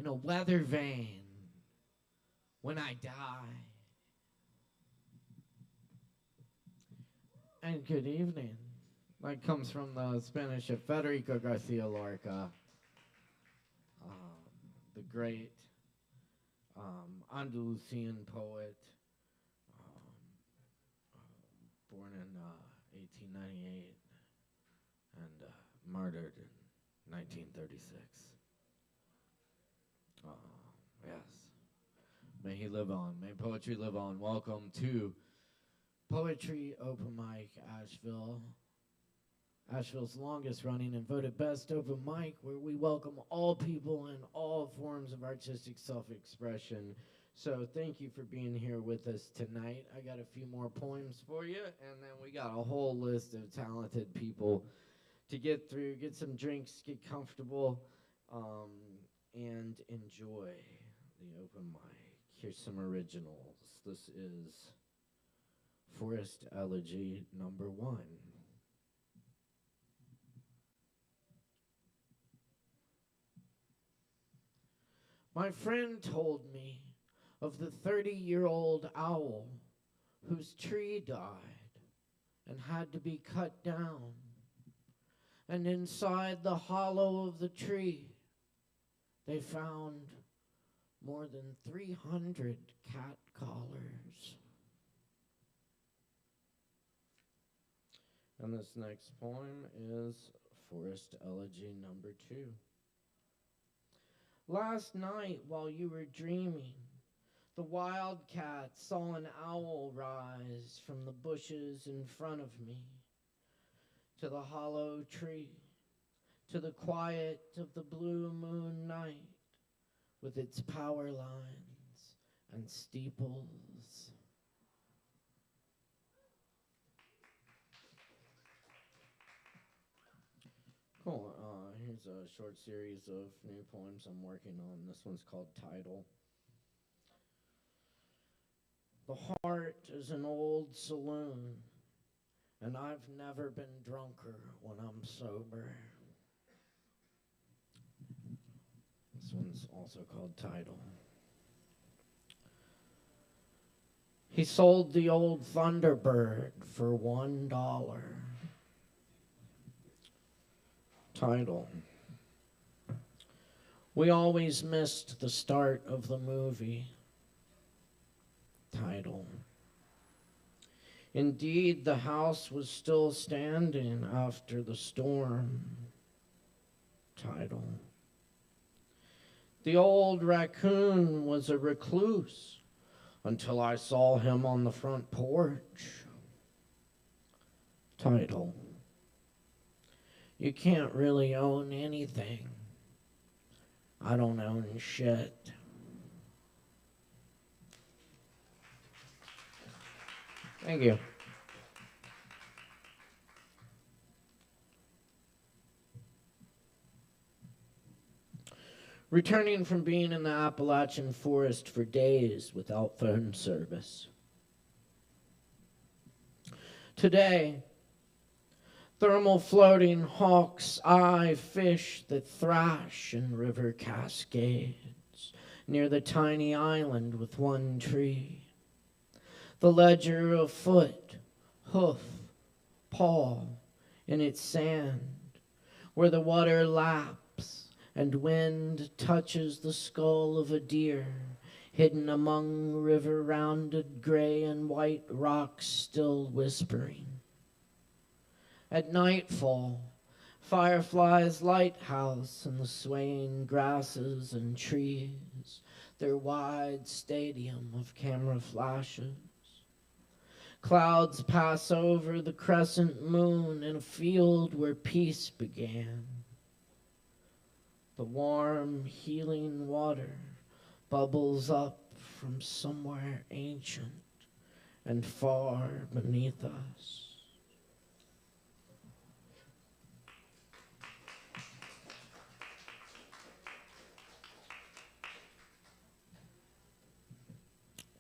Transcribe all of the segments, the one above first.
in a weather vane when I die. And good evening. That comes from the Spanish of Federico Garcia Lorca, the great Andalusian poet, born in 1898 and martyred in 1936. Yes. May he live on. May poetry live on. Welcome to Poetry Open Mic Asheville. Asheville's longest running and voted best open mic, where we welcome all people in all forms of artistic self-expression. So thank you for being here with us tonight. I got a few more poems for you, and then we got a whole list of talented people to get through, get some drinks, get comfortable, and enjoy the open mic. Here's some originals. This is Forest Elegy number 1. My friend told me of the 30-year-old owl whose tree died and had to be cut down. And inside the hollow of the tree, they found more than 300 cat collars. And this next poem is Forest Elegy number 2. Last night, while you were dreaming, the wildcat saw an owl rise from the bushes in front of me to the hollow tree, to the quiet of the blue moon night with its power lines and steeples. Cool. Here's a short series of new poems I'm working on. This one's called Title. The heart is an old saloon, and I've never been drunker when I'm sober. This one's also called Title. He sold the old Thunderbird for $1. Title. We always missed the start of the movie. Title. Indeed, the house was still standing after the storm. Title. The old raccoon was a recluse until I saw him on the front porch. Title. You can't really own anything. I don't own shit. Thank you. Returning from being in the Appalachian forest for days without phone service. Today, thermal floating hawks eye fish that thrash in river cascades near the tiny island with one tree. The ledger of foot, hoof, paw in its sand, where the water laps and wind touches the skull of a deer, hidden among river-rounded gray and white rocks still whispering. At nightfall, fireflies' lighthouse and the swaying grasses and trees, their wide stadium of camera flashes. Clouds pass over the crescent moon in a field where peace began. The warm, healing water bubbles up from somewhere ancient and far beneath us.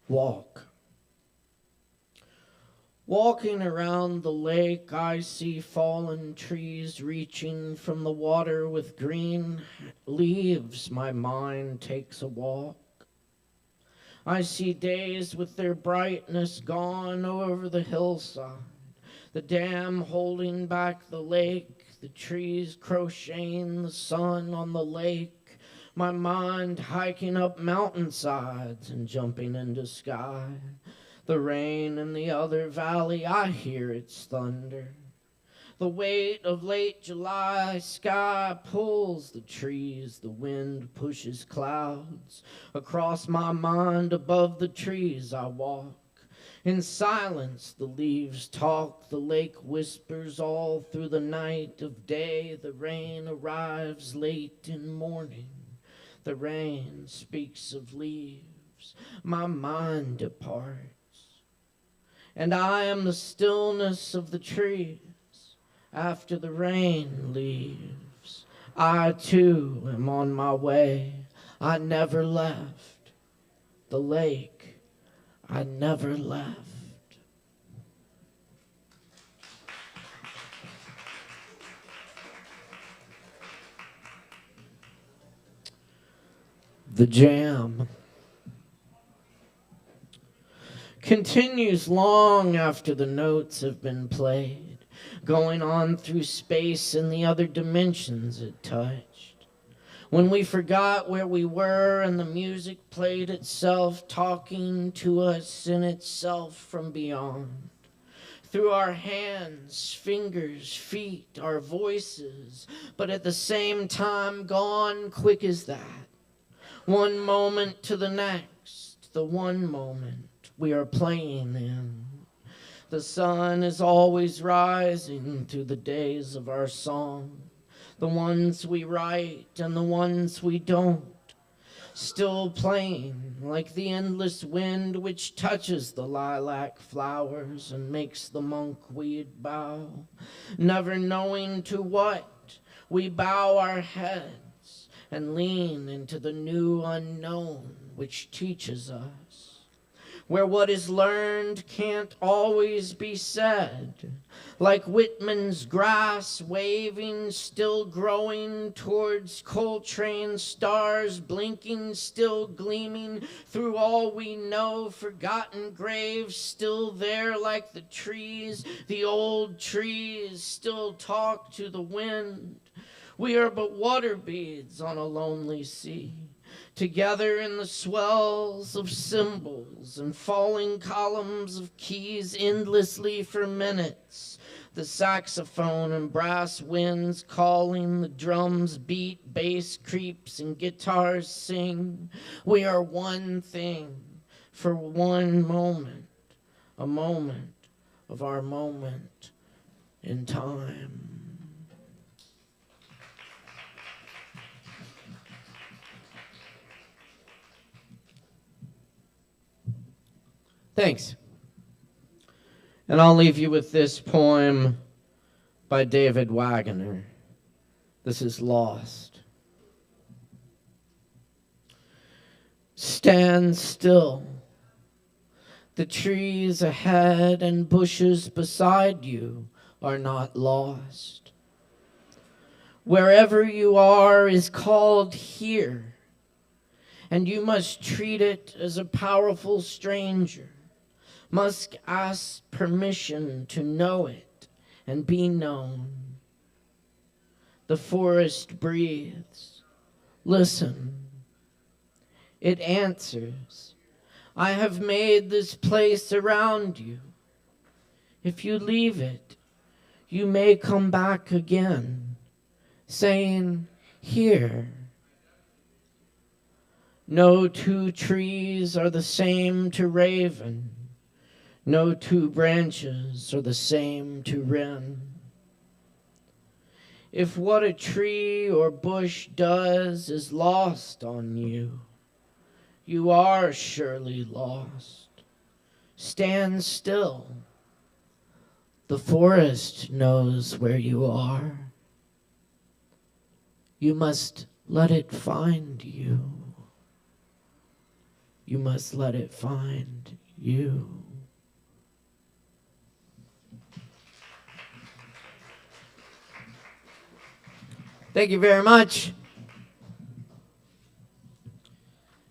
Walk. Walking around the lake, I see fallen trees reaching from the water with green leaves. My mind takes a walk. I see days with their brightness gone over the hillside, the dam holding back the lake, the trees crocheting the sun on the lake, my mind hiking up mountainsides and jumping into sky. The rain in the other valley, I hear its thunder. The weight of late July sky pulls the trees, the wind pushes clouds. Across my mind above the trees I walk. In silence the leaves talk, the lake whispers all through the night of day. The rain arrives late in morning. The rain speaks of leaves. My mind departs. And I am the stillness of the trees after the rain leaves. I too am on my way. I never left the lake. I never left. The jam continues long after the notes have been played, going on through space and the other dimensions it touched. When we forgot where we were and the music played itself, talking to us in itself from beyond. Through our hands, fingers, feet, our voices, but at the same time gone quick as that. One moment to the next, the one moment we are playing in. The sun is always rising through the days of our song, the ones we write and the ones we don't, still playing like the endless wind which touches the lilac flowers and makes the monkweed bow, never knowing to what we bow our heads and lean into the new unknown which teaches us. Where what is learned can't always be said, like Whitman's grass waving, still growing towards Coltrane's stars, blinking, still gleaming through all we know, forgotten graves still there like the trees, the old trees still talk to the wind. We are but water beads on a lonely sea, together in the swells of cymbals and falling columns of keys endlessly for minutes. The saxophone and brass winds calling, the drums beat, bass creeps, and guitars sing. We are one thing for one moment, a moment of our moment in time. Thanks. And I'll leave you with this poem by David Wagoner. This is Lost. Stand still. The trees ahead and bushes beside you are not lost. Wherever you are is called here, and you must treat it as a powerful stranger. Must ask permission to know it and be known. The forest breathes. Listen. It answers. I have made this place around you. If you leave it, you may come back again, saying, here. No two trees are the same to raven. No two branches are the same to wren. If what a tree or bush does is lost on you, you are surely lost. Stand still. The forest knows where you are. You must let it find you. You must let it find you. Thank you very much.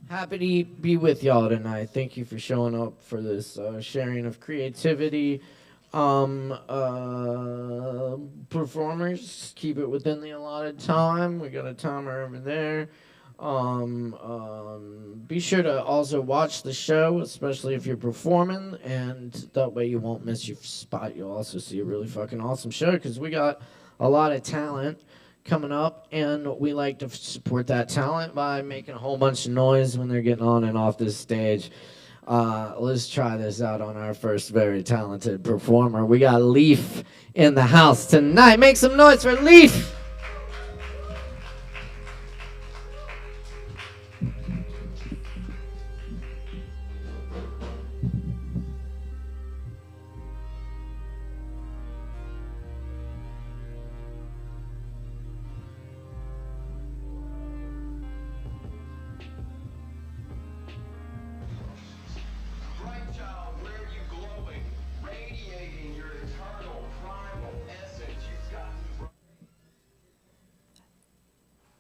Happy to be with y'all tonight. Thank you for showing up for this sharing of creativity. Performers, keep it within the allotted time. We got a timer over there. Be sure to also watch the show, especially if you're performing, and that way you won't miss your spot. You'll also see a really fucking awesome show, because we got a lot of talent coming up, and we like to support that talent by making a whole bunch of noise when they're getting on and off this stage. Let's try this out on our first very talented performer. We got Leaf in the house tonight. Make some noise for Leaf!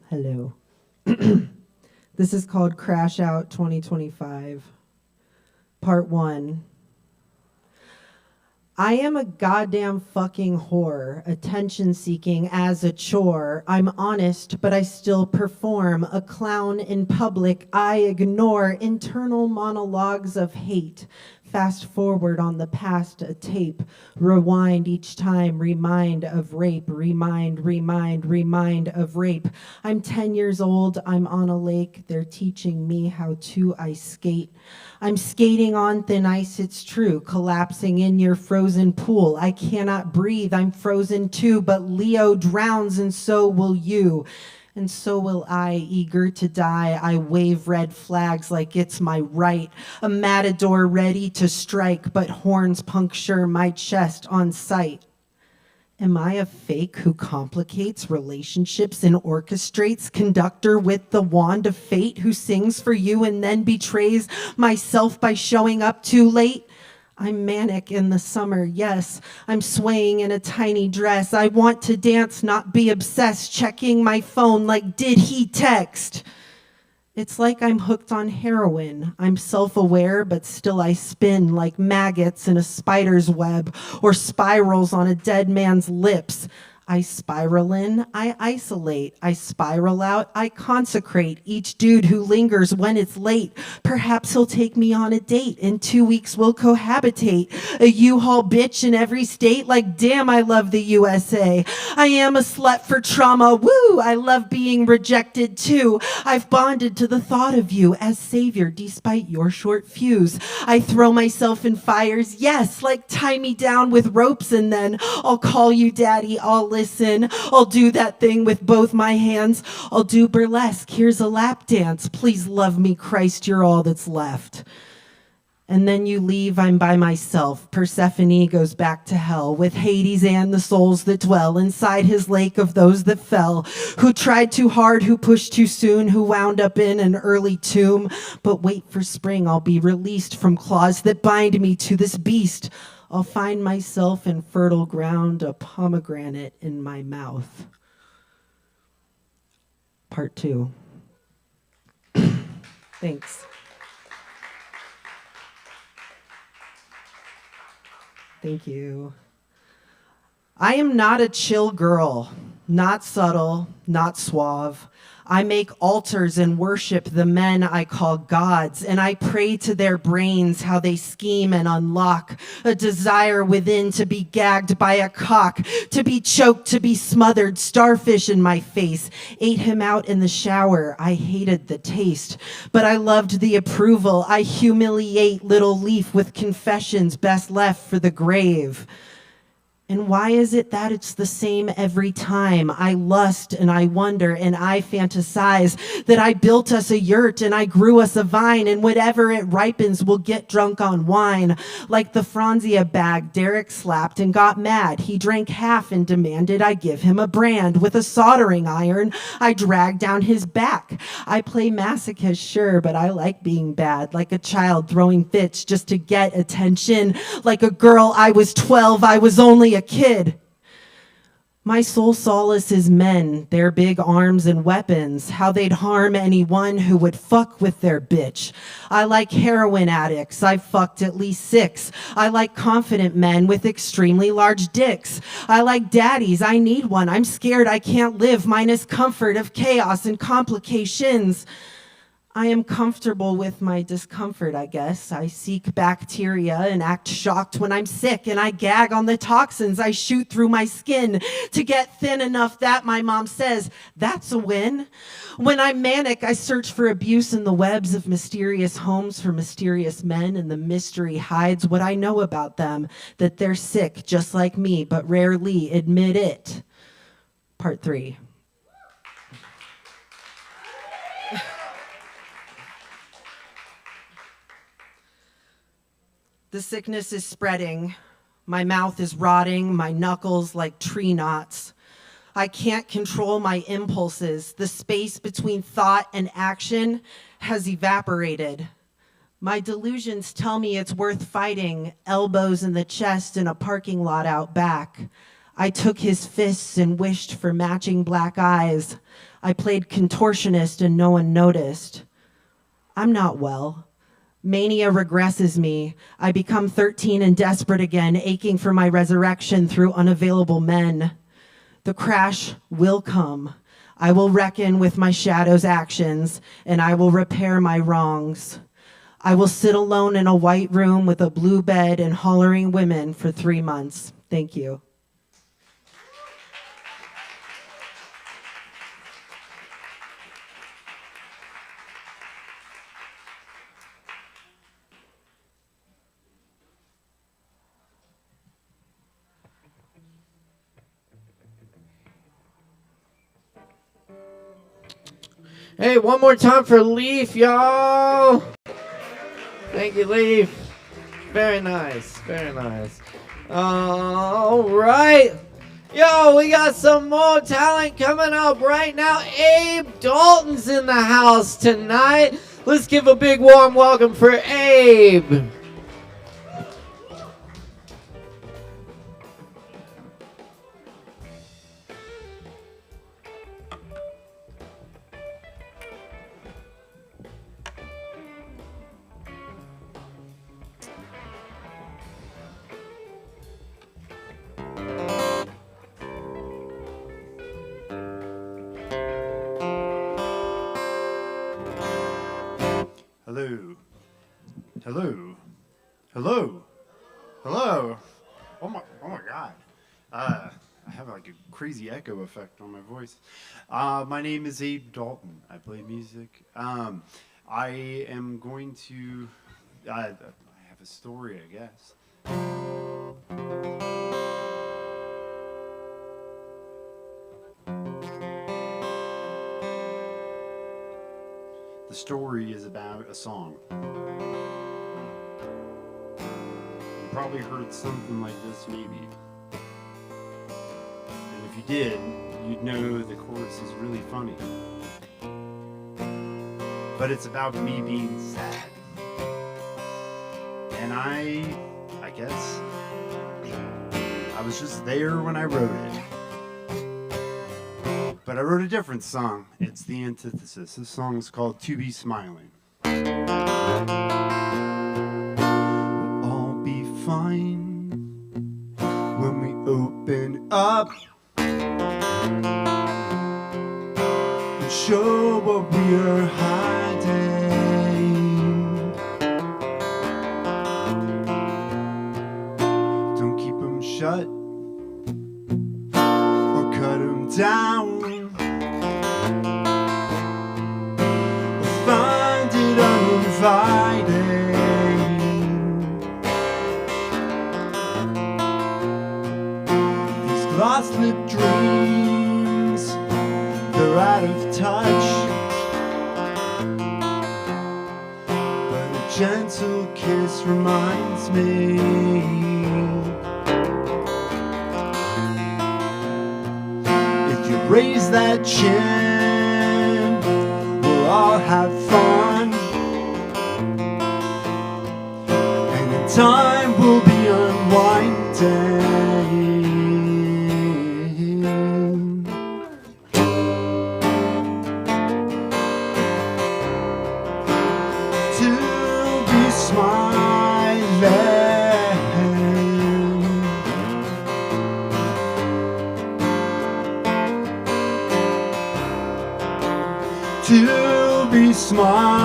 Hello. This is called Crash Out 2025. Part 1. I am a goddamn fucking whore, attention seeking as a chore. I'm honest, but I still perform. A clown in public, I ignore internal monologues of hate. Fast forward on the past, a tape. Rewind each time, remind of rape. Remind of rape. I'm 10 years old, I'm on a lake. They're teaching me how to ice skate. I'm skating on thin ice, it's true. Collapsing in your frozen pool. I cannot breathe, I'm frozen too. But Leo drowns and so will you. And so will I, eager to die. I wave red flags like it's my right. A matador ready to strike, but horns puncture my chest on sight. Am I a fake who complicates relationships and orchestrates? Conductor with the wand of fate who sings for you and then betrays myself by showing up too late? I'm manic in the summer, yes. I'm swaying in a tiny dress. I want to dance, not be obsessed, checking my phone like, did he text? It's like I'm hooked on heroin. I'm self-aware, but still I spin like maggots in a spider's web or spirals on a dead man's lips. I spiral in, I isolate, I spiral out, I consecrate each dude who lingers when it's late. Perhaps he'll take me on a date. In 2 weeks we'll cohabitate. A U-Haul bitch in every state, like damn I love the USA. I am a slut for trauma, woo! I love being rejected too. I've bonded to the thought of you as savior despite your short fuse. I throw myself in fires, yes, like tie me down with ropes and then I'll call you daddy, I'll listen. I'll do that thing with both my hands. I'll do burlesque. Here's a lap dance. Please love me, Christ, you're all that's left. And then you leave, I'm by myself. Persephone goes back to hell with Hades and the souls that dwell inside his lake of those that fell, who tried too hard, who pushed too soon, who wound up in an early tomb. But wait for spring, I'll be released from claws that bind me to this beast. I'll find myself in fertile ground, a pomegranate in my mouth. Part 2. Thanks. Thank you. I am not a chill girl, not subtle, not suave. I make altars and worship the men I call gods, and I pray to their brains how they scheme and unlock a desire within to be gagged by a cock, to be choked, to be smothered, starfish in my face. Ate him out in the shower. I hated the taste, but I loved the approval. I humiliate little Leaf with confessions best left for the grave. And why is it that it's the same every time? I lust and I wonder and I fantasize that I built us a yurt and I grew us a vine, and whatever it ripens we'll get drunk on wine. Like the Franzia bag Derek slapped and got mad. He drank half and demanded I give him a brand. With a soldering iron I dragged down his back. I play masochist, sure, but I like being bad. Like a child throwing fits just to get attention. Like a girl, I was 12, I was only a kid. My sole solace is men, their big arms and weapons, how they'd harm anyone who would fuck with their bitch. I like heroin addicts, I've fucked at least 6. I like confident men with extremely large dicks. I like daddies, I need one, I'm scared I can't live, minus comfort of chaos and complications. I am comfortable with my discomfort, I guess. I seek bacteria and act shocked when I'm sick, and I gag on the toxins I shoot through my skin to get thin enough that my mom says, that's a win. When I'm manic, I search for abuse in the webs of mysterious homes for mysterious men, and the mystery hides what I know about them, that they're sick just like me, but rarely admit it. Part 3. The sickness is spreading. My mouth is rotting, my knuckles like tree knots. I can't control my impulses. The space between thought and action has evaporated. My delusions tell me it's worth fighting, elbows in the chest in a parking lot out back. I took his fists and wished for matching black eyes. I played contortionist and no one noticed. I'm not well. Mania regresses me. I become 13 and desperate again, aching for my resurrection through unavailable men. The crash will come. I will reckon with my shadow's actions, and I will repair my wrongs. I will sit alone in a white room with a blue bed and hollering women for 3 months. Thank you. Hey, one more time for Leaf, y'all. Thank you, Leaf. Very nice. Very nice. All right. Yo, we got some more talent coming up right now. Abe Dalton's in the house tonight. Let's give a big warm welcome for Abe. Hello. Hello. Hello. Hello. Oh my God. I have like a crazy echo effect on my voice. My name is Abe Dalton. I play music. I am going to, I have a story, I guess. The story is about a song. You probably heard something like this, maybe. And if you did, you'd know the chorus is really funny. But it's about me being sad. And I guess, I was just there when I wrote it. But I wrote a different song. It's the antithesis. This song is called To Be Smiling. We'll all be fine when we open up and show what we are hiding. Don't keep them shut or cut them down. These glass-lip dreams, they're out of touch, but a gentle kiss reminds me. If you raise that chin, we'll all have fun. Time will be unwinding. smile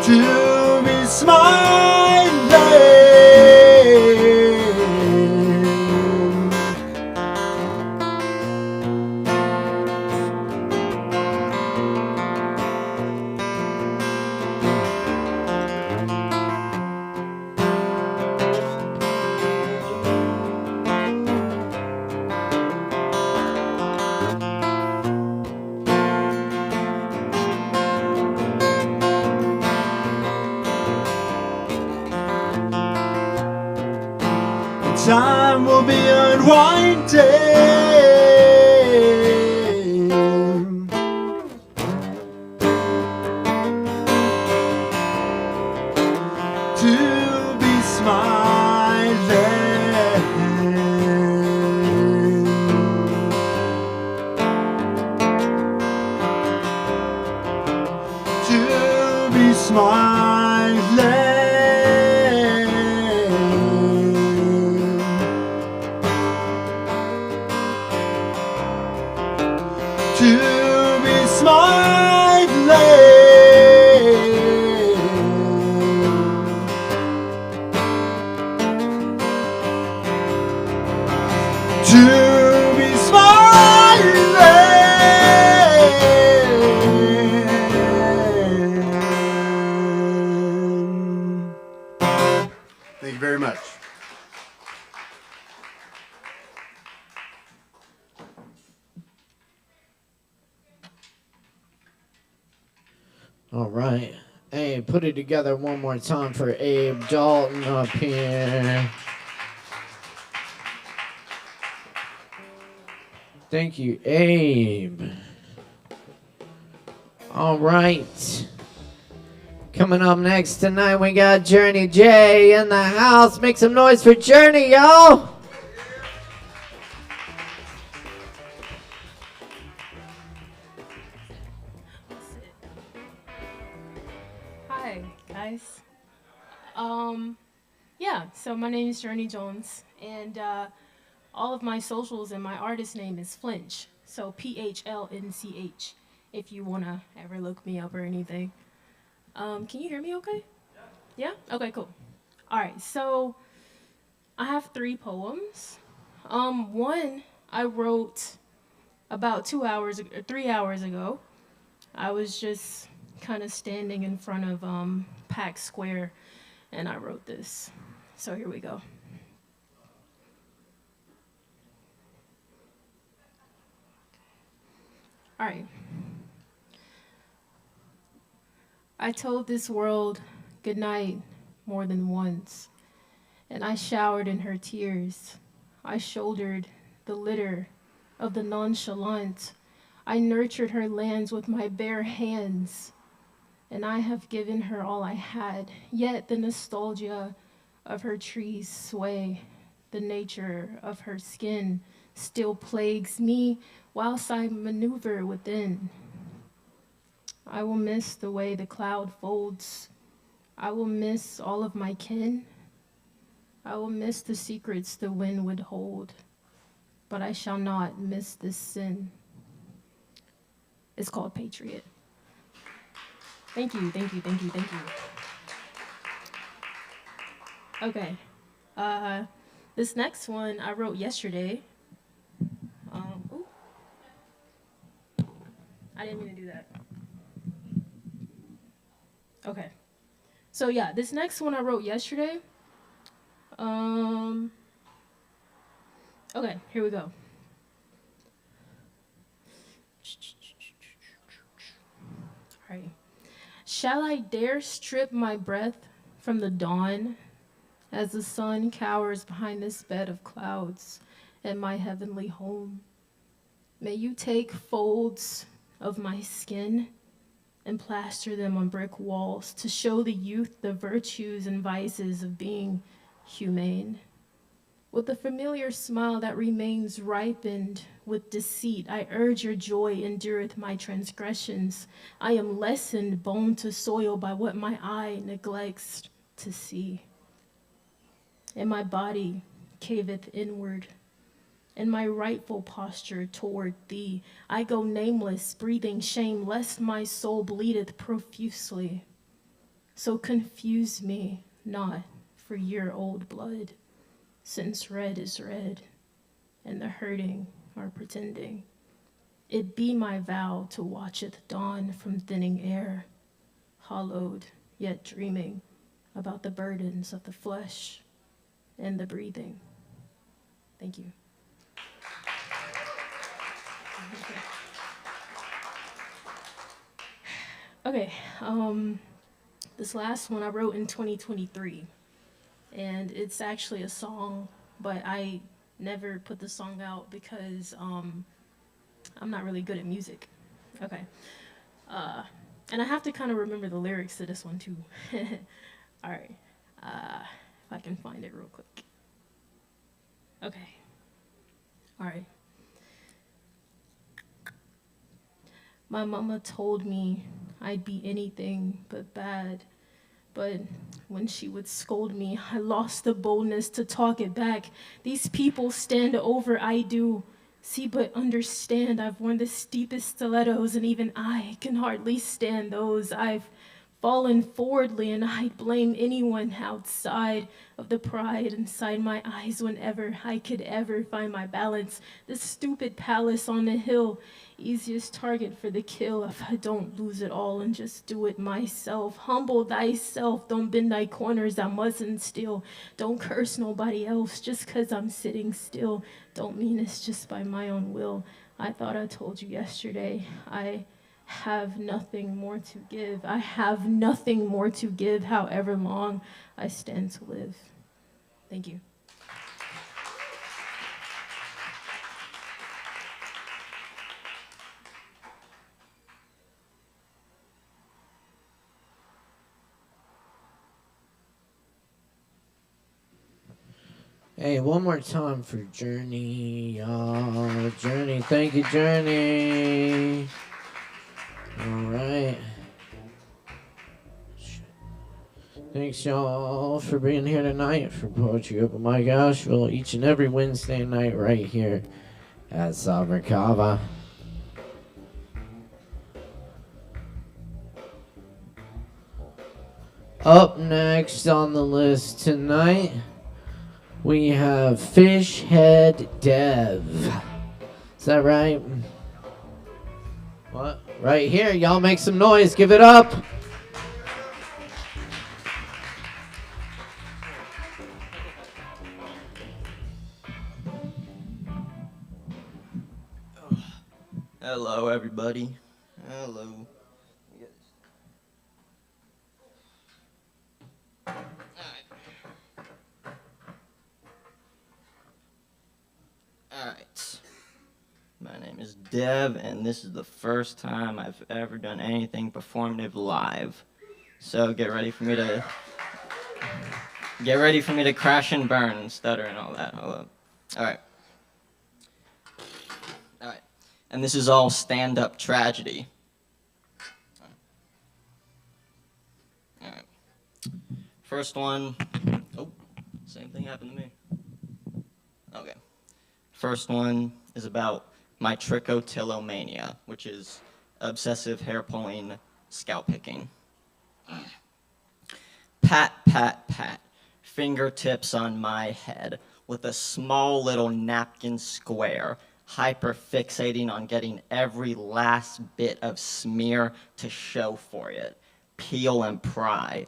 to be smiling. Time will be unwinding to be smiling, to be smiling. To be smiling, to be smiling. Thank you very much. All right. Hey, put it together one more time for Abe Dalton up here. Thank you, Abe. All right. Coming up next tonight, we got Journey J in the house. Make some noise for Journey, y'all. Hi, guys. Yeah, so my name is Journey Jones, and all of my socials and my artist name is Flinch, so PHLNCH, if you want to ever look me up or anything. Can you hear me okay? Yeah? Okay, cool. All right, so I have 3 poems. One I wrote about 3 hours ago. I was just kind of standing in front of Pack Square, and I wrote this. So here we go. All right. I told this world goodnight more than once, and I showered in her tears. I shouldered the litter of the nonchalant. I nurtured her lands with my bare hands, and I have given her all I had. Yet the nostalgia of her trees sway. The nature of her skin still plagues me whilst I maneuver within. I will miss the way the cloud folds. I will miss all of my kin. I will miss the secrets the wind would hold. But I shall not miss this sin. It's called Patriot. Thank you, thank you, thank you, thank you. Okay. This next one I wrote yesterday. Ooh. I didn't mean to do that. Okay. So yeah, this next one I wrote yesterday. Okay, here we go. All right. Shall I dare strip my breath from the dawn as the sun cowers behind this bed of clouds at my heavenly home? May you take folds of my skin and plaster them on brick walls to show the youth the virtues and vices of being humane. With a familiar smile that remains ripened with deceit, I urge your joy endureth my transgressions. I am lessened bone to soil by what my eye neglects to see. and my body caveth inward, and my rightful posture toward thee. I go nameless, breathing shame, lest my soul bleedeth profusely. So confuse me not for your old blood, since red is red, and the hurting are pretending. It be my vow to watcheth dawn from thinning air, hollowed yet dreaming about the burdens of the flesh and the breathing. Thank you. Okay, this last one I wrote in 2023, and it's actually a song, but I never put the song out because I'm not really good at music. Okay, and I have to kind of remember the lyrics to this one too. All right, if I can find it real quick. Okay, all right. My mama told me I'd be anything but bad, but when she would scold me, I lost the boldness to talk it back. These people stand over, I do. See, but understand, I've worn the steepest stilettos, and even I can hardly stand those. I've fallen forwardly, and I'd blame anyone outside of the pride inside my eyes whenever I could ever find my balance. This stupid palace on the hill, easiest target for the kill if I don't lose it all and just do it myself. Humble thyself, don't bend thy corners, I mustn't steal. Don't curse nobody else just 'cause I'm sitting still. Don't mean it's just by my own will. I thought I told you yesterday, I have nothing more to give. I have nothing more to give, however long I stand to live. Thank you. Hey, one more time for Journey, y'all. Journey, thank you, Journey. All right. Thanks, y'all, for being here tonight for Poetry Open Mic Asheville each and every Wednesday night right here at Sovereign Kava. Up next on the list tonight, we have Fishhead Dev. Is that right? What? Right here. Y'all make some noise. Give it up. Hello, everybody. Hello. Alright. My name is Dev, and this is the first time I've ever done anything performative live. So get ready for me to crash and burn and stutter and all that. Hold up. Alright. Alright. And this is all stand-up tragedy. Alright. First one. Oh, same thing happened to me. Okay. First one is about my trichotillomania, which is obsessive hair pulling, scalp picking. Pat, pat, pat, fingertips on my head with a small little napkin square, hyper-fixating on getting every last bit of smear to show for it. Peel and pry,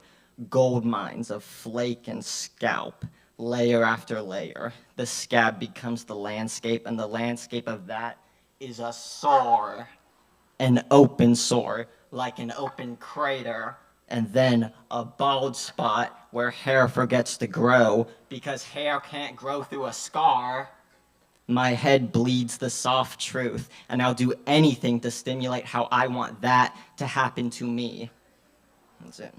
gold mines of flake and scalp, layer after layer. The scab becomes the landscape, and the landscape of that is a sore, an open sore, like an open crater, and then a bald spot where hair forgets to grow because hair can't grow through a scar. My head bleeds the soft truth, and I'll do anything to stimulate how I want that to happen to me. That's it.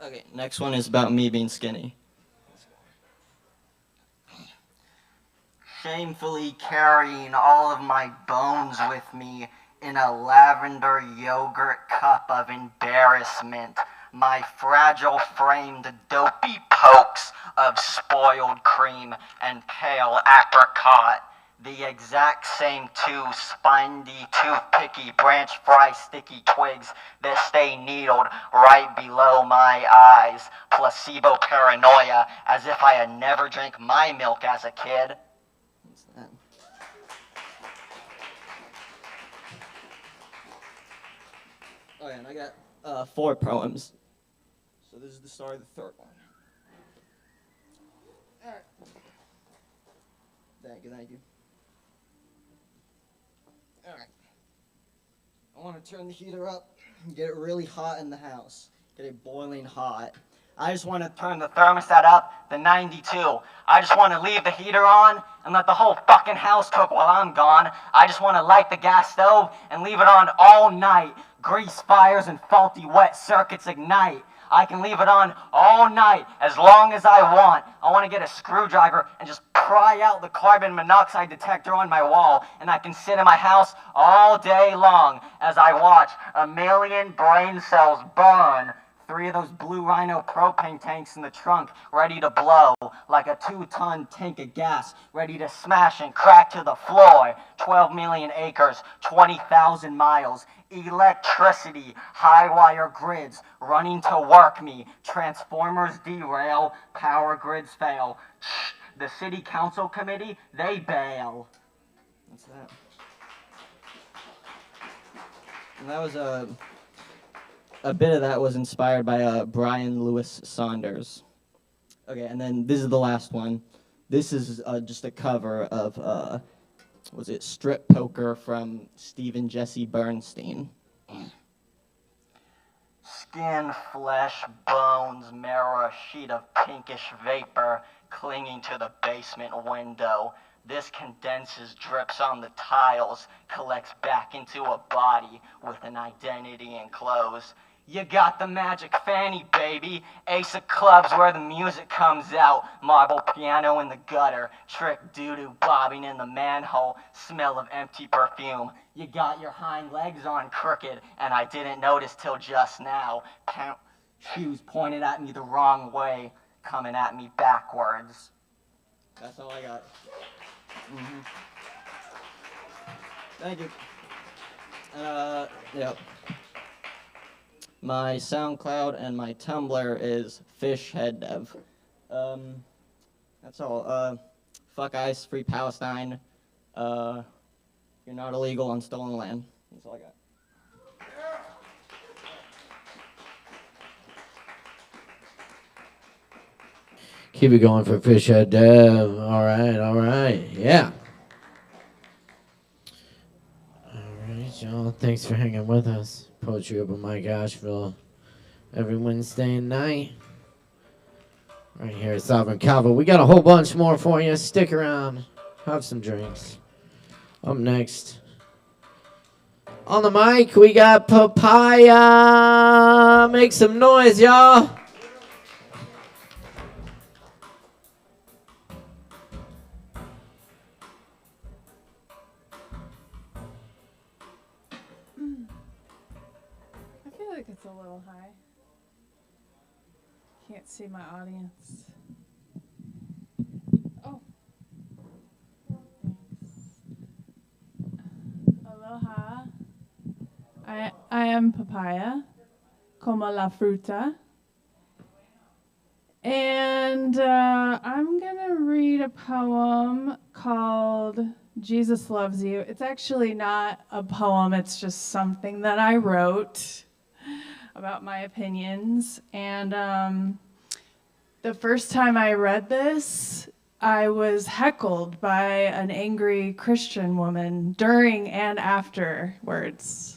Okay, next one is about me being skinny. Shamefully carrying all of my bones with me in a lavender yogurt cup of embarrassment. My fragile framed dopey pokes of spoiled cream and pale apricot. The exact same two spinedy, toothpicky, branch fry sticky twigs that stay needled right below my eyes. Placebo paranoia, as if I had never drank my milk as a kid. What's that? Oh yeah, and I got 4 poems. So this is the start of the third one. Alright. Thank you. Alright. I want to turn the heater up and get it really hot in the house. Get it boiling hot. I just want to turn the thermostat up to 92. I just want to leave the heater on and let the whole fucking house cook while I'm gone. I just want to light the gas stove and leave it on all night. Grease fires and faulty wet circuits ignite. I can leave it on all night as long as I want. I want to get a screwdriver and just pry out the carbon monoxide detector on my wall, and I can sit in my house all day long as I watch a million brain cells burn. 3 of those Blue Rhino propane tanks in the trunk, ready to blow, like a 2-ton tank of gas, ready to smash and crack to the floor. 12 million acres, 20,000 miles, electricity, high wire grids, running to work me. Transformers derail, power grids fail. The city council committee, they bail. What's that? And that was a bit of that was inspired by Brian Lewis Saunders. Okay, and then this is the last one. This is just a cover of, was it Strip Poker from Stephen Jesse Bernstein. Skin, flesh, bones, marrow, a sheet of pinkish vapor clinging to the basement window. This condenses, drips on the tiles, collects back into a body with an identity and clothes. You got the magic fanny, baby. Ace of clubs where the music comes out. Marble piano in the gutter. Trick doo-doo bobbing in the manhole. Smell of empty perfume. You got your hind legs on crooked, and I didn't notice till just now. Shoes pointed at me the wrong way, coming at me backwards. That's all I got. Thank you. Yep. My SoundCloud and my Tumblr is fishheaddev. That's all. Fuck ICE, free Palestine. You're not illegal on stolen land. That's all I got. Keep it going for Fishhead Dev. All right. Yeah. All right, y'all. Thanks for hanging with us. Poetry Open Mic Asheville every Wednesday night. Right here at Sovereign Kava. We got a whole bunch more for you. Stick around. Have some drinks. Up next. On the mic, we got Papaya. Make some noise, y'all. I feel like it's a little high. Can't see my audience. Oh. Thanks. Aloha. I am Papaya, como la fruta. And I'm going to read a poem called Jesus Loves You. It's actually not a poem, it's just something that I wrote about my opinions. And the first time I read this, I was heckled by an angry Christian woman during and afterwards.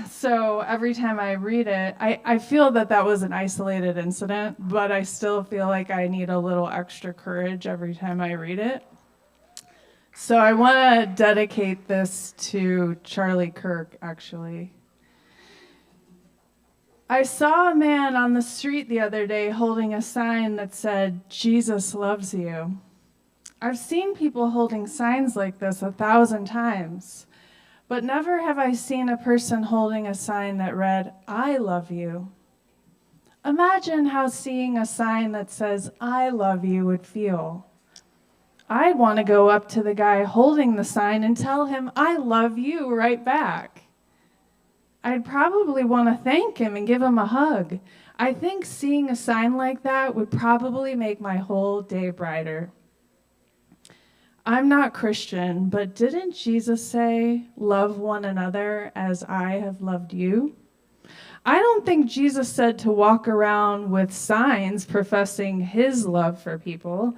So every time I read it, I feel that that was an isolated incident, but I still feel like I need a little extra courage every time I read it. So I want to dedicate this to Charlie Kirk, actually. I saw a man on the street the other day holding a sign that said, "Jesus loves you." I've seen people holding signs like this 1,000 times, but never have I seen a person holding a sign that read, "I love you." Imagine how seeing a sign that says, "I love you" would feel. I'd want to go up to the guy holding the sign and tell him, "I love you" right back. I'd probably want to thank him and give him a hug. I think seeing a sign like that would probably make my whole day brighter. I'm not Christian, but didn't Jesus say, "Love one another as I have loved you"? I don't think Jesus said to walk around with signs professing his love for people.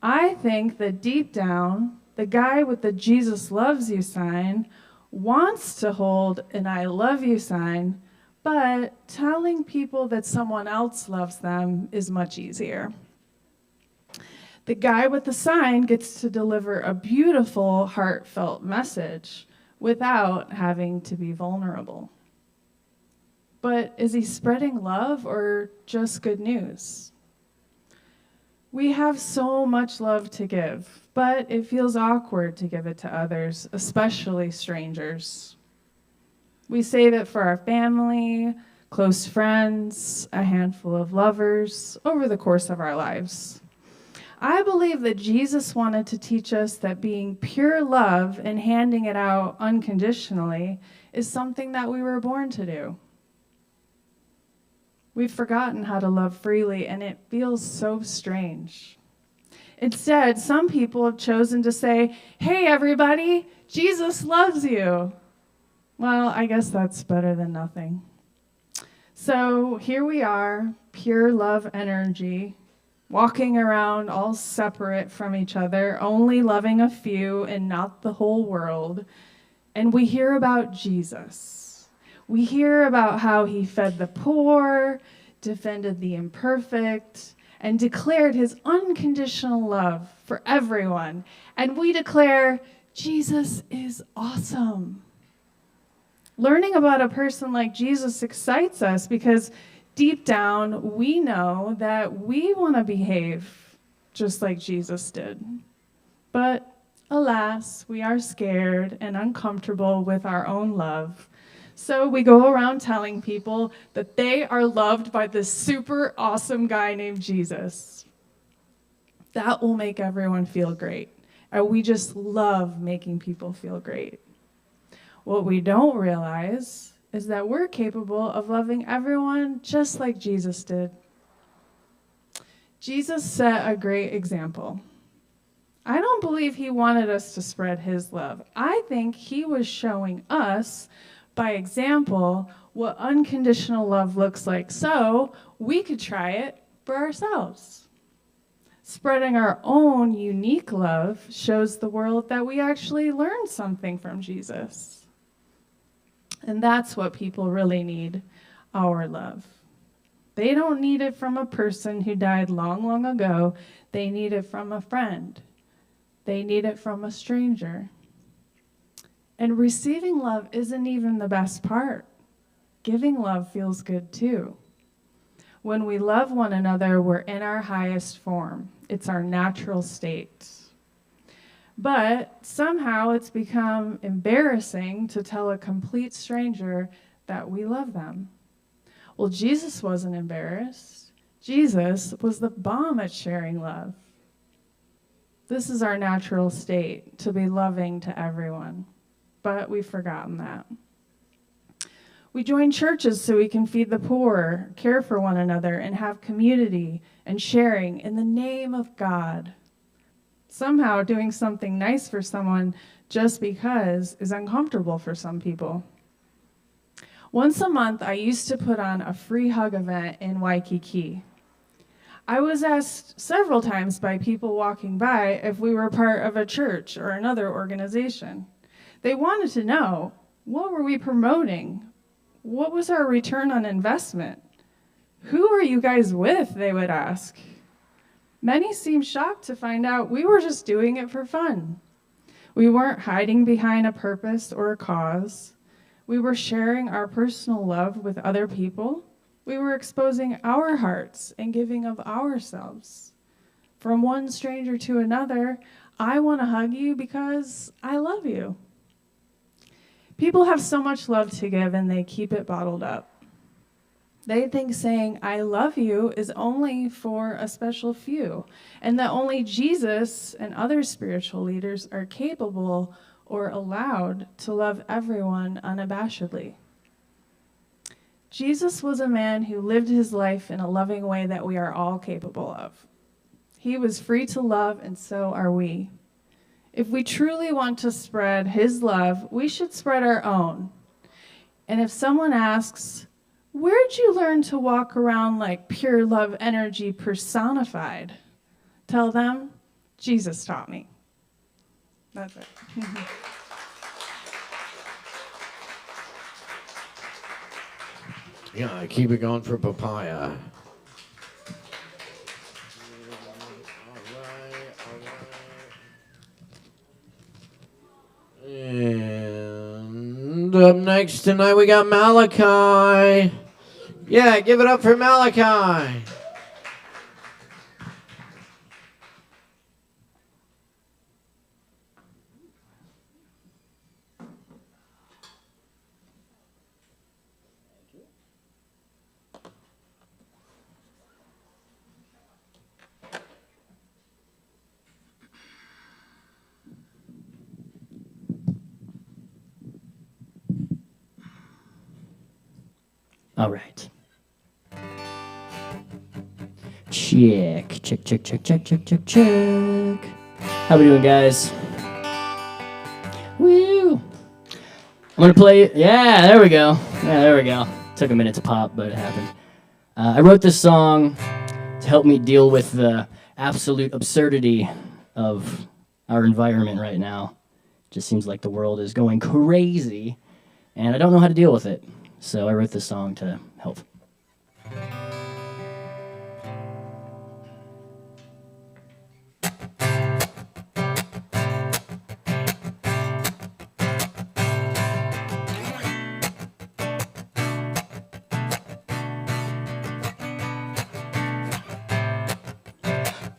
I think that deep down, the guy with the "Jesus loves you" sign wants to hold an "I love you" sign, but telling people that someone else loves them is much easier. The guy with the sign gets to deliver a beautiful, heartfelt message without having to be vulnerable. But is he spreading love or just good news? We have so much love to give, but it feels awkward to give it to others, especially strangers. We save it for our family, close friends, a handful of lovers over the course of our lives. I believe that Jesus wanted to teach us that being pure love and handing it out unconditionally is something that we were born to do. We've forgotten how to love freely, and it feels so strange. Instead, some people have chosen to say, "Hey, everybody, Jesus loves you." Well, I guess that's better than nothing. So here we are, pure love energy, walking around all separate from each other, only loving a few and not the whole world. And we hear about Jesus. We hear about how he fed the poor, defended the imperfect, and declared his unconditional love for everyone. And we declare, Jesus is awesome. Learning about a person like Jesus excites us because deep down, we know that we want to behave just like Jesus did. But alas, we are scared and uncomfortable with our own love. So we go around telling people that they are loved by this super awesome guy named Jesus. That will make everyone feel great. And we just love making people feel great. What we don't realize is that we're capable of loving everyone just like Jesus did. Jesus set a great example. I don't believe he wanted us to spread his love. I think he was showing us by example what unconditional love looks like, so we could try it for ourselves. Spreading our own unique love shows the world that we actually learned something from Jesus. And that's what people really need, our love. They don't need it from a person who died long, long ago. They need it from a friend. They need it from a stranger. And receiving love isn't even the best part. Giving love feels good too. When we love one another, we're in our highest form. It's our natural state. But somehow it's become embarrassing to tell a complete stranger that we love them. Well, Jesus wasn't embarrassed. Jesus was the bomb at sharing love. This is our natural state, to be loving to everyone. But we've forgotten that. We join churches so we can feed the poor, care for one another, and have community and sharing in the name of God. Somehow doing something nice for someone just because is uncomfortable for some people. Once a month, I used to put on a free hug event in Waikiki. I was asked several times by people walking by if we were part of a church or another organization. They wanted to know, what were we promoting? What was our return on investment? Who are you guys with, they would ask. Many seemed shocked to find out we were just doing it for fun. We weren't hiding behind a purpose or a cause. We were sharing our personal love with other people. We were exposing our hearts and giving of ourselves. from one stranger to another, I want to hug you because I love you. People have so much love to give and they keep it bottled up. They think saying I love you is only for a special few, and that only Jesus and other spiritual leaders are capable or allowed to love everyone unabashedly. Jesus was a man who lived his life in a loving way that we are all capable of. He was free to love, and so are we. If we truly want to spread his love, we should spread our own. And if someone asks, where'd you learn to walk around like pure love energy personified? Tell them, Jesus taught me. That's it. Yeah, keep it going for papaya. And up next tonight we got Malachi. Yeah, give it up for Malachi. All right. Check. How we doing, guys? Woo! I'm gonna play. Yeah, there we go. Took a minute to pop, but it happened. I wrote this song to help me deal with the absolute absurdity of our environment right now. Just seems like the world is going crazy, and I don't know how to deal with it. So I wrote this song to help.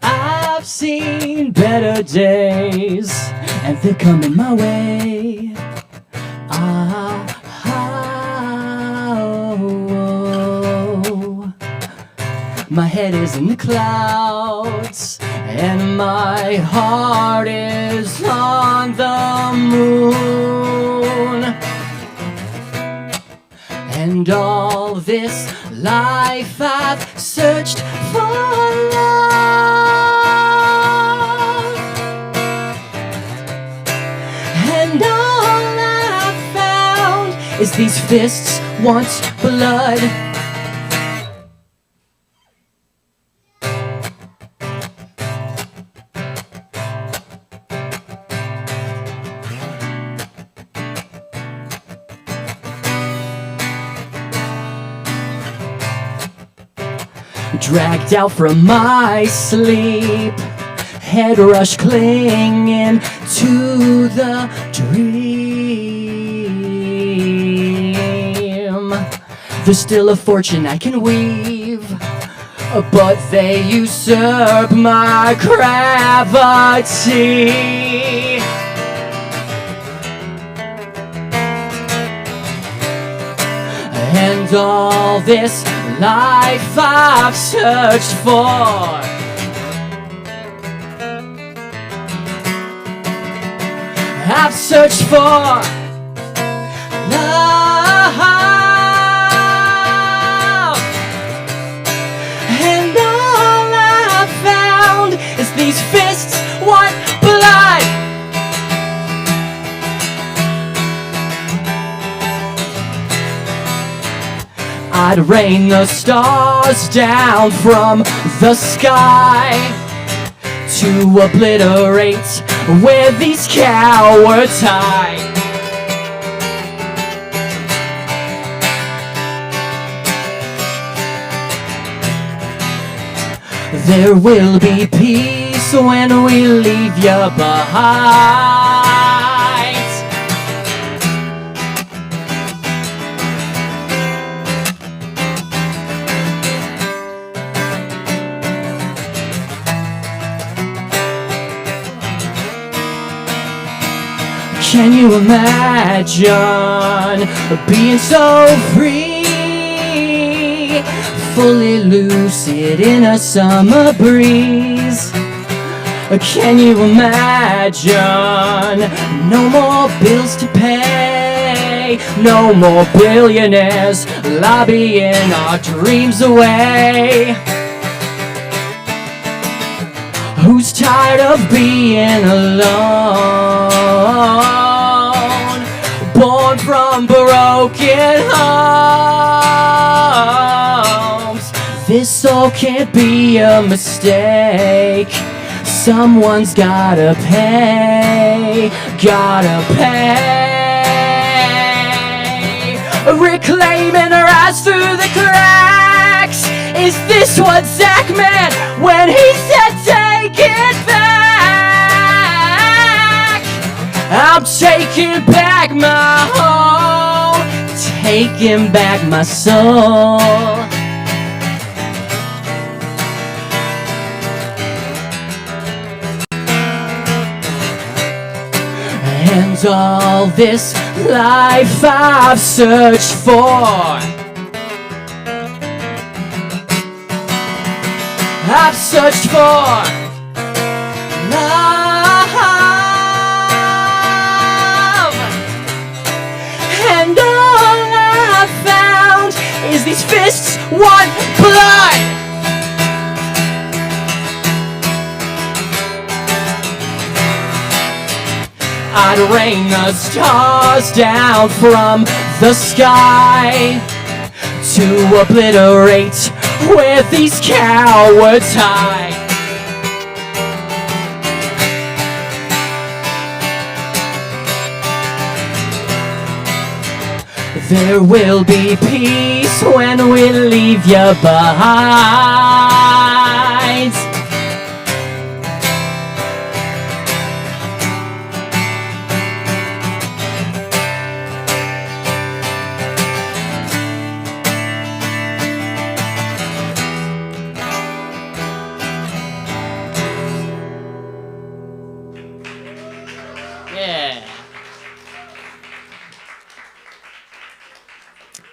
I've seen better days, and they're coming my way. My head is in the clouds, and my heart is on the moon. And all this life I've searched for love, and all I've found is these fists want blood. Dragged out from my sleep, head rush clinging to the dream. There's still a fortune I can weave, but they usurp my gravity. And all this life I've searched for, I've searched for love, and all I've found is these fists want blood. I'd rain the stars down from the sky to obliterate where these cowards hide. There will be peace when we leave you behind. Can you imagine being so free, fully lucid in a summer breeze? Can you imagine no more bills to pay, no more billionaires lobbying our dreams away? Who's tired of being alone, born from broken homes? This all can't be a mistake. Someone's gotta pay, gotta pay. Reclaiming our eyes through the cracks. Is this what Zach meant when he said take it back? I'm taking back my home, taking back my soul. And all this life I've searched for, I've searched for love, and all I've found is these fists want blood. I'd rain the stars down from the sky to obliterate where these cowards hide. There will be peace when we leave you behind.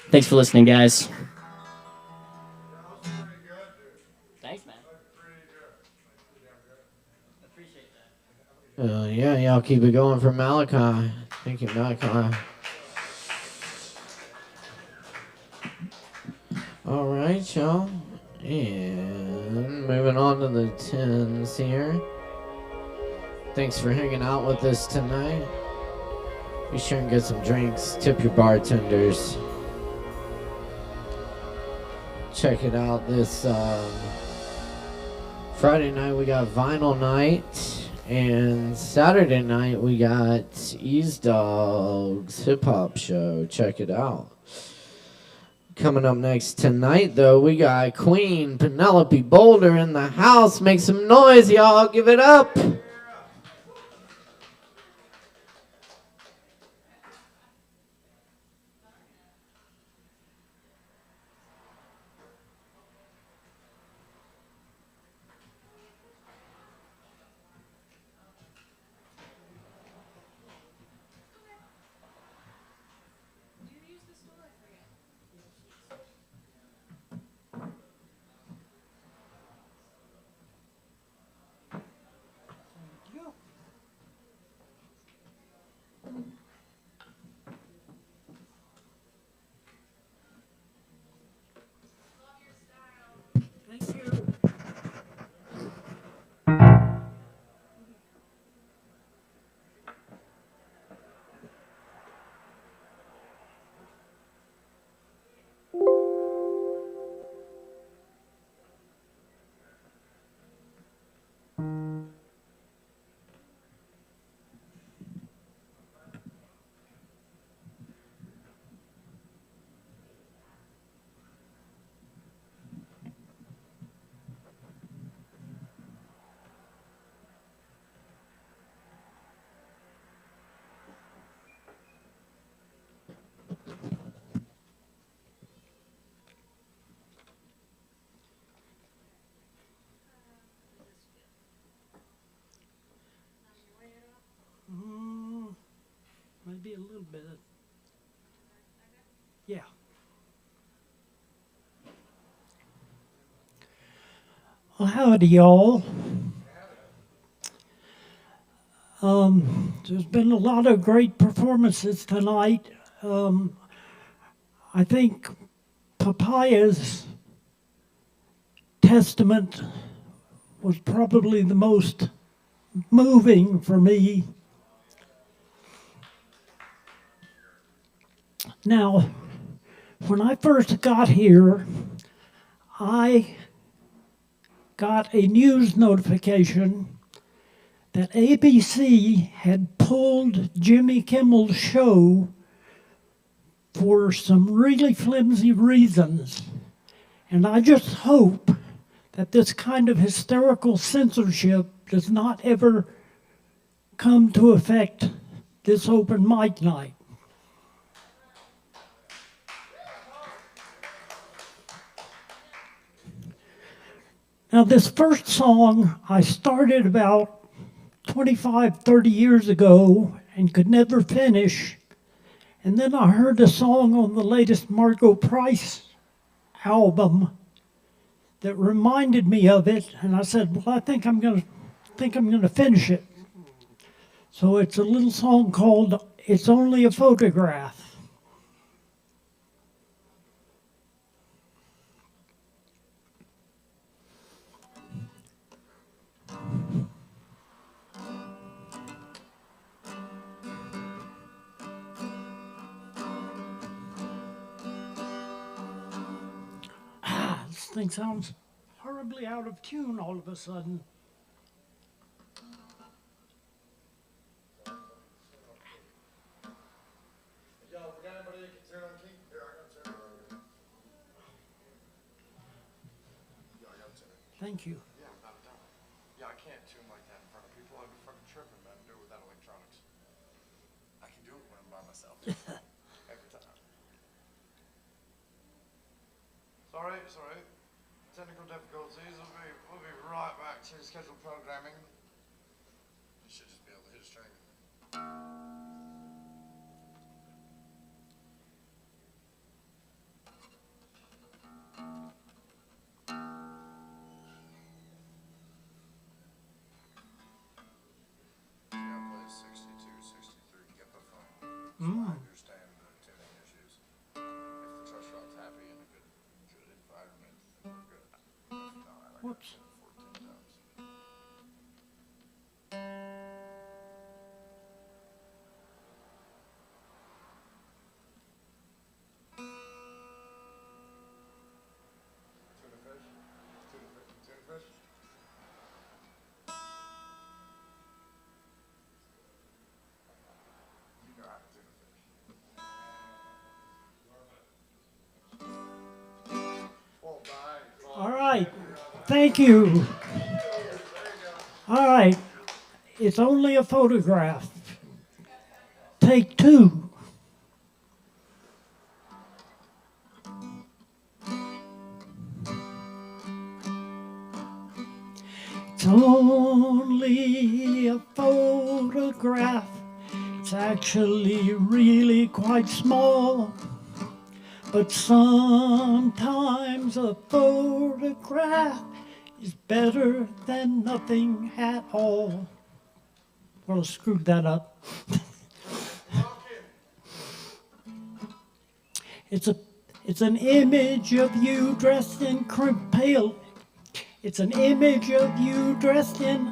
Thanks for listening, guys. Thanks, man. Appreciate that. Yeah, y'all keep it going for Malachi. Thank you, Malachi. All right, y'all. And moving on to the 10s here. Thanks for hanging out with us tonight. Be sure and get some drinks. Tip your bartenders. Check it out this Friday night we got vinyl night, and Saturday night we got Ease Dog's hip hop show. Check it out. Coming up next tonight though, we got Queen Penelope Boulder in the house. Make some noise, y'all. Give it up. bit. Yeah. Well, howdy, y'all. There's been a lot of great performances tonight. I think Papaya's testament was probably the most moving for me. Now, when I first got here, I got a news notification that ABC had pulled Jimmy Kimmel's show for some really flimsy reasons. And I just hope that this kind of hysterical censorship does not ever come to affect this open mic night. Now, this first song I started about 25, 30 years ago and could never finish. And then I heard a song on the latest Margot Price album that reminded me of it, and I said, well, I think I'm gonna finish it. So it's a little song called It's Only a Photograph. This thing sounds horribly out of tune all of a sudden. Thank you. Yeah, not a doubt. Yeah, I can't tune like that in front of people. I'd be fucking tripping, man. Do it without electronics. I can do it when I'm by myself. Every time. Sorry. Technical difficulties. We'll be right back to scheduled programming. You should just be able to hit a string. Yeah, play 62, 63, get the phone. So I understand the tuning issues. If the touch rod's happy in a good environment, then we're good. If not, I Whoops. got 14 times. Tuna fish? Tuna fish? You know how to tuna fish. Well, bye. All right. Thank you. All right. It's Only a Photograph. Take two. It's only a photograph. It's actually really quite small. But sometimes a photograph is better than nothing at all. Well, I screwed that up. It's an image of you dressed in pale. It's an image of you dressed in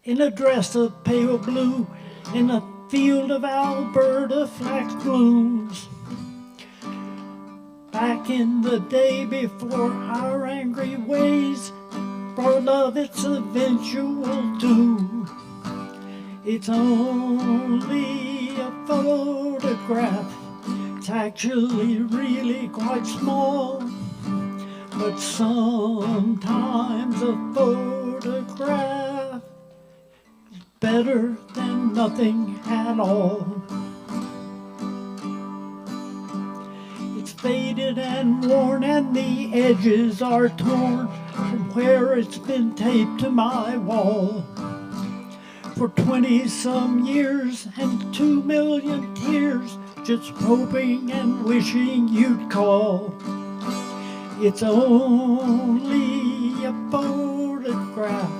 a dress of pale blue in a field of Alberta flax blooms. Back in the day before our angry ways brought love its eventual doom. It's only a photograph. It's actually really quite small. But sometimes a photograph is better than nothing at all. It's faded and worn and the edges are torn from where it's been taped to my wall. for 20-some years and 2 million tears, just hoping and wishing you'd call. It's only a photograph.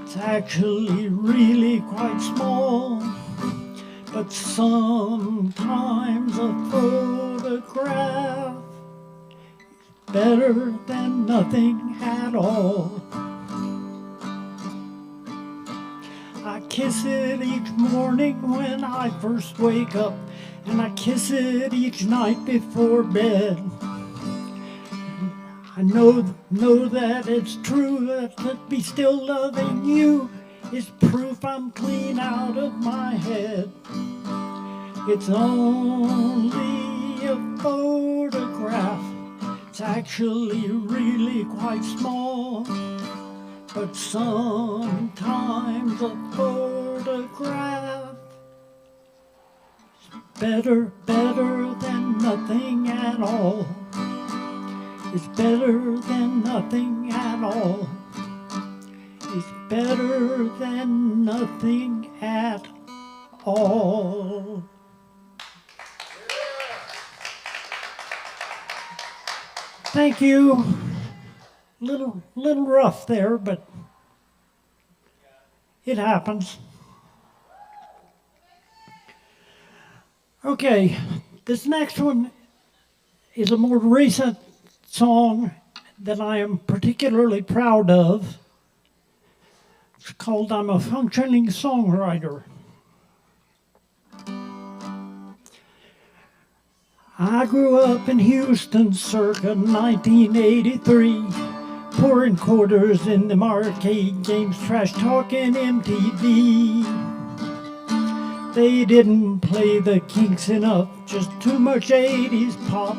It's actually really quite small. But sometimes a photograph is better than nothing at all. I kiss it each morning when I first wake up, and I kiss it each night before bed. I know that it's true, that me still loving you is proof I'm clean out of my head. It's only a photograph. It's actually really quite small. But sometimes a photograph is better than nothing at all. It's better than nothing at all. It's better than nothing at all. Thank you. Little rough there, but it happens. Okay, this next one is a more recent song that I am particularly proud of. It's called I'm a Functioning Songwriter. I grew up in Houston circa 1983, pouring quarters in the arcade games, trash talking MTV. They didn't play the Kinks enough, just too much 80s pop.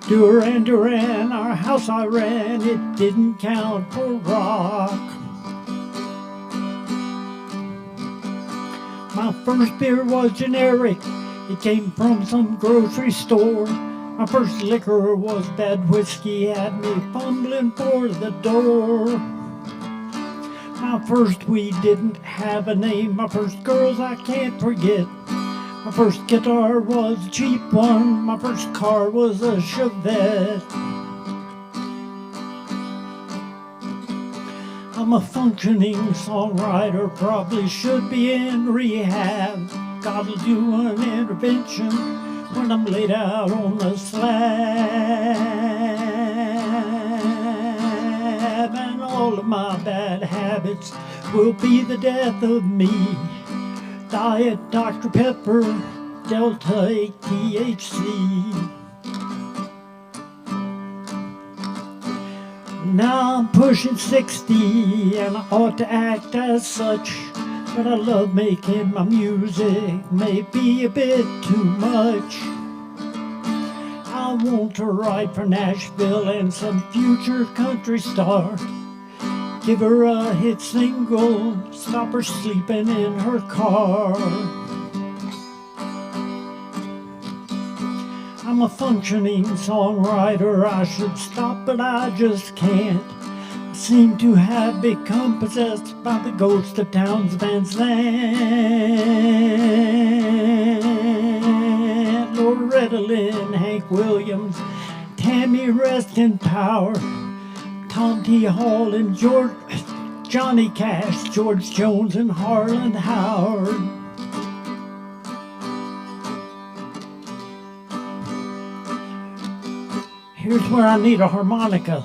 Duran Duran, our house I ran, it didn't count for rock. My first beer was generic, it came from some grocery store. My first liquor was bad whiskey, had me fumbling for the door. My first weed didn't have a name, my first girls I can't forget. My first guitar was a cheap one, my first car was a Chevette. I'm a functioning songwriter, probably should be in rehab. God'll do an intervention when I'm laid out on the slab. And all of my bad habits will be the death of me. Diet Dr. Pepper, Delta 8 THC. Now I'm pushing 60 and I ought to act as such, but I love making my music, maybe a bit too much. I want to write for Nashville and some future country star. Give her a hit single, stop her sleeping in her car. I'm a functioning songwriter, I should stop but I just can't. I seem to have become possessed by the ghost of Townes Van Zandt. Loretta Lynn, Hank Williams, Tammy Rest in Power, Tom T. Hall and Johnny Cash, George Jones and Harlan Howard. Here's where I need a harmonica.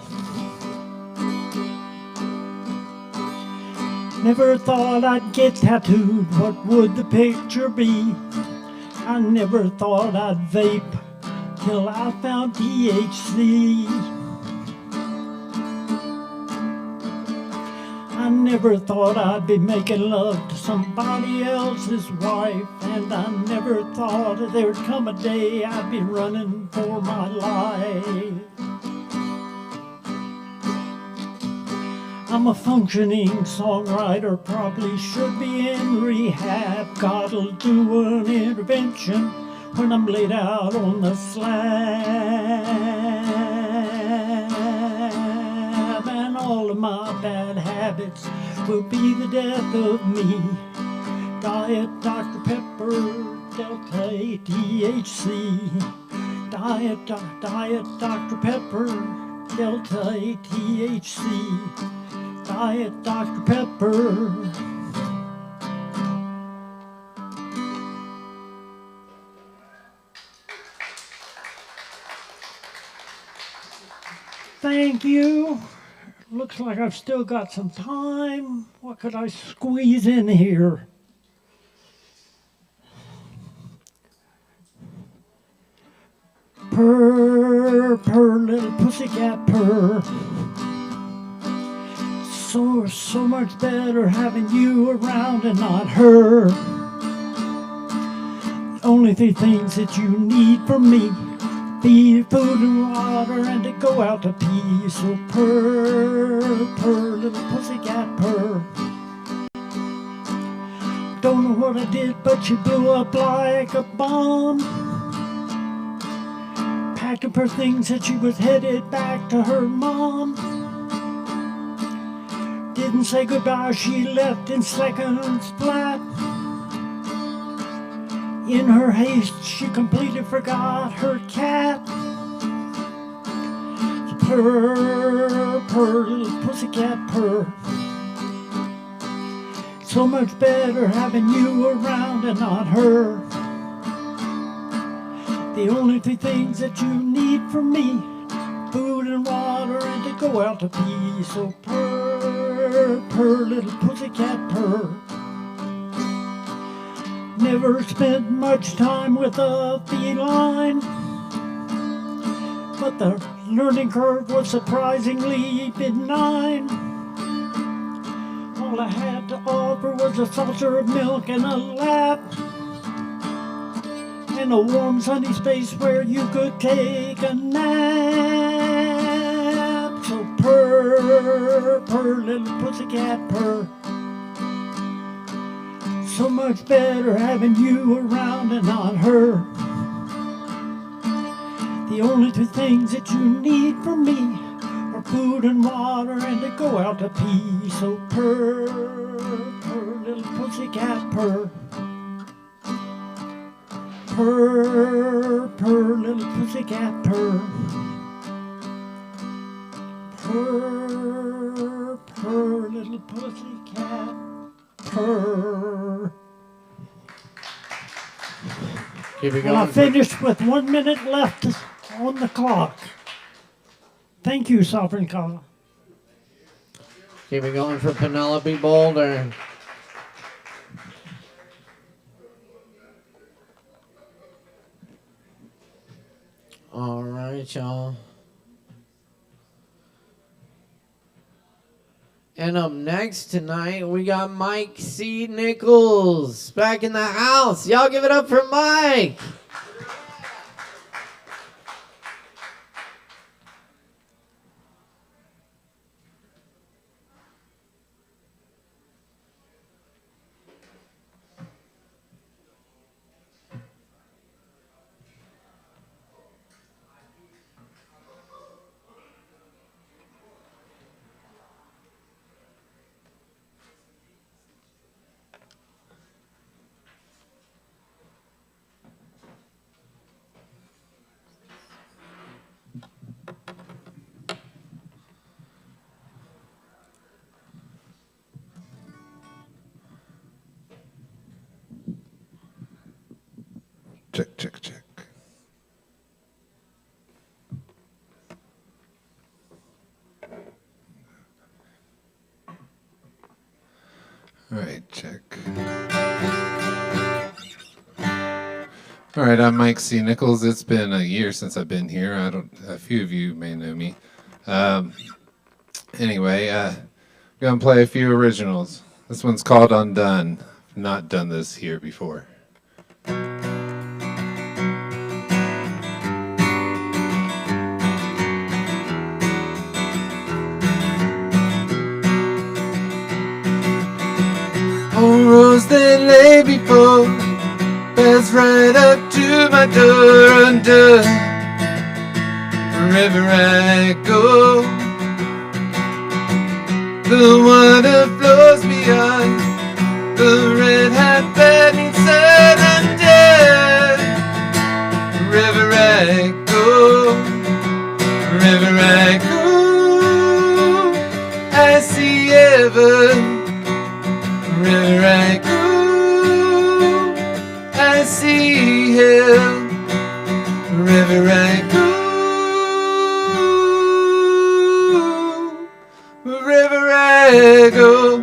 Never thought I'd get tattooed, what would the picture be? I never thought I'd vape till I found THC. I never thought I'd be making love to somebody else's wife, and I never thought there would come a day I'd be running for my life. I'm a functioning songwriter, probably should be in rehab. God'll do an intervention when I'm laid out on the slab. And all of my bad habits will be the death of me. Diet Dr. Pepper, Delta 8 THC. Diet Dr. Pepper, Delta 8 THC. Diet Dr. Pepper. Thank you. Looks like I've still got some time. What could I squeeze in here? Purr, purr, little pussycat, purr. So much better having you around and not her. The only three things that you need from me: feed, food, and water, and to go out to pee. So purr, purr, little pussycat, purr. Don't know what I did, but she blew up like a bomb. Packed up her things and she was headed back to her mom. Didn't say goodbye, she left in seconds flat. In her haste, she completely forgot her cat. Purr, purr, little pussycat, purr. So much better having you around and not her. The only three things that you need from me: food and water, and to go out to pee. So purr, purr, little pussycat, purr. Never spent much time with a feline, but the learning curve was surprisingly benign. All I had to offer was a saucer of milk and a lap, and a warm sunny space where you could take a nap. So purr, purr, little pussycat, purr. So much better having you around and not her. The only two things that you need from me are food and water, and to go out to pee. So purr, purr, little pussycat, purr. Purr, purr, little pussycat, purr. Purr, purr, little pussycat, purr. Keep it And going. I finished with 1 minute left on the clock. Thank you, Sovereign Kava. Keep it going for Penelope Boulder. All right, y'all. And up next tonight, we got Mike C. Nichols back in the house. Y'all give it up for Mike. Check, check, check. All right, check. All right, I'm Mike C. Nichols. It's been a year since I've been here. A few of you may know me. Anyway, I'm gonna play a few originals. This one's called Undone. I've not done this here before. On roads that lay before, paths right up to my door, undone. Wherever I go, the water flows beyond the red hot Wherever I go, I see heaven. Wherever I go, I see hell. Wherever I go, wherever I go.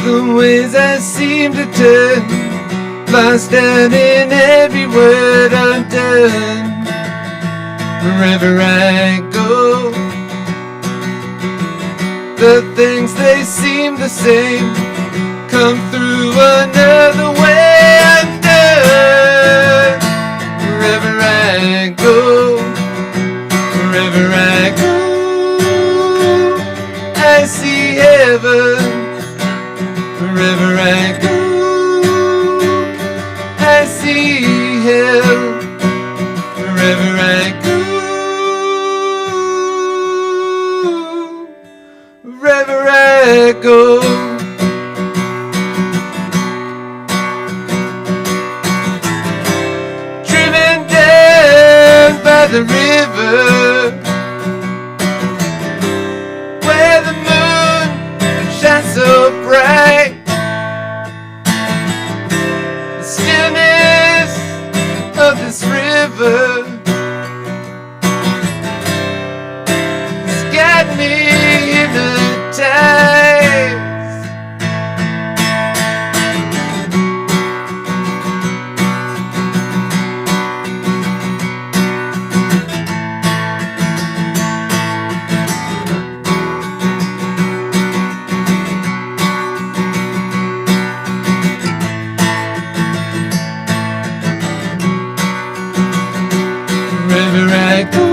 The ways I seem to turn, lost out in every word I've done. Wherever I go, the things they seem the same come through another way I'm done. Wherever I go, wherever I go, I see heaven. Wherever I go, I see hell. Wherever I go, wherever I go. Driven down by the river, where the moon shines so bright. The stillness of this river has got me hypnotized. Wherever I go,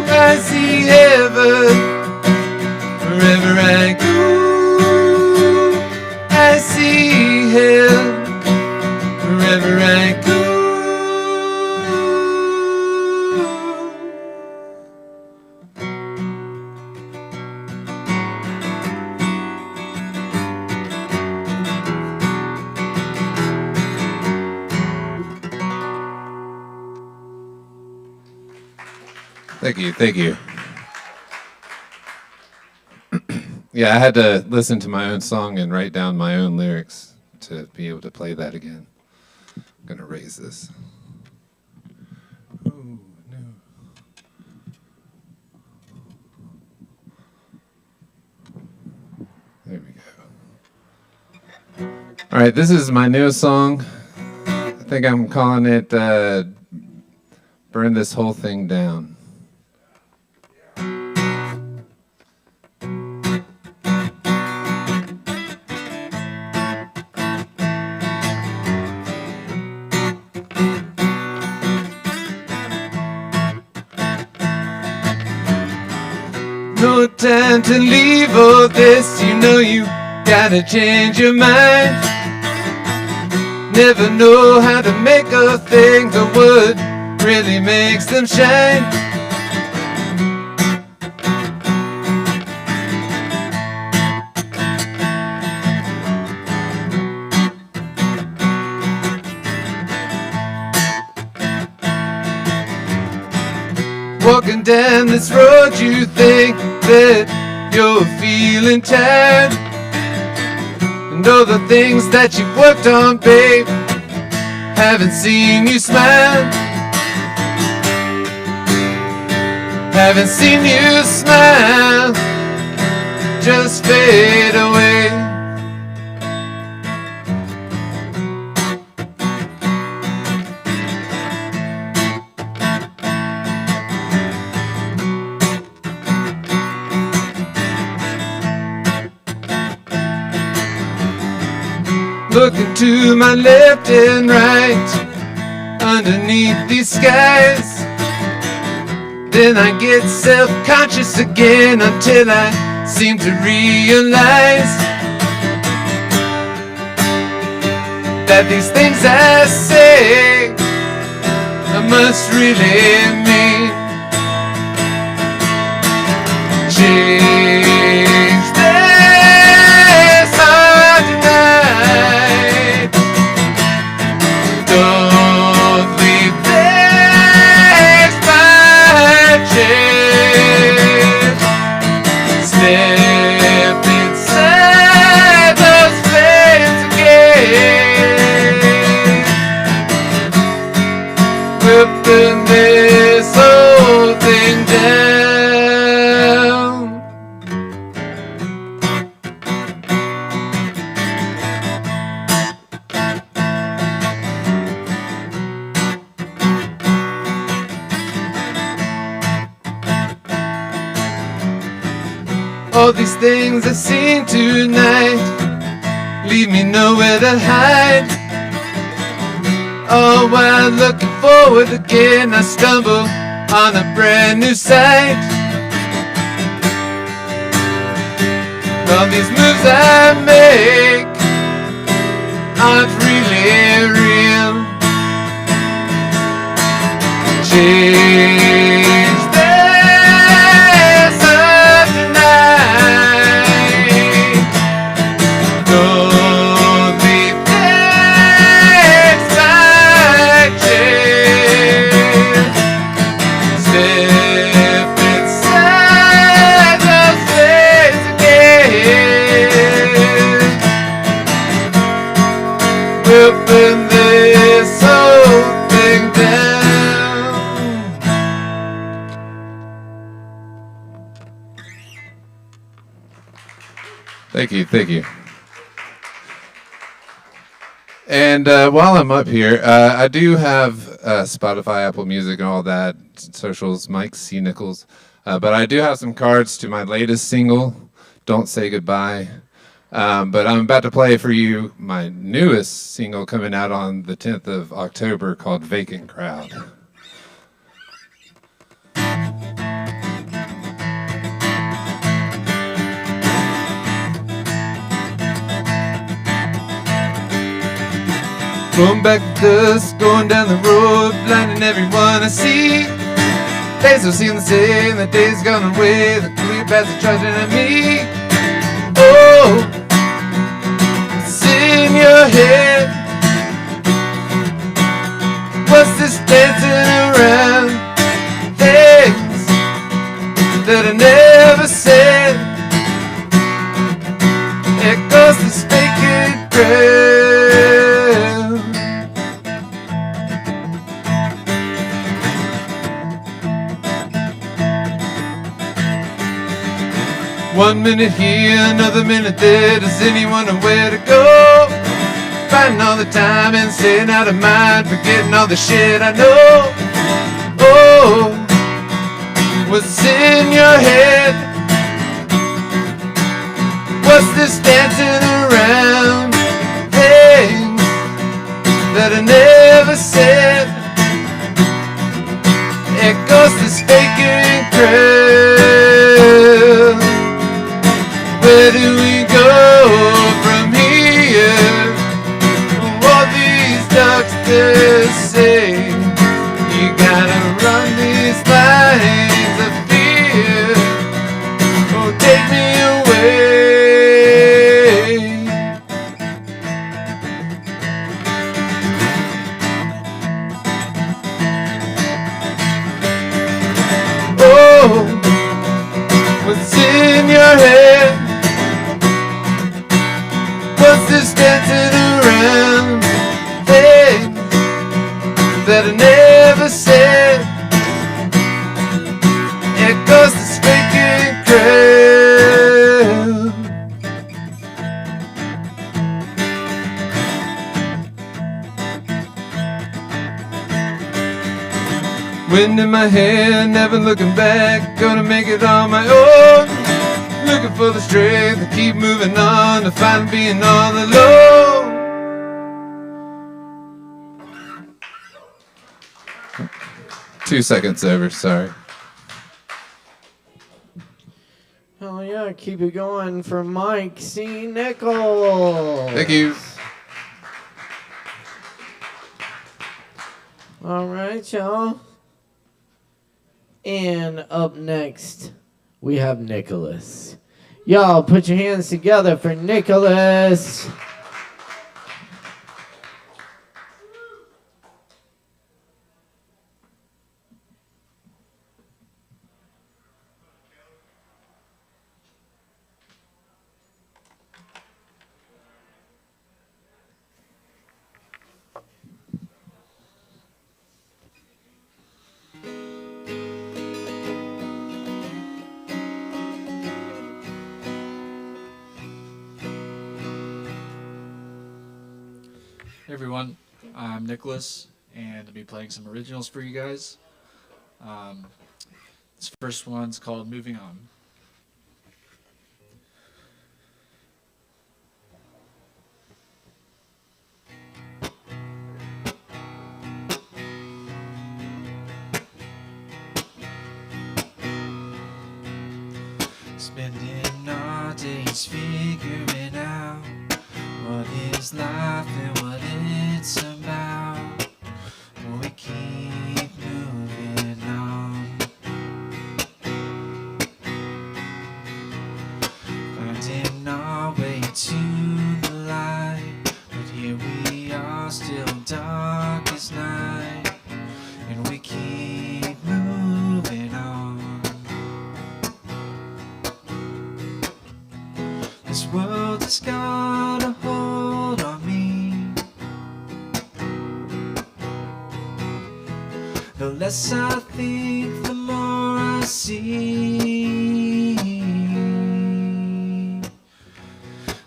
I see heaven. Wherever I go, I see hell. Wherever I go. Thank you, thank you. Yeah, I had to listen to my own song and write down my own lyrics to be able to play that again. I'm gonna raise this. Oh, no. There we go. All right, this is my newest song. I think I'm calling it Burn This Whole Thing Down. No time to leave all this, you know you gotta change your mind. Never know how to make a thing the wood really makes them shine. Walking down this road, you think that you're feeling tired, and all the things that you've worked on, babe, haven't seen you smile. Haven't seen you smile, just fade away. Looking to my left and right, underneath these skies. Then I get self-conscious again until I seem to realize that these things I say I must really mean. Change the these things I've seen tonight leave me nowhere to hide. Oh, while looking forward again, I stumble on a brand new sight. All these moves I make aren't really real. Change this up tonight. Don't leave things like change. Step inside those ways again. We'll put this whole thing down. Thank you. And while I'm up here, I do have Spotify, Apple Music, and all that, socials, Mike C. Nichols. But I do have some cards to my latest single, Don't Say Goodbye. But I'm about to play for you my newest single coming out on the 10th of October called Vacant Crowd. Going back to dusk, going down the road, blinding everyone I see. Days don't seem the same, the days gone away, the clear paths are trudging at me. Oh, it's in your head. What's this dancing around? Things that I never said. It goes to vacant ground. 1 minute here, another minute there. Does anyone know where to go? Fighting all the time and staying out of mind, forgetting all the shit I know. Oh, what's in your head? What's this dancing around? Things that I never said. It goes this vacant crowd. Where do we go from here? All these doctors say you gotta run these lines of fear. Oh, take me away. Oh, what's in your head? What's this dancing around? Things that I never said. It goes this vacant crowd. Wind in my hair, never looking back. Gonna make it on my own. Looking for the strength to keep moving on, to find being all alone. 2 seconds over, sorry. Oh yeah, keep it going for Mike C. Nichols. Thank you. All right, y'all. And up next, we have Nicholas. Y'all, put your hands together for Nicholas. Hey everyone, I'm Nicholas, and I'll be playing some originals for you guys. This first one's called Moving On. spending our days figuring out what is life and what it's about. We keep moving on, finding our way to the light. But here we are, still dark as night, and we keep moving on. This world has got a hold on me. The less I think, the more I see.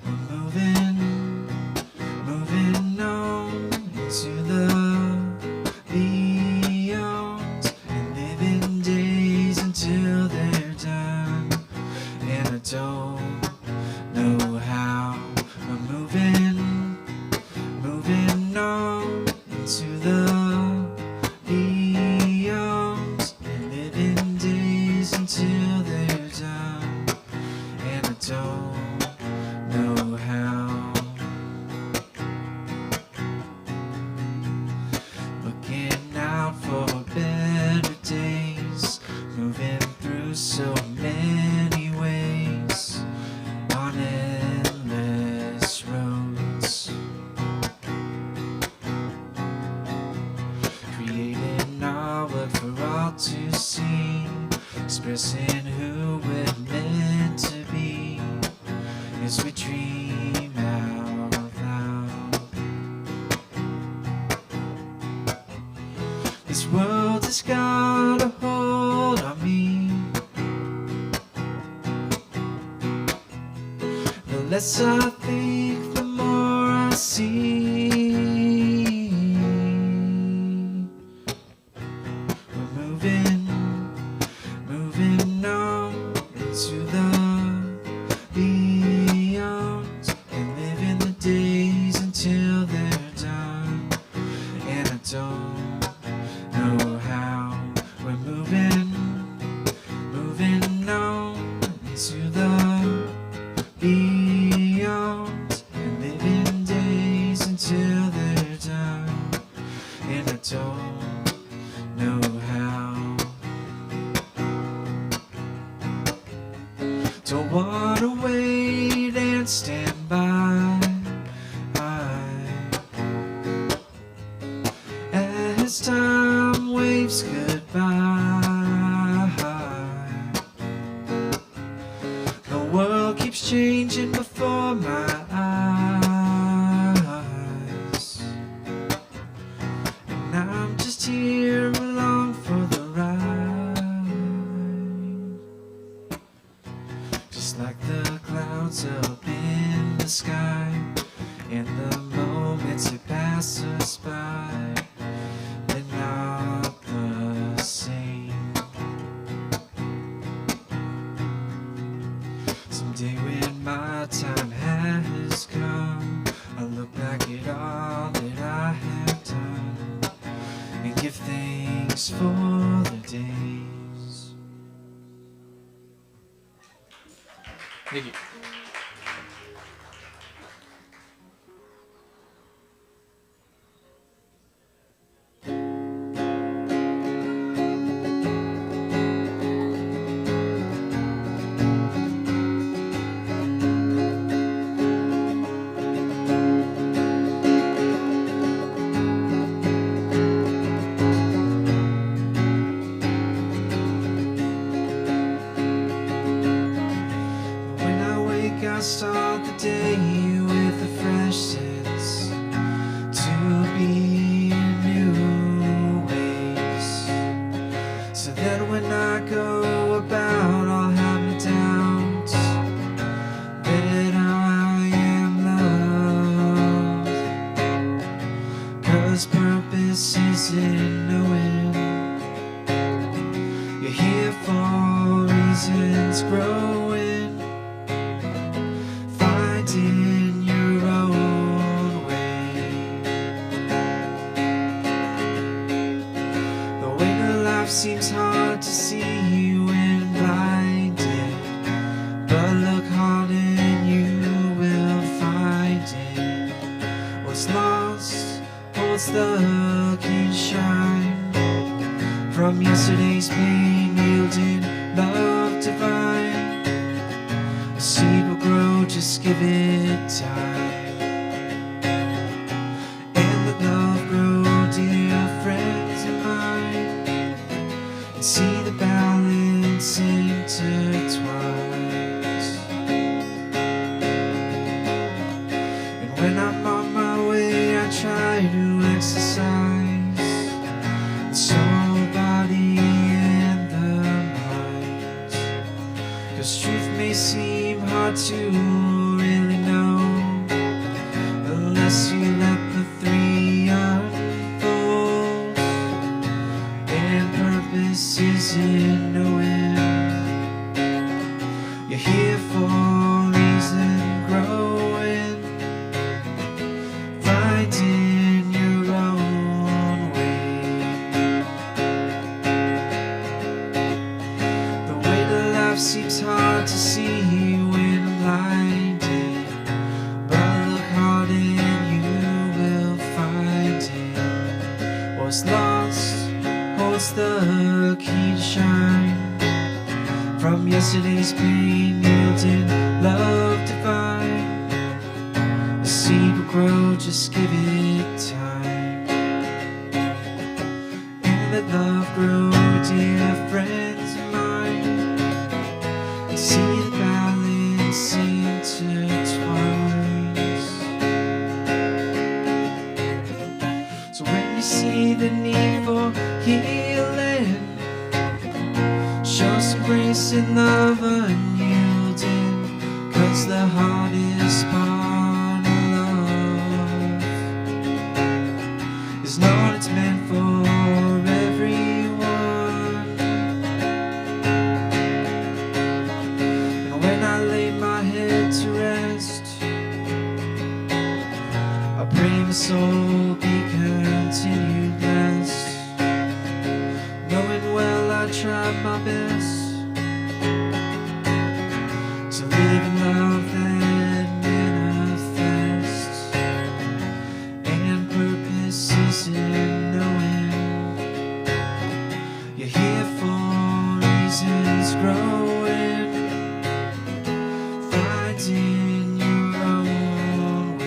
We're moving on into the beyond, and living days until they're done. And I don't know how. We're moving on into the beyond, and living days until they're done. And I don't know how. Looking out for better days, moving through so many ways, on endless roads, creating our world for all to see, expressing who we're meant to be as we dream out loud. This world has got a hold on me. The less I think, the more I see. We're moving on into the beyond, and living the days until they're done. And I don't know how. We're moving on into the beyond, and living days until they're done. And I don't know how. Don't wanna wait and stand by as time waves goodbye. The world keeps changing before my eyes, and I'm just here along for the ride. Just like the clouds up in the sky, and the moments that pass us by, they're not the same. Someday when my time has come, I'll look back at all that I have done and give thanks for the days. Thank you. When I wake, I start the day with a fresh sense to be in new ways, so that when I go about, I'll have no doubt that I am loved. 'Cause purpose is in knowing you're here for reasons growing, finding your own way. The weight of life seems hard to see when blinded holds the key to shine from yesterday's pain, yielding love divine. A seed will grow, just give it time, and let love grow, dear friends of mine, and see the balance intertwines. And when I'm on my way, I try to exercise the soul, body, and the mind, 'cause truth may seem hard to really know unless you let the three unfold. And purpose is in knowing you're here for a reason, growing, finding your own way. The weight of life seems hard to see when blinded, but look hard and you will find it. What's lost holds the key to shine from yesterday's pain, yielding love divine. A seed will grow, just give it time, and let love grow, dear friends of mine, and see the balance intertwines. So when you see the need for healing, show some grace and love unyielding, 'cause the hardest part of love is knowing it's meant for everyone. And when I lay my head to rest, I pray my soul be continued blessed, knowing well I tried my best to live in love that manifests, and purpose is in knowing you're here for reasons, growing, finding your own way.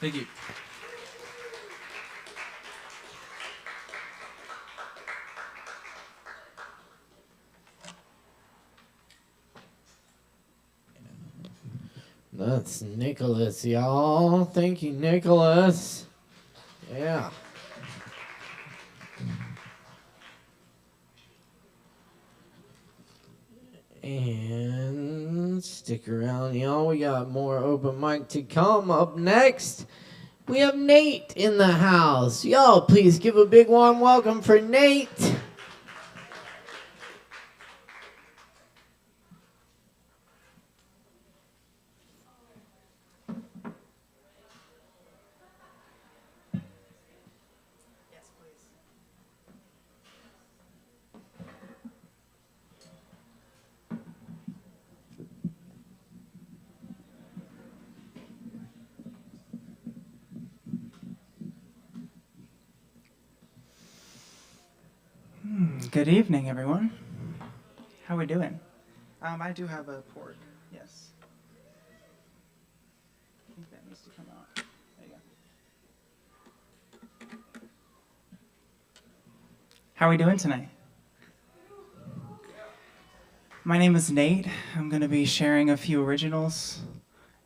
Thank you. That's Nicholas, y'all. Thank you, Nicholas. Yeah. And stick around, y'all. We got more open mic to come. Up next, we have Nate in the house. Y'all, please give a big warm welcome for Nate. Good evening, everyone. How we doing? I do have a port. Yes. I think that needs to come out. There you go. How are we doing tonight? My name is Nate. I'm going to be sharing a few originals,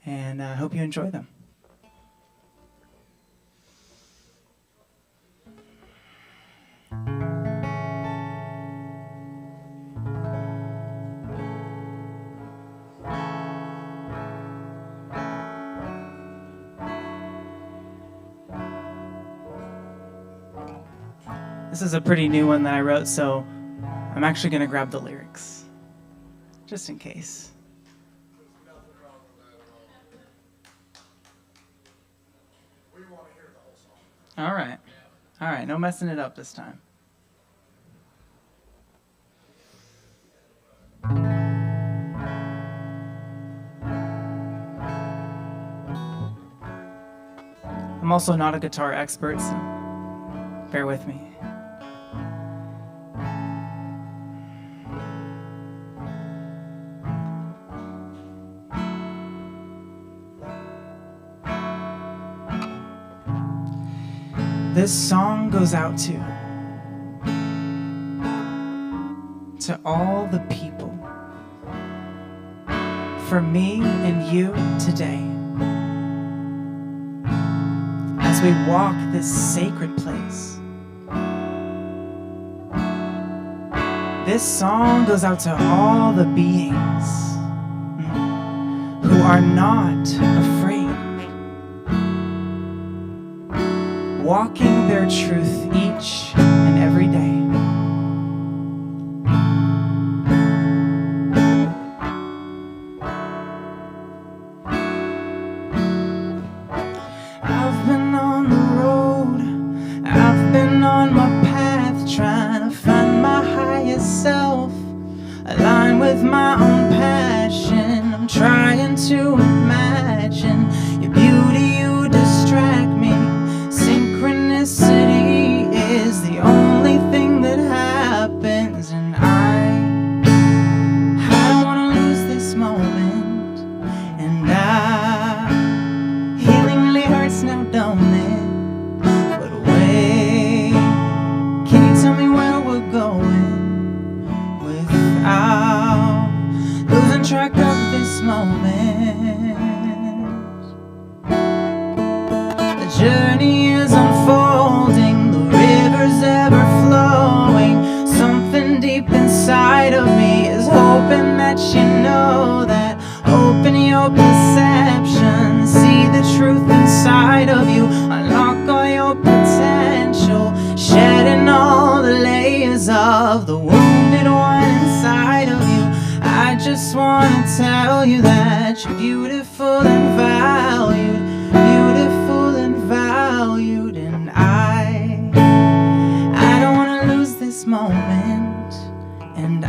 and I hope you enjoy them. This is a pretty new one that I wrote, so I'm actually going to grab the lyrics, just in case. All right. All right, no messing it up this time. I'm also not a guitar expert, so bear with me. This song goes out to all the people, for me and you today. As we walk this sacred place, this song goes out to all the beings who are not afraid, walking their truth each and every day. I've been on the road, I've been on my path, trying to find my highest self, align with my own passion. I'm trying to imagine your beauty, you distract me. Synchronicity is the only thing that happens, and I don't want to lose this moment, and healing really hurts now, don't it? But wait, can you tell me where we're going without losing track of this moment? The journey is unfolding, the river's ever flowing. Something deep inside of me is hoping that you know that. Open your perception, see the truth inside of you, unlock all your potential, shedding all the layers of the wounded one inside of you. I just want to tell you that you're beautiful and valued, beautiful and valued, and I don't want to lose this moment, and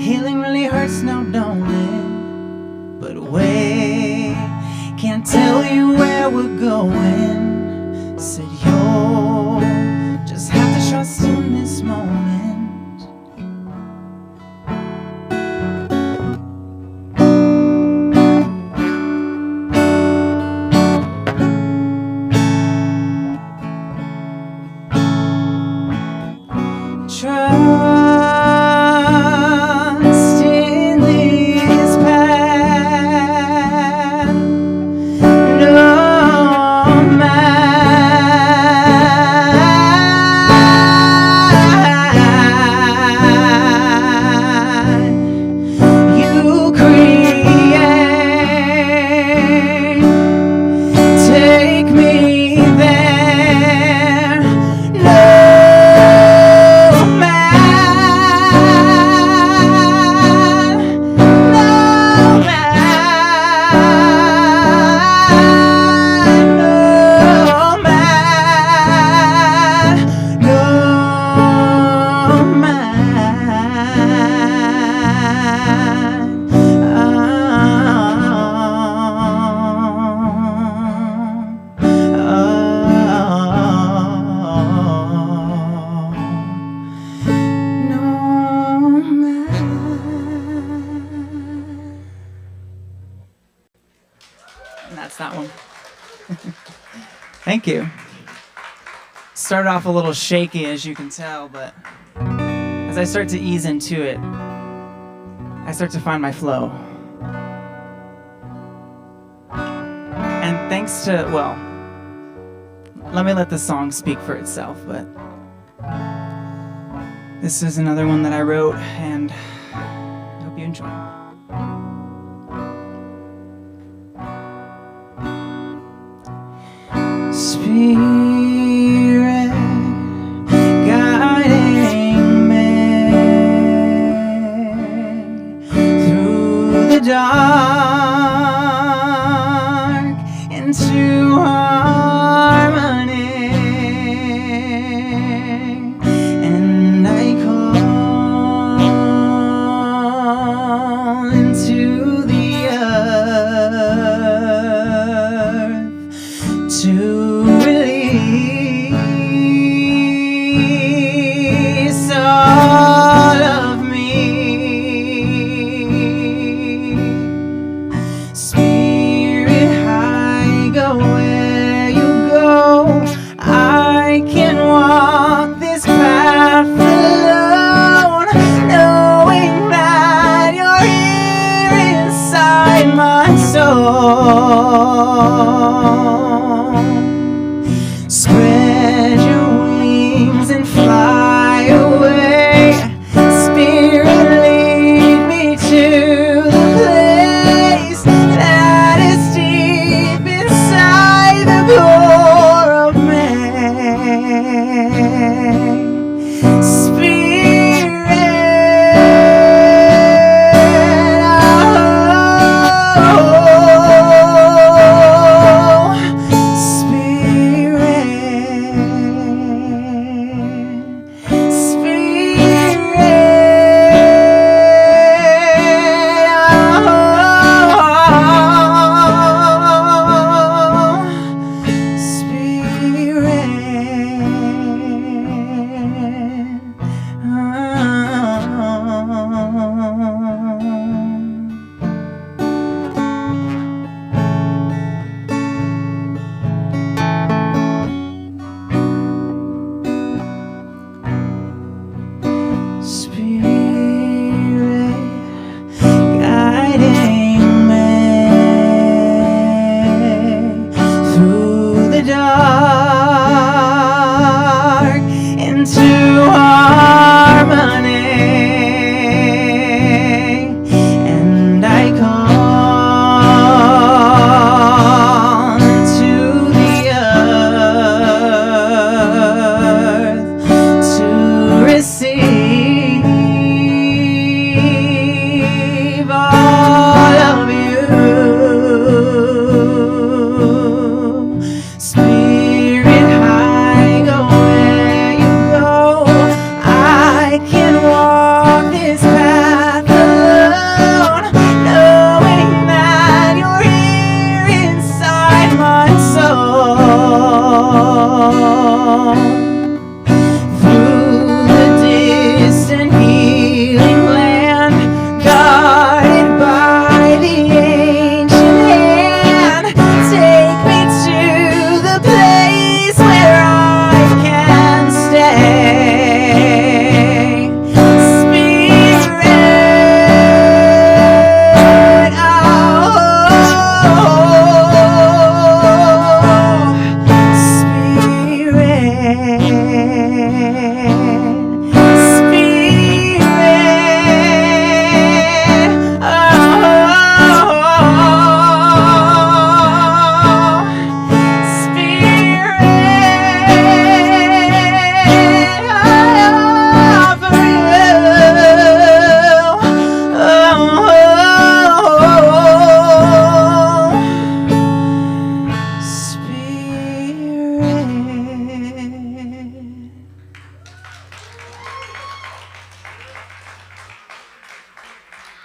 healing really hurts now, don't it? But wait, can't tell you where we're going, said you'll just have to trust in this moment. Trust in this path, no man you create, take me there, no. And that's that one. Thank you. Started off a little shaky, as you can tell, but as I start to ease into it, I start to find my flow. And thanks to, well, let me let the song speak for itself, but this is another one that I wrote, and I hope you enjoy it. Spirit, release all of me. Spirit high, go where you go. I can walk this path alone, knowing that you're here inside my soul. Spread your wings and fly away. Spirit, lead me to the place that is deep inside the core of man.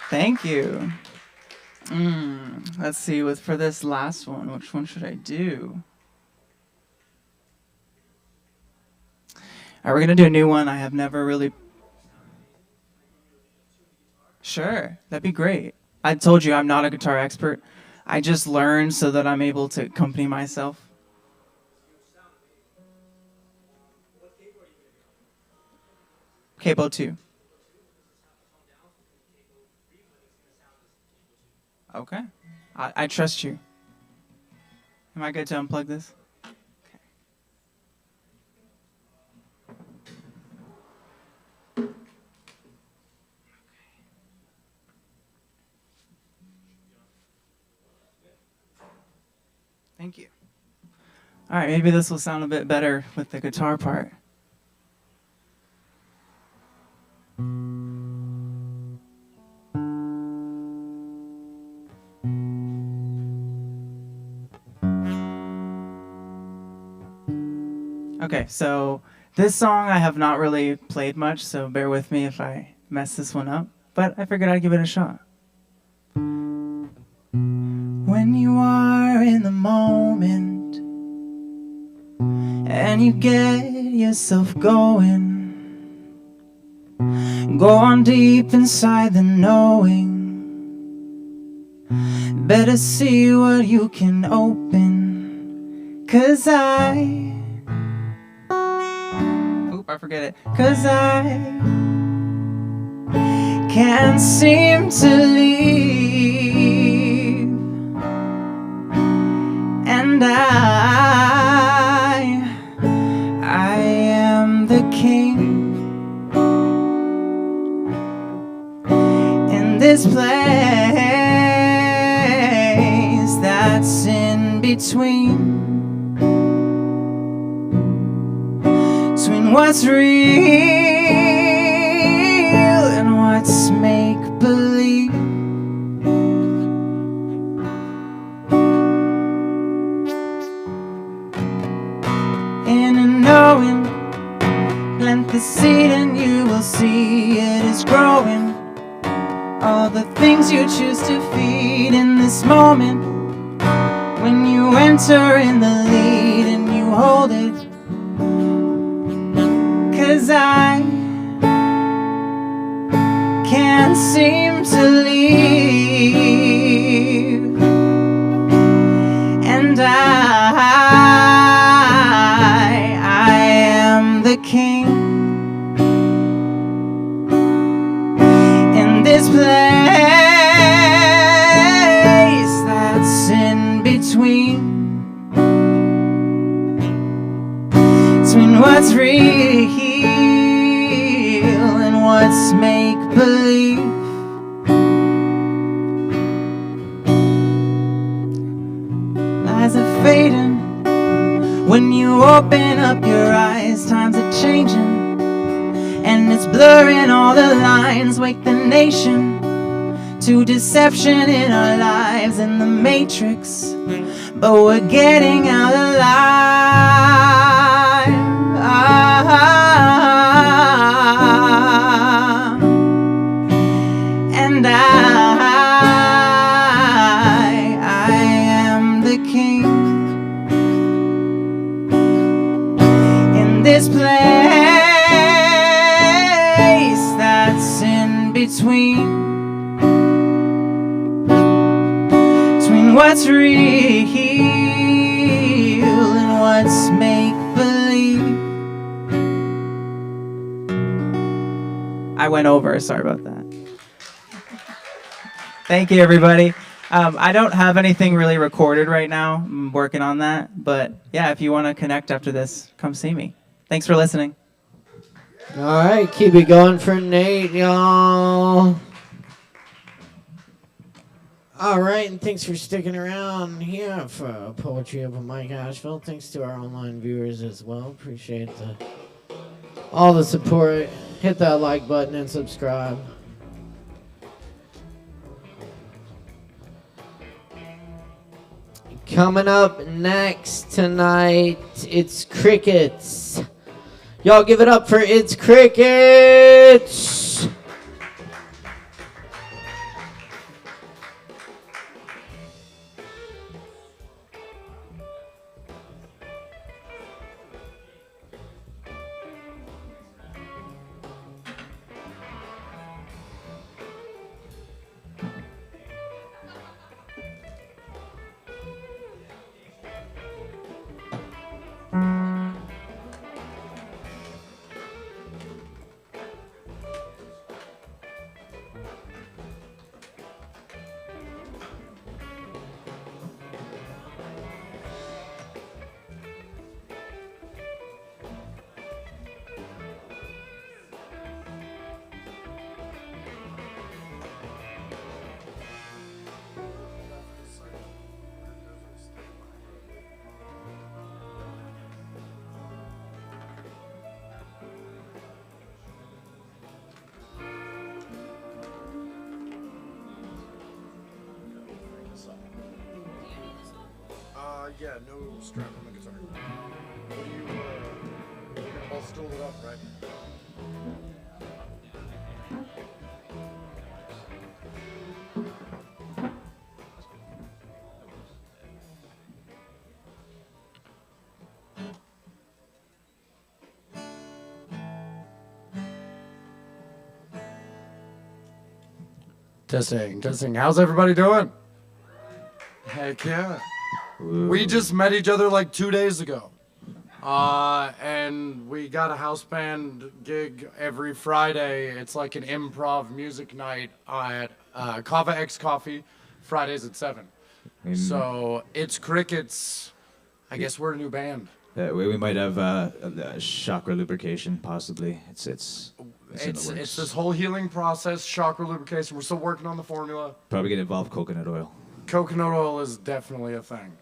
Thank you. Let's see, for this last one, which one should I do? Are we going to do a new one? I have never really... Sure, that'd be great. I told you I'm not a guitar expert. I just learned so that I'm able to accompany myself. Cable 2. Okay. I trust you. Am I good to unplug this? Okay. Thank you. All right, maybe this will sound a bit better with the guitar part. Okay, so this song I have not really played much, so bear with me if I mess this one up, but I figured I'd give it a shot. When you are in the moment, and you get yourself going. Go on deep inside the knowing. Better see what you can open. 'Cause I forget it. 'Cause I can't seem to leave, and I am the king in this place that's in between what's real and what's make-believe. In a knowing, plant the seed and you will see it is growing. All the things you choose to feed in this moment, when you enter in the lead and you hold it. 'Cause I can't seem to leave, and I am the king in this place that's in between what's real and what's make-believe. Eyes are fading when you open up your eyes. Times are changing and it's blurring all the lines. Wake the nation to deception in our lives in the matrix, but we're getting out alive. And I am the king in this place that's in between what's real and what's make-believe. I went over, sorry about that. Thank you, everybody. I don't have anything really recorded right now. I'm working on that. But yeah, if you want to connect after this, come see me. Thanks for listening. All right, keep it going for Nate, y'all. All right, and thanks for sticking around here for Poetry Open Mic Asheville. Thanks to our online viewers as well. Appreciate all the support. Hit that like button and subscribe. Coming up next tonight, it's Crickets. Y'all give it up for It's Crickets! Yeah, no strap on the guitar. What do you, we're gonna all stool it up, right? Testing. How's everybody doing? Heck yeah. We just met each other like 2 days ago. And we got a house band gig every Friday. It's like an improv music night at Kava X Coffee, Fridays at 7. So it's crickets. I guess we're a new band. We might have chakra lubrication, possibly. It's this whole healing process, chakra lubrication. We're still working on the formula. Probably gonna involve coconut oil. Coconut oil is definitely a thing.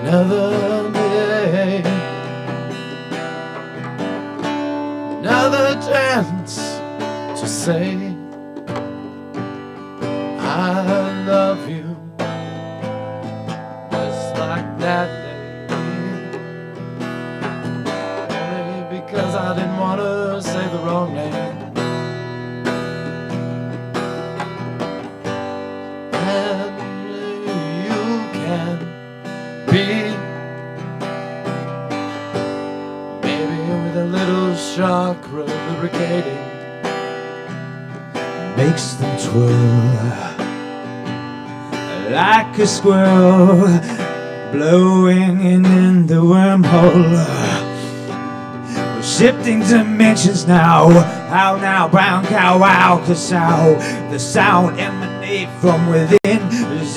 Another day, another chance to say I love you, just like that day. Only because I didn't want to say the wrong name. Chakra lubricating makes them twirl like a squirrel blowing in the wormhole. We're shifting dimensions now. How now, brown cow, wow, cause how the sound emanate from within.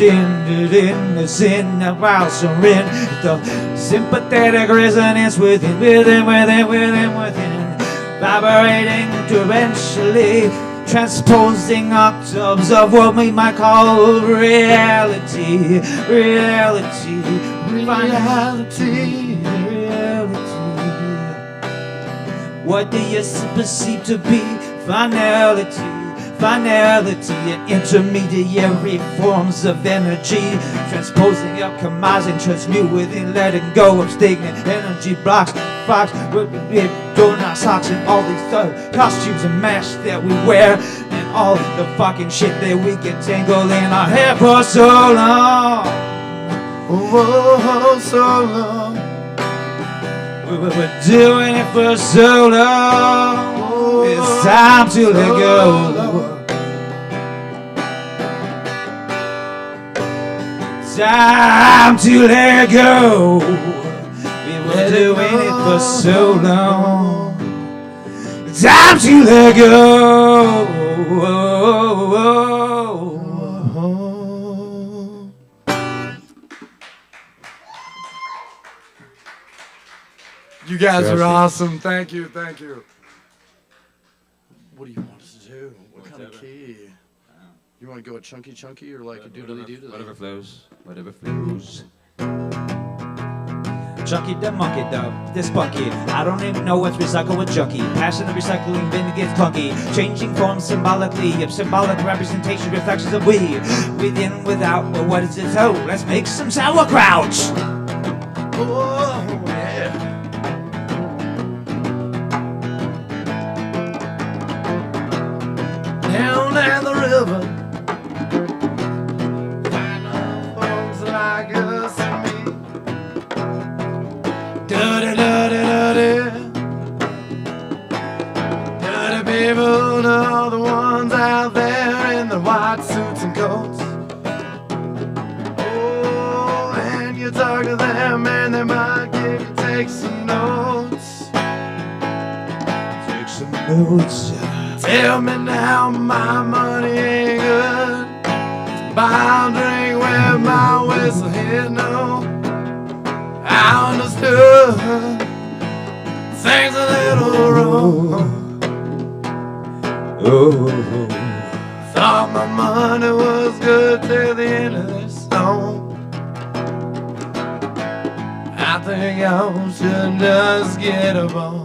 The sin that wow, surrender the sympathetic resonance within. Vibrating torrentially, transposing octaves of what we might call reality. What do you perceive to be finality? Finality and intermediary forms of energy, transposing up, commising, transmute within, letting go of stagnant energy blocks. Fox with big donut socks and all these costumes and masks that we wear, and all the fucking shit that we get tangled in our hair for so long. Oh, so long. We were doing it for so long. It's time to let go. Time to let go. We were doing it for so long. Time to let go. guys are awesome. Thank you. Thank you. What do you want us to do? What kind of key? You want to go a chunky or like a doodly doodly? Whatever flows. Whatever flows. Junkie the monkey, this funky. I don't even know what's recycle with junkie. Passion of recycling bin gets clunky. Changing forms symbolically of symbolic representation, reflections of we. Within, without, well, what is it? So let's make some sauerkraut. Oh, yeah. Down at the river, find folks like us and me. Dirty people are the ones out there in their white suits and coats. Oh, and you talk to them and they might give you take some notes. Take some notes. Tell me now, my money ain't good. Buy a drink with my whistle hit, no. I understood things a little wrong. Oh, thought my money was good till the end of this song. I think I should just get a bone.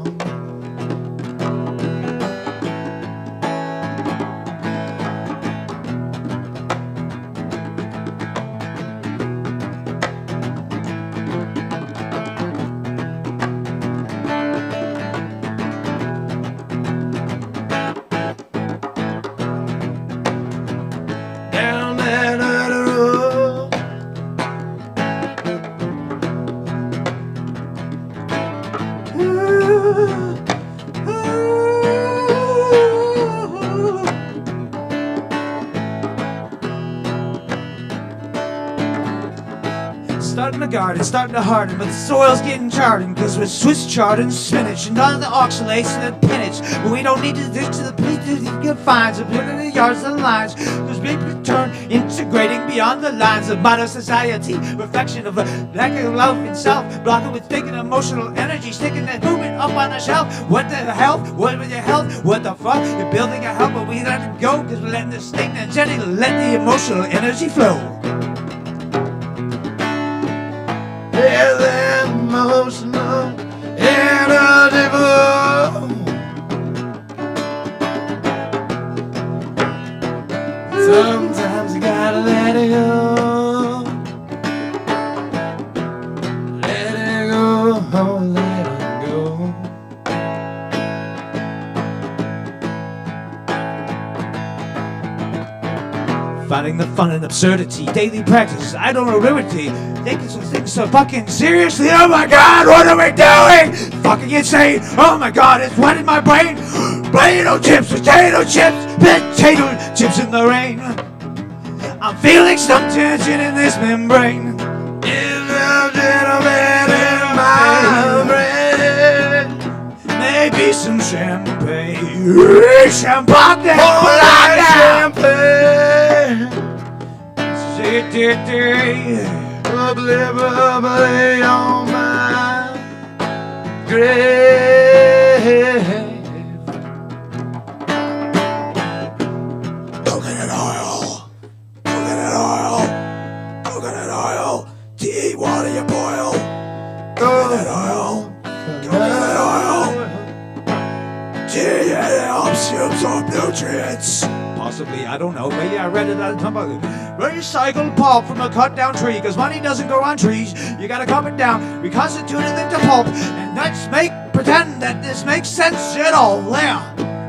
Starting the garden, starting to harden, but the soil's getting charred. Cause we're Swiss chard and spinach and all the oxalates and the pinach. But we don't need to ditch to the police to get fines and put in the yards and lines. Cause we return integrating beyond the lines of modern society. Reflection of the lack of love in self, blocking with thinking emotional energy, sticking that movement up on the shelf. What the hell? What with your health? What the fuck? You're building a hell, but we let it go. Cause we're letting the sting and gently let the emotional energy flow. Yeah, the emotional energy flow. Sometimes you gotta let it go. Let it go, let it go. Finding the fun and absurdity, daily practice, I don't know liberty. Taking some things so fucking seriously, oh my god, what are we doing? Fucking insane, oh my god, it's wet in my brain. Potato chips in the rain. I'm feeling some tension in this membrane. It's a gentleman in my brain. Maybe some champagne. Champagne. More like champagne. Bubbly, bubbly on my grave. Coconut oil. Coconut oil. Coconut oil. Tea, water you boil. Coconut oil. Coconut oil. Tea, it helps you absorb nutrients. Possibly, I don't know. Maybe I read it at some other. Recycled pulp from a cut down tree, cause money doesn't grow on trees. You gotta cut it down, reconstitute it into pulp, and let's pretend that this makes sense at all. Yeah.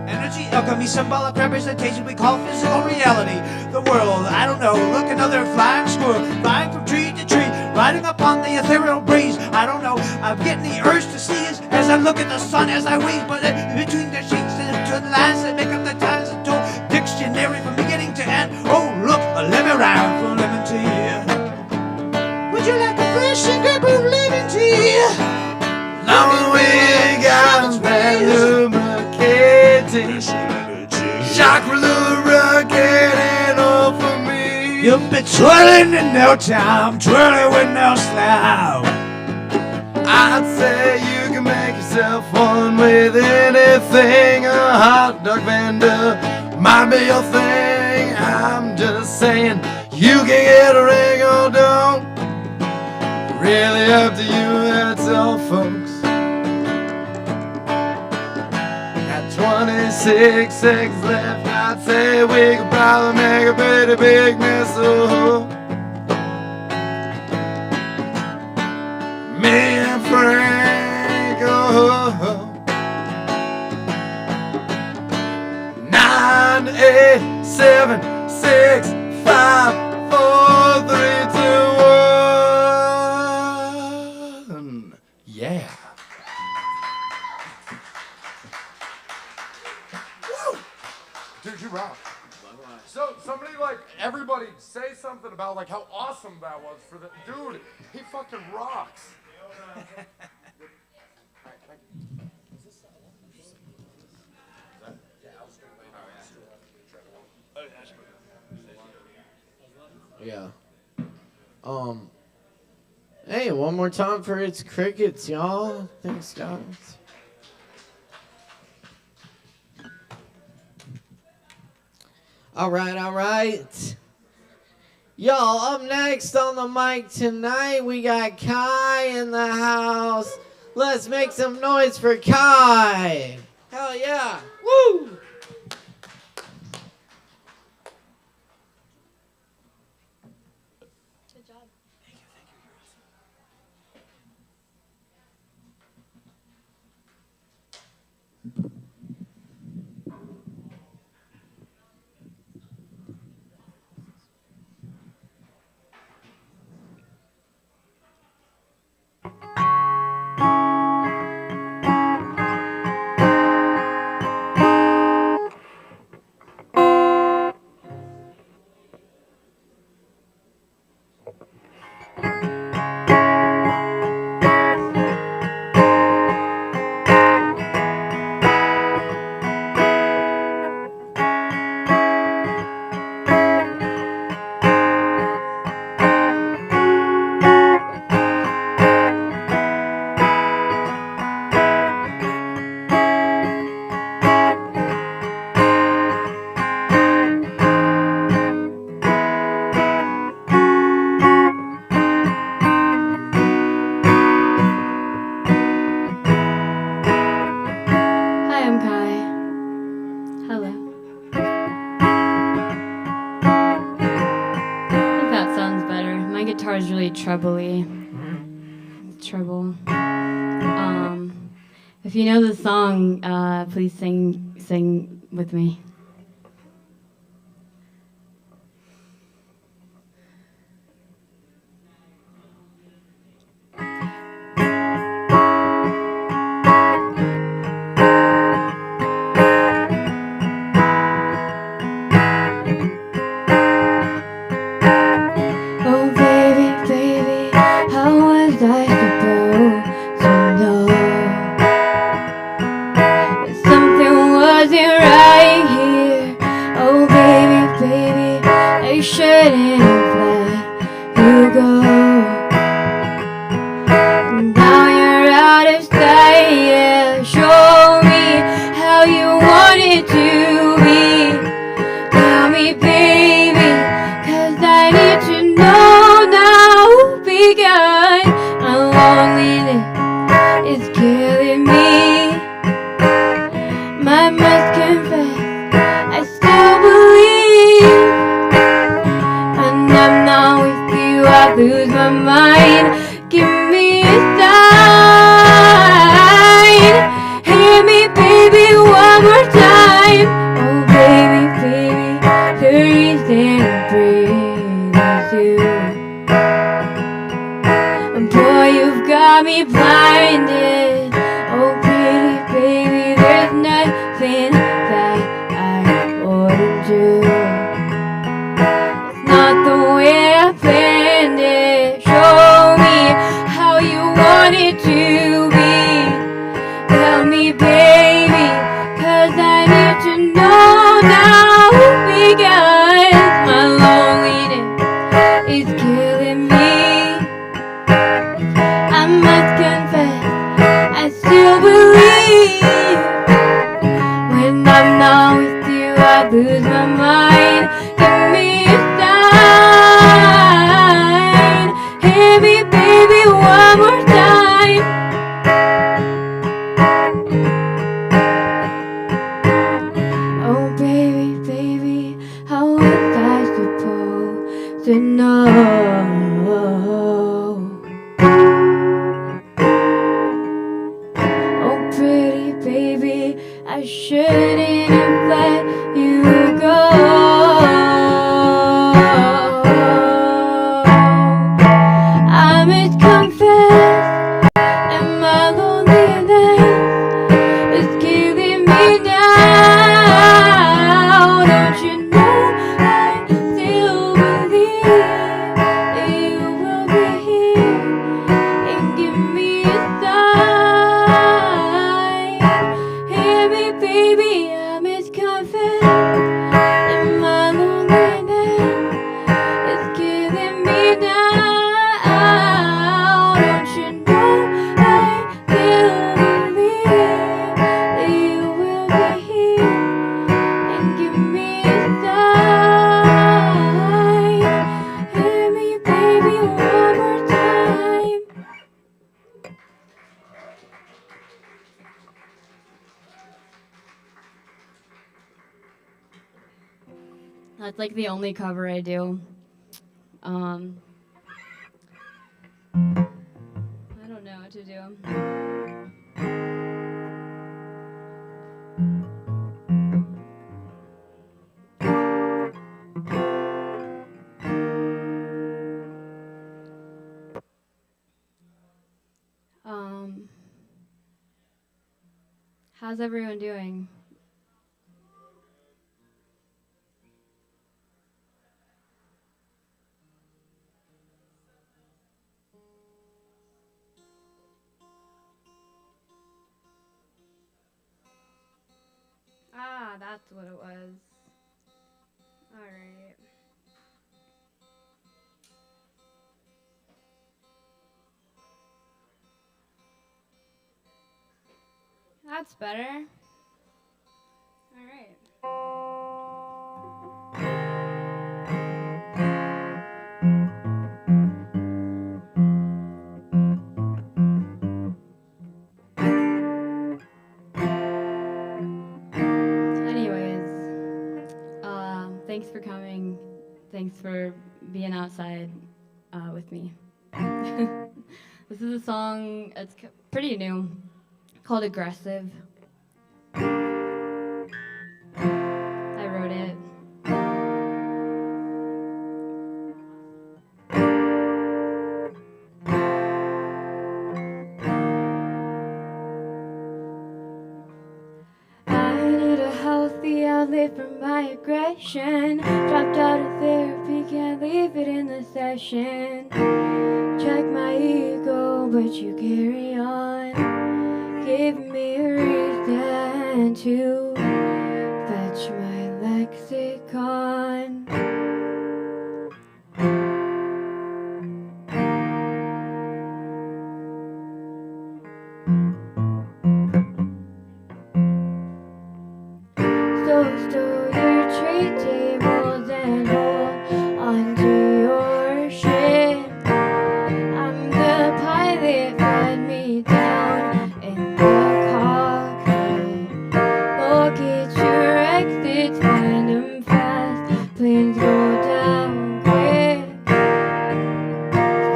Energy, alchemy, symbolic representation we call physical reality. The world, I don't know, look another flying squirrel, flying from tree to tree, riding upon the ethereal breeze. I don't know, I'm getting the urge to see as I look at the sun as I weave, but between the sheets and the lines that make up the times and told dictionary from beginning to end. Oh look, a lemon round from lemon tea. Would you like a fresh and cup of lemon tea? Long as we ain't got that lubricating. Chakra lubricating all for me. You'll be twirling in no time, twirling with no slow. I'd say you can make yourself one with anything. A hot dog vendor might be your thing. I'm just saying you can get a ring or don't. Really up to you, that's all, folks. Got 26 seconds left. I'd say we could probably make a pretty big mess of me and Frank. 9, 8, 7, 6, 5, 4, 3, 2, 1. Yeah. Woo! Dude, you rock. So somebody, like, everybody say something about like how awesome that was for the dude. He fucking rocks. Yeah. Hey, one more time for It's Crickets, y'all. Thanks, guys. All right. Y'all, up next on the mic tonight, we got Kai in the house. Let's make some noise for Kai. Hell yeah. Woo! Trebly. Treble. If you know the song, please sing with me. I me a sign. Hit me, baby, one more time. That's like the only cover I do. I don't know what to do. How's everyone doing? Ah, that's what it was. All right. That's better. All right. Anyways, thanks for coming. Thanks for being outside with me. This is a song, it's pretty new, called Aggressive. I wrote it. I need a healthy outlet for my aggression. Dropped out of therapy, can't leave it in the session. Check my ego, but you carry on. Give me a reason to fetch my lexicon. So store your tray tables and hold onto your shit. I'm the pilot, fly me down in the cockpit. Locate your exits, find them fast. Planes go down quick.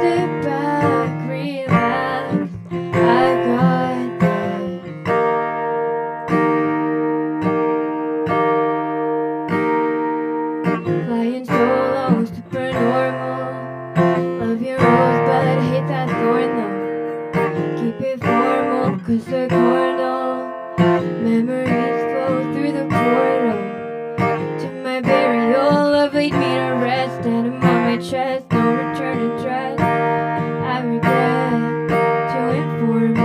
Sit back, relax. I got this. Flying solo, super normal. Love your rose, but hate that thorn though. Keep it formal, cause they're carnal. Memories flow through the portal to my burial. Love laid me to rest, and I'm on my chest. No return address. I regret to inform you.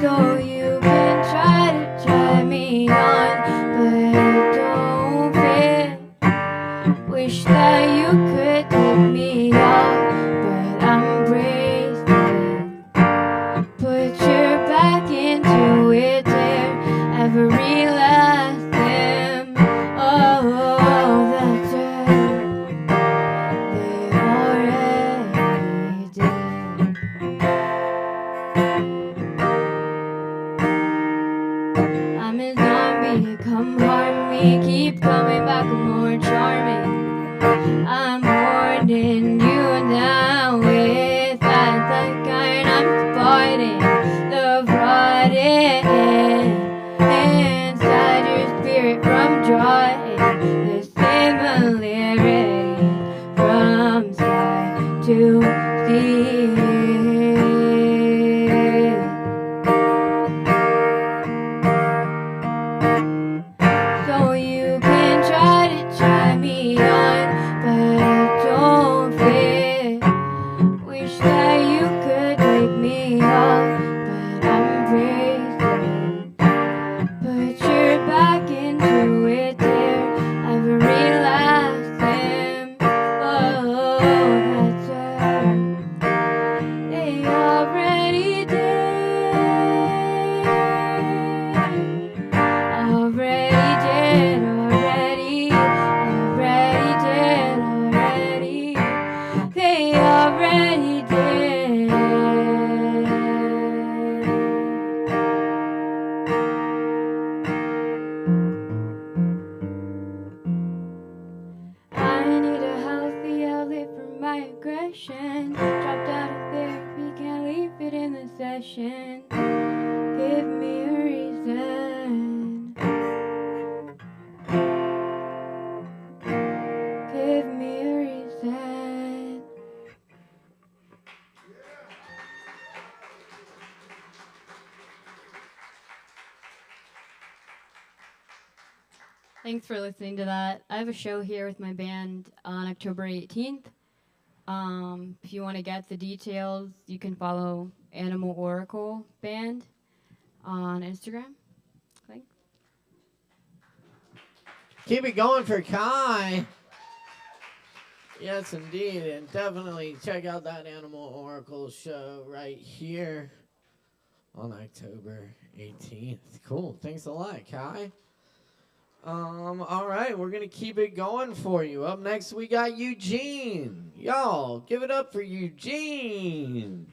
So you can try to try me on, but it don't fit. Wish that you could take me off, but I'm braced. Put your back into it, tear every last limb. Oh, that's right. They already did. I'm a zombie, come harm me. Keep coming back, more charming. I'm warning you now with eyes like iron. I'm spotting the rotting inside your spirit from drawing the similarity from sky to sea. So you can try to try me on, but it don't fit. Thanks for listening to that. I have a show here with my band on October 18th. If you want to get the details, you can follow Animal Oracle Band on Instagram. Thanks. Keep it going for Kai. Yes, indeed. And definitely check out that Animal Oracle show right here on October 18th. Cool. Thanks a lot, Kai. All right, we're going to keep it going for you. Up next, we got Eugene. Y'all, give it up for Eugene.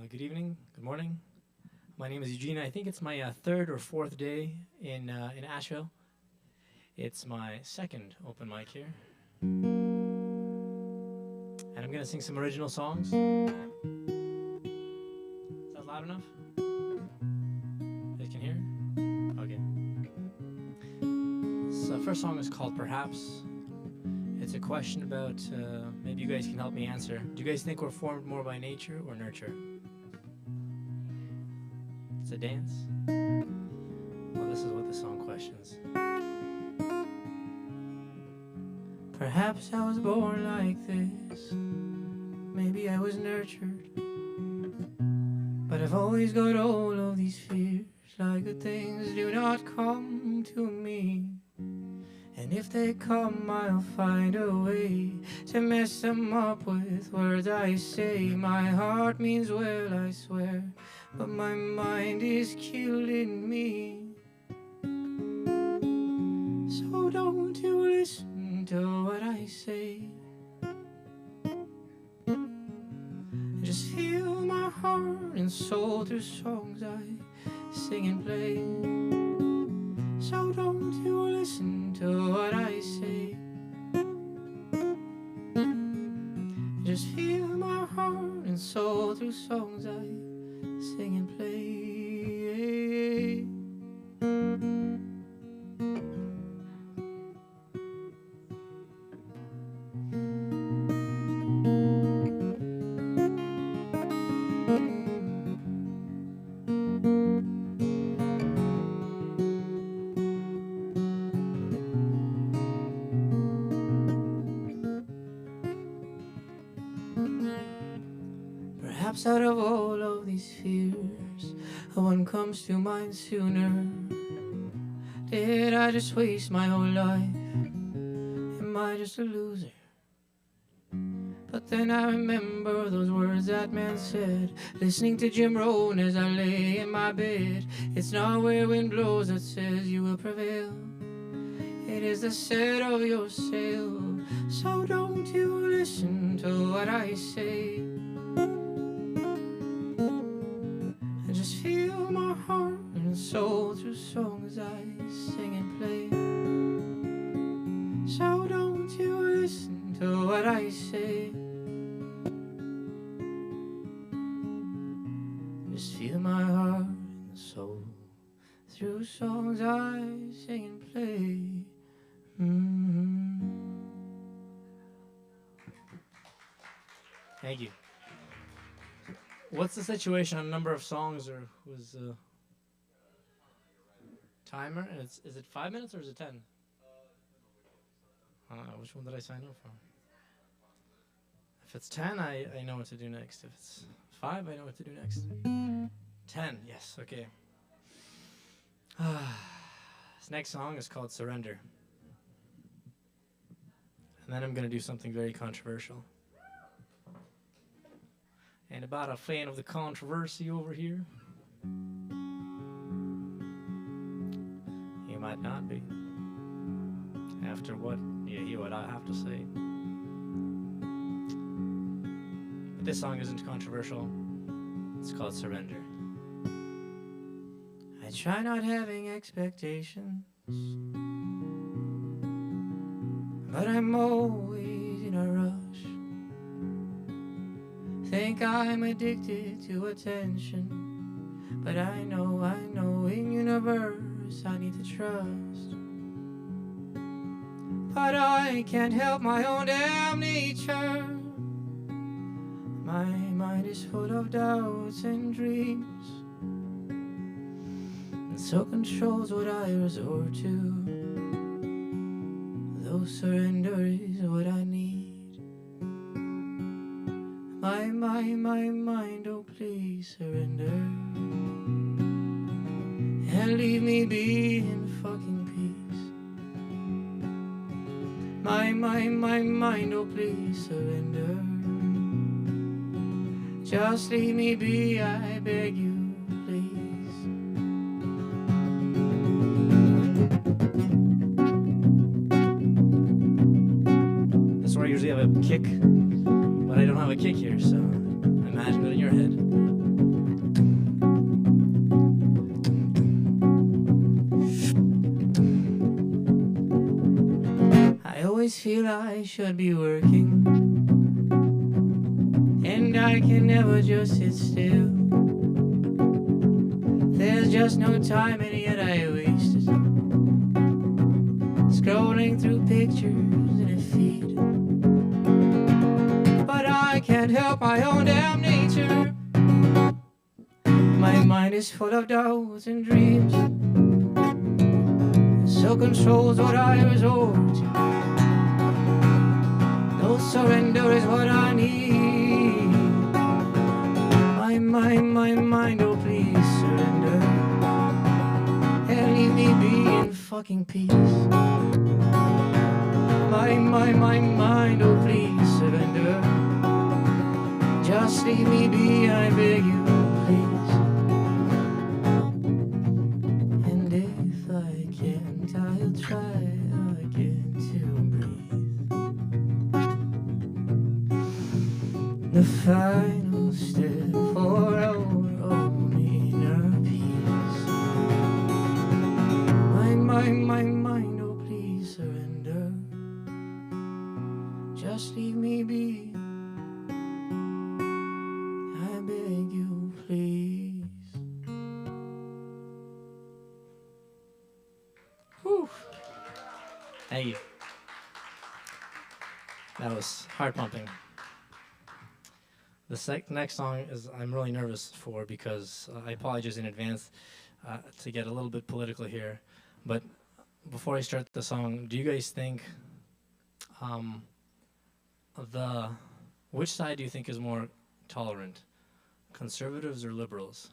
Good evening, good morning. My name is Eugene. I think it's my third or fourth day in Asheville. It's my second open mic here. And I'm gonna sing some original songs. Is that loud enough? You guys can hear? Okay. So the first song is called Perhaps. It's a question about, maybe you guys can help me answer. Do you guys think we're formed more by nature or nurture? It's a dance? Well, this is what the song questions. Perhaps I was born like this. Maybe I was nurtured. But I've always got all of these fears, like good things do not come to me. And if they come, I'll find a way to mess them up with words I say. My heart means well, I swear, but my mind is killing me. So don't you listen to what I say. Just feel my heart and soul through songs I sing and play. So don't you listen to what I say. Just feel my heart and soul through songs I sing and play. Perhaps out of all of these fears, one comes to mind sooner. Did I just waste my whole life? Am I just a loser? But then I remember those words that man said, listening to Jim Rohn as I lay in my bed. It's not where wind blows that says you will prevail. It is the set of your sail. So don't you listen to what I say. Just feel my heart and soul through songs I sing and play. So don't you listen to what I say. Just feel my heart and soul through songs I sing and play. Thank you. What's the situation on number of songs, or was the timer? And is it 5 minutes or is it 10? Which one did I sign up for? If it's 10, I know what to do next. If it's 5, I know what to do next. 10, yes, okay. This next song is called Surrender. And then I'm going to do something very controversial. and about a fan of the controversy over here? You might not be. After what you hear what I have to say. But this song isn't controversial. It's called Surrender. I try not having expectations, but I'm always in a rush. Think I'm addicted to attention, but I know in universe I need to trust. But I can't help my own damn nature. My mind is full of doubts and dreams, and so controls what I resort to. Though surrender is what I need. My mind, oh please surrender, and leave me be in fucking peace. My mind, oh please surrender. Just leave me be, I beg you, please. That's where I usually have a kick, but I don't have a kick here, so imagine it in your head. I always feel I should be working, and I can never just sit still. There's just no time, and yet I waste it scrolling through pictures in a feed. But I can't help my own damn nature. My mind is full of doubts and dreams, so controls what I resort to. Though surrender is what I need. My mind, oh please surrender, and leave me be in fucking peace. My mind, oh please surrender. Just leave me be, I beg you, please. And if I can't, I'll try again to breathe. The final step for our own inner peace. My mind, oh please surrender. Just leave me be, I beg you, please. Whew. Hey, that was heart pumping. The next song is I'm really nervous for, because I apologize in advance to get a little bit political here. But before I start the song, do you guys think which side do you think is more tolerant, conservatives or liberals?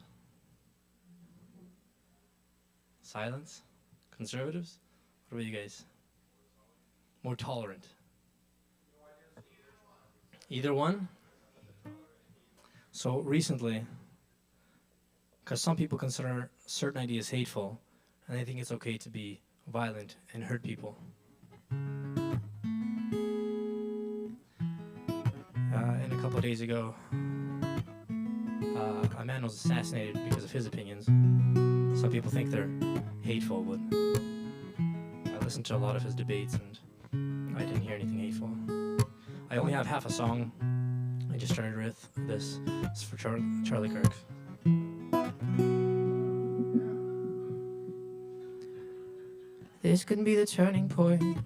Silence? Conservatives? What about you guys? More tolerant? Either one? So recently, because some people consider certain ideas hateful, and they think it's okay to be violent and hurt people. And a couple of days ago, a man was assassinated because of his opinions. Some people think they're hateful, but I listened to a lot of his debates, and I didn't hear anything hateful. I only have half a song. I just started with this. It's for Charlie Kirk. This could be the turning point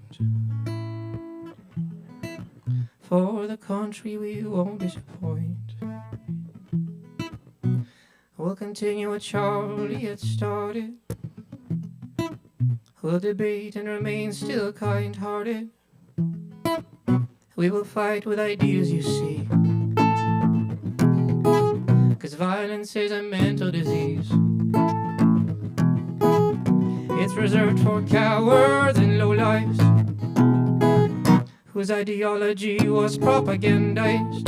for the country we won't disappoint. We'll continue what Charlie had started. We'll debate and remain still kind-hearted. We will fight with ideas, you see, 'cause violence is a mental disease. It's reserved for cowards and lowlifes whose ideology was propagandized.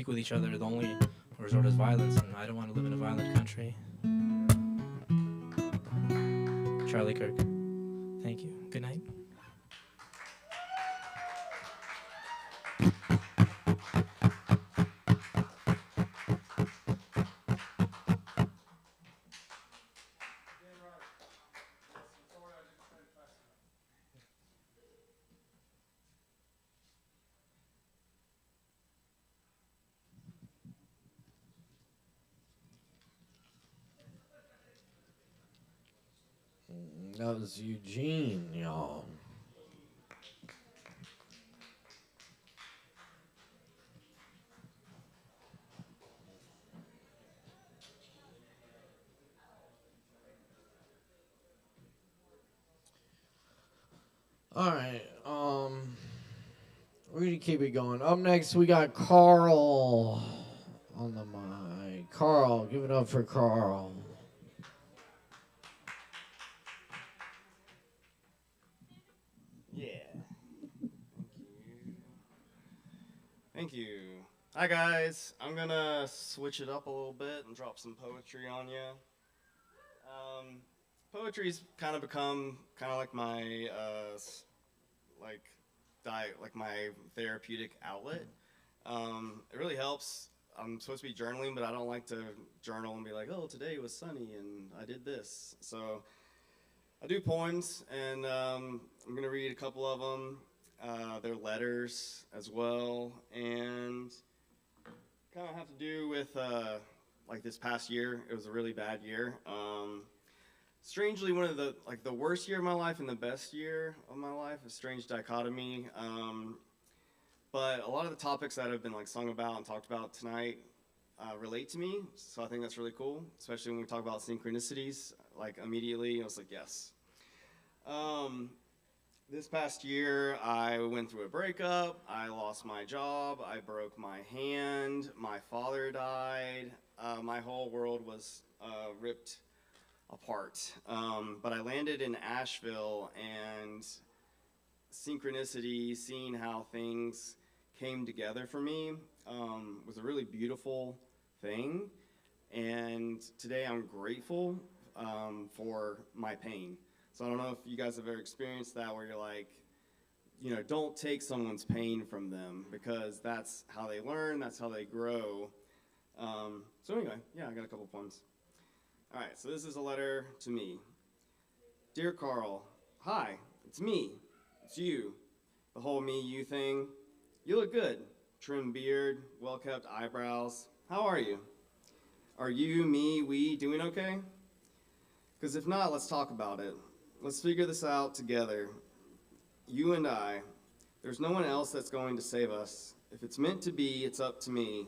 speak with each other, the only resort is violence, and I don't want to live in a violent country. Charlie Kirk. Thank you. Good night. That was Eugene, y'all. All right, we're gonna keep it going. Up next, we got Carl on the mic. Carl, give it up for Carl. Yeah. Thank you. Hi guys. I'm gonna switch it up a little bit and drop some poetry on you. Poetry's kind of become like my like my therapeutic outlet. It really helps. I'm supposed to be journaling, but I don't like to journal and be like, oh, today was sunny and I did this. So I do poems, and I'm going to read a couple of them. They're letters as well, and kind of have to do with like this past year. It was a really bad year. Strangely, one of the worst year of my life and the best year of my life, a strange dichotomy. But a lot of the topics that have been sung about and talked about tonight relate to me, so I think that's really cool, especially when we talk about synchronicities. Immediately, I was like, yes. This past year, I went through a breakup, I lost my job, I broke my hand, my father died, my whole world was ripped apart. But I landed in Asheville, and synchronicity, seeing how things came together for me, was a really beautiful thing. And today I'm grateful for my pain. So I don't know if you guys have ever experienced that, where you're like, don't take someone's pain from them, because that's how they learn, that's how they grow. So anyway, yeah, I got a couple poems. All right, so this is a letter to me. Dear Carl, hi, it's me, it's you, the whole me, you thing. You look good, trim beard, well-kept eyebrows. How are you? Are you, me, we doing okay? Because if not, let's talk about it. Let's figure this out together. You and I. There's no one else that's going to save us. If it's meant to be, it's up to me.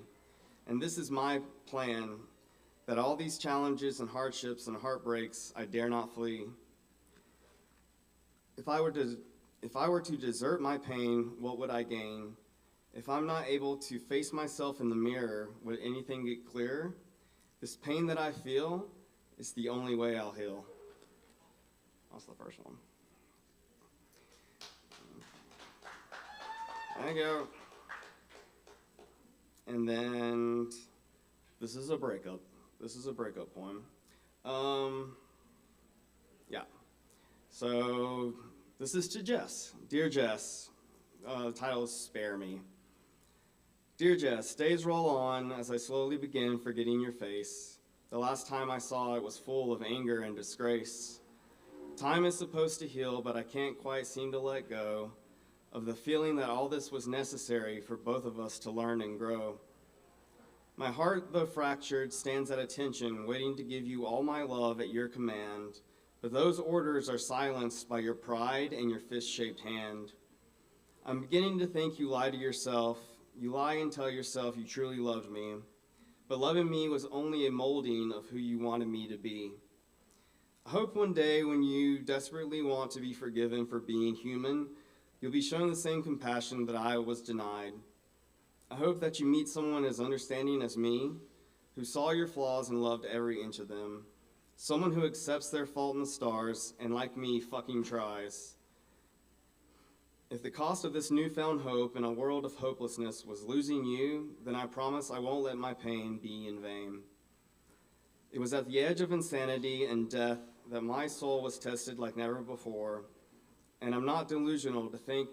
And this is my plan, that all these challenges and hardships and heartbreaks, I dare not flee. If I were to desert my pain, what would I gain? If I'm not able to face myself in the mirror, would anything get clearer? This pain that I feel is the only way I'll heal. That's the first one. There you go. And then this is a breakup. This is a breakup poem. Yeah. So this is to Jess. Dear Jess, the title is Spare Me. Dear Jess, days roll on as I slowly begin forgetting your face. The last time I saw it was full of anger and disgrace. Time is supposed to heal, but I can't quite seem to let go of the feeling that all this was necessary for both of us to learn and grow. My heart, though fractured, stands at attention, waiting to give you all my love at your command, but those orders are silenced by your pride and your fist-shaped hand. I'm beginning to think you lie to yourself. You lie and tell yourself you truly loved me, but loving me was only a molding of who you wanted me to be. I hope one day when you desperately want to be forgiven for being human, you'll be shown the same compassion that I was denied. I hope that you meet someone as understanding as me, who saw your flaws and loved every inch of them. Someone who accepts their fault in the stars and, like me, fucking tries. If the cost of this newfound hope in a world of hopelessness was losing you, then I promise I won't let my pain be in vain. It was at the edge of insanity and death that my soul was tested like never before, and I'm not delusional to think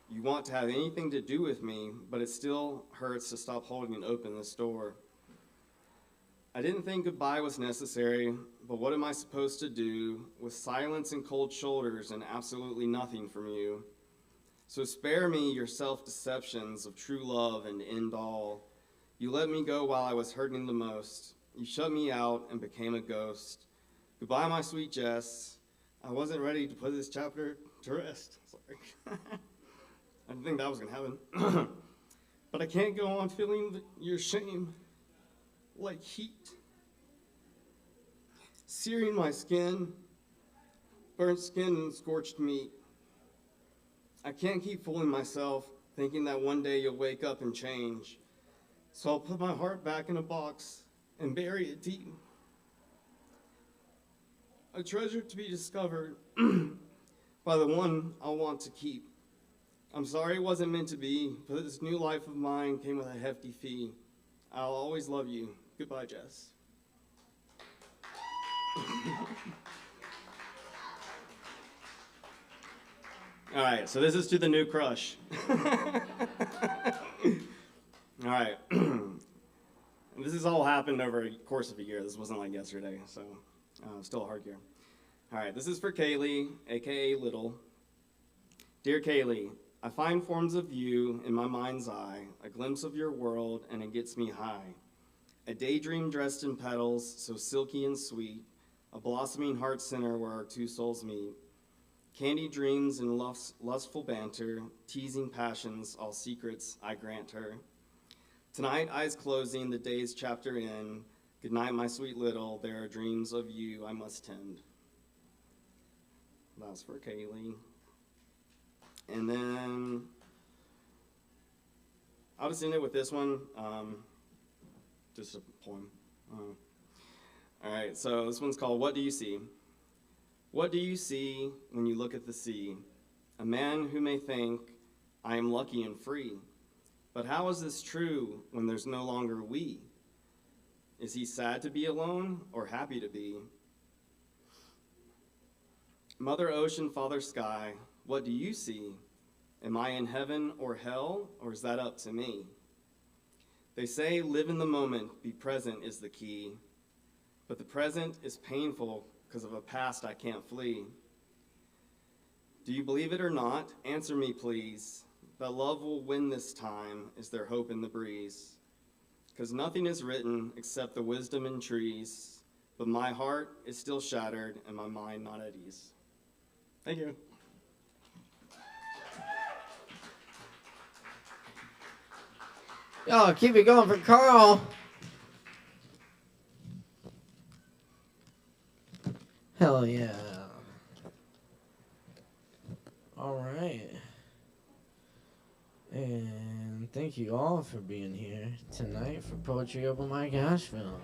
you want to have anything to do with me, but it still hurts to stop holding open this door. I didn't think goodbye was necessary, but what am I supposed to do with silence and cold shoulders and absolutely nothing from you? So spare me your self-deceptions of true love and end all. You let me go while I was hurting the most. You shut me out and became a ghost. Goodbye, my sweet Jess. I wasn't ready to put this chapter to rest. Sorry. I didn't think that was going to happen. But I can't go on feeling your shame like heat, searing my skin, burnt skin and scorched meat. I can't keep fooling myself, thinking that one day you'll wake up and change. So I'll put my heart back in a box and bury it deep. A treasure to be discovered by the one I want to keep. I'm sorry it wasn't meant to be, but this new life of mine came with a hefty fee. I'll always love you. Goodbye, Jess. All right, so this is to the new crush. All right. This has all happened over a course of a year. This wasn't like yesterday, so still a hard year. All right, this is for Kaylee, aka Little. Dear Kaylee, I find forms of you in my mind's eye, a glimpse of your world, and it gets me high. A daydream dressed in petals, so silky and sweet, a blossoming heart center where our two souls meet. Candy dreams and lustful banter, teasing passions, all secrets I grant her. Tonight, eyes closing, the day's chapter in. Good night, my sweet little, there are dreams of you I must tend. That's for Kaylee. And then I'll just end it with this one, just a poem. All right, so this one's called What Do You See? What do you see when you look at the sea? A man who may think, I am lucky and free. But how is this true when there's no longer we? Is he sad to be alone or happy to be? Mother ocean, father sky, what do you see? Am I in heaven or hell, or is that up to me? They say live in the moment, be present is the key. But the present is painful because of a past I can't flee. Do you believe it or not? Answer me, please. That love will win this time. Is there hope in the breeze? Because nothing is written except the wisdom in trees, but my heart is still shattered and my mind not at ease. Thank you. Yo, keep it going for Carl. Hell yeah. All right. And thank you all for being here tonight for Poetry Open Mic Asheville.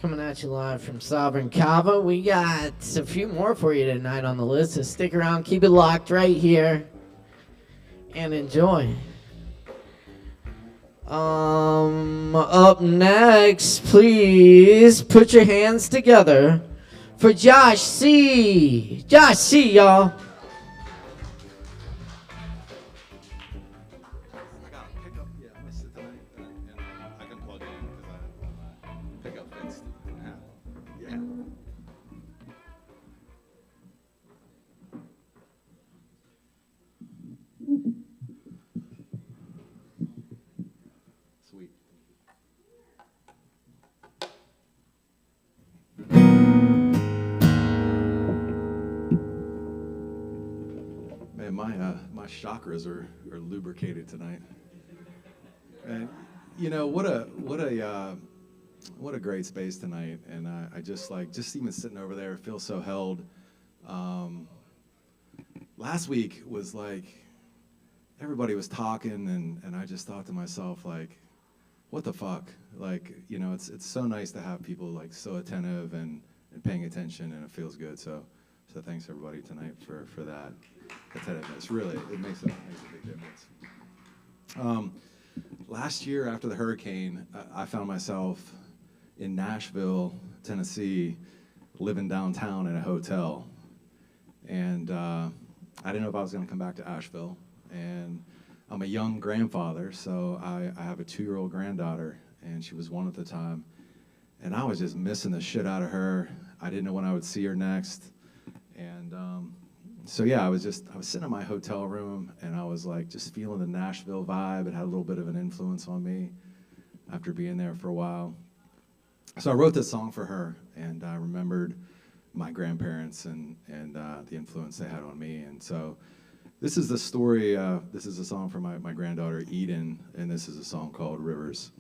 Coming at you live from Sovereign Kava. We got a few more for you tonight on the list, so stick around, keep it locked right here, and enjoy. Up next, please put your hands together for Josh C. Josh C, y'all. My chakras are lubricated tonight, and you know what a great space tonight. And I just even sitting over there feel so held. Last week was like everybody was talking, and I just thought to myself like, what the fuck? Like, you know, it's so nice to have people like so attentive and paying attention, and it feels good. So So thanks everybody tonight for that attentiveness. Really, it makes a big difference. Last year after the hurricane, I found myself in Nashville, Tennessee, living downtown in a hotel. And I didn't know if I was going to come back to Asheville. And I'm a young grandfather, so I have a 2-year-old granddaughter, and she was 1 at the time. And I was just missing the shit out of her. I didn't know when I would see her next. And so yeah, I was sitting in my hotel room, and I was like just feeling the Nashville vibe. It had a little bit of an influence on me after being there for a while. So I wrote this song for her, and I remembered my grandparents and the influence they had on me. And so this is the story, this is a song for my granddaughter Eden, and this is a song called Rivers.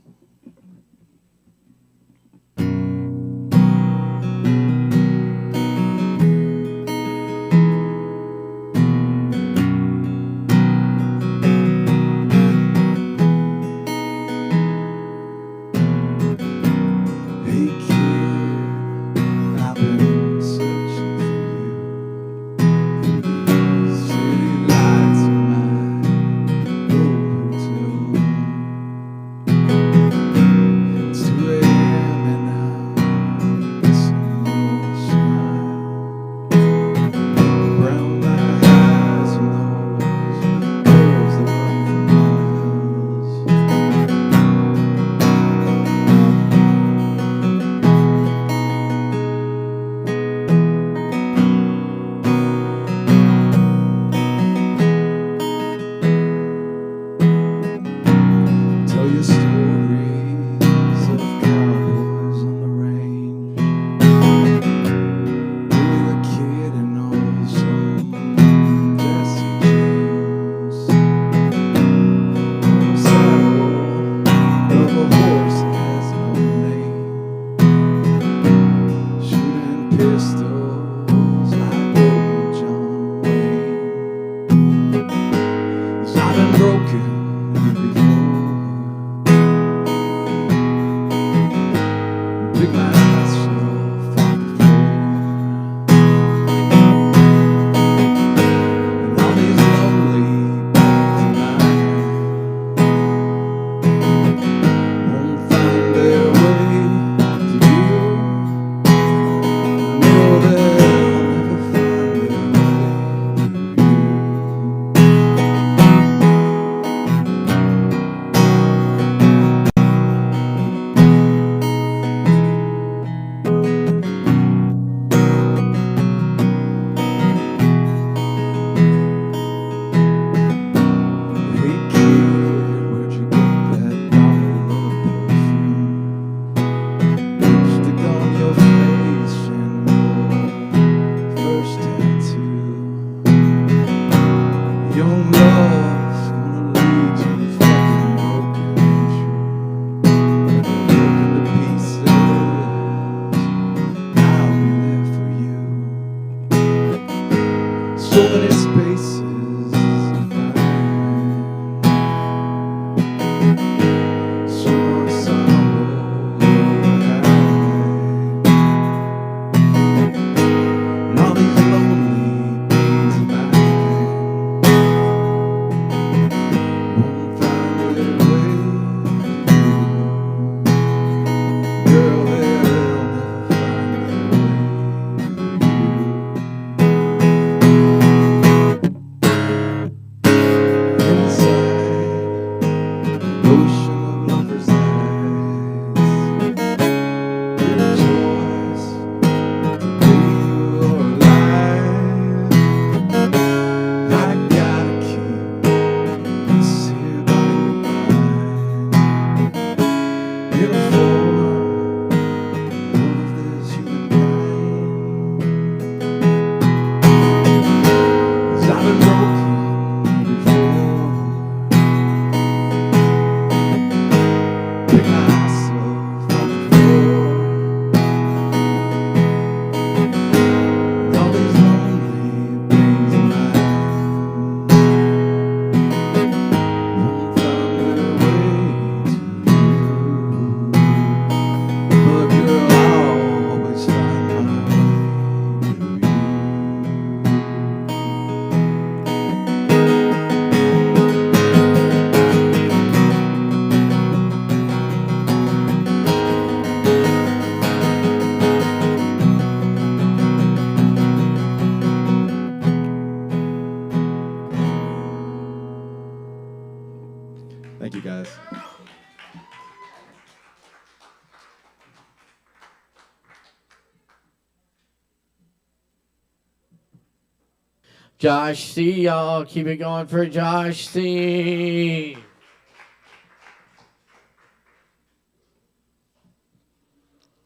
Josh C, y'all. Keep it going for Josh C.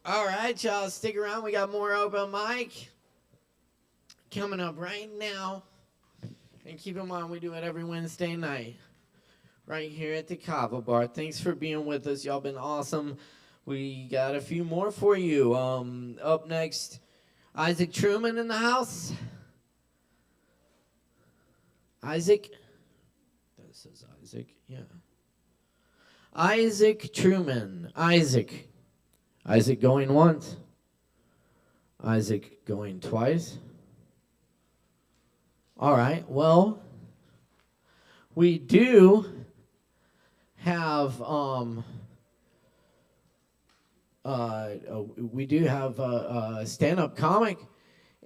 All right, y'all. Stick around. We got more open mic coming up right now. And keep in mind, we do it every Wednesday night right here at the Kava bar. Thanks for being with us. Y'all been awesome. We got a few more for you. Up next, Isaac Truman in the house. Isaac? That says Isaac, yeah. Isaac Truman. Isaac. Isaac going once. Isaac going twice. All right, well, we do have a stand-up comic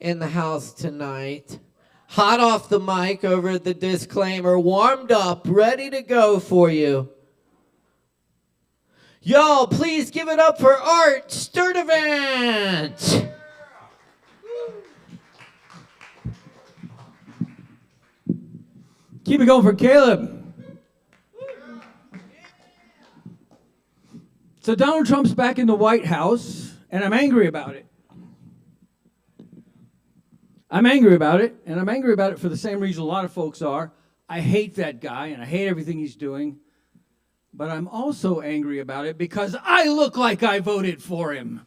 in the house tonight. Hot off the mic over at the Disclaimer, warmed up, ready to go for you. Y'all, please give it up for Art Sturdivant. Keep it going for Caleb. So Donald Trump's back in the White House, and I'm angry about it. I'm angry about it, and I'm angry about it for the same reason a lot of folks are. I hate that guy, and I hate everything he's doing. But I'm also angry about it because I look like I voted for him.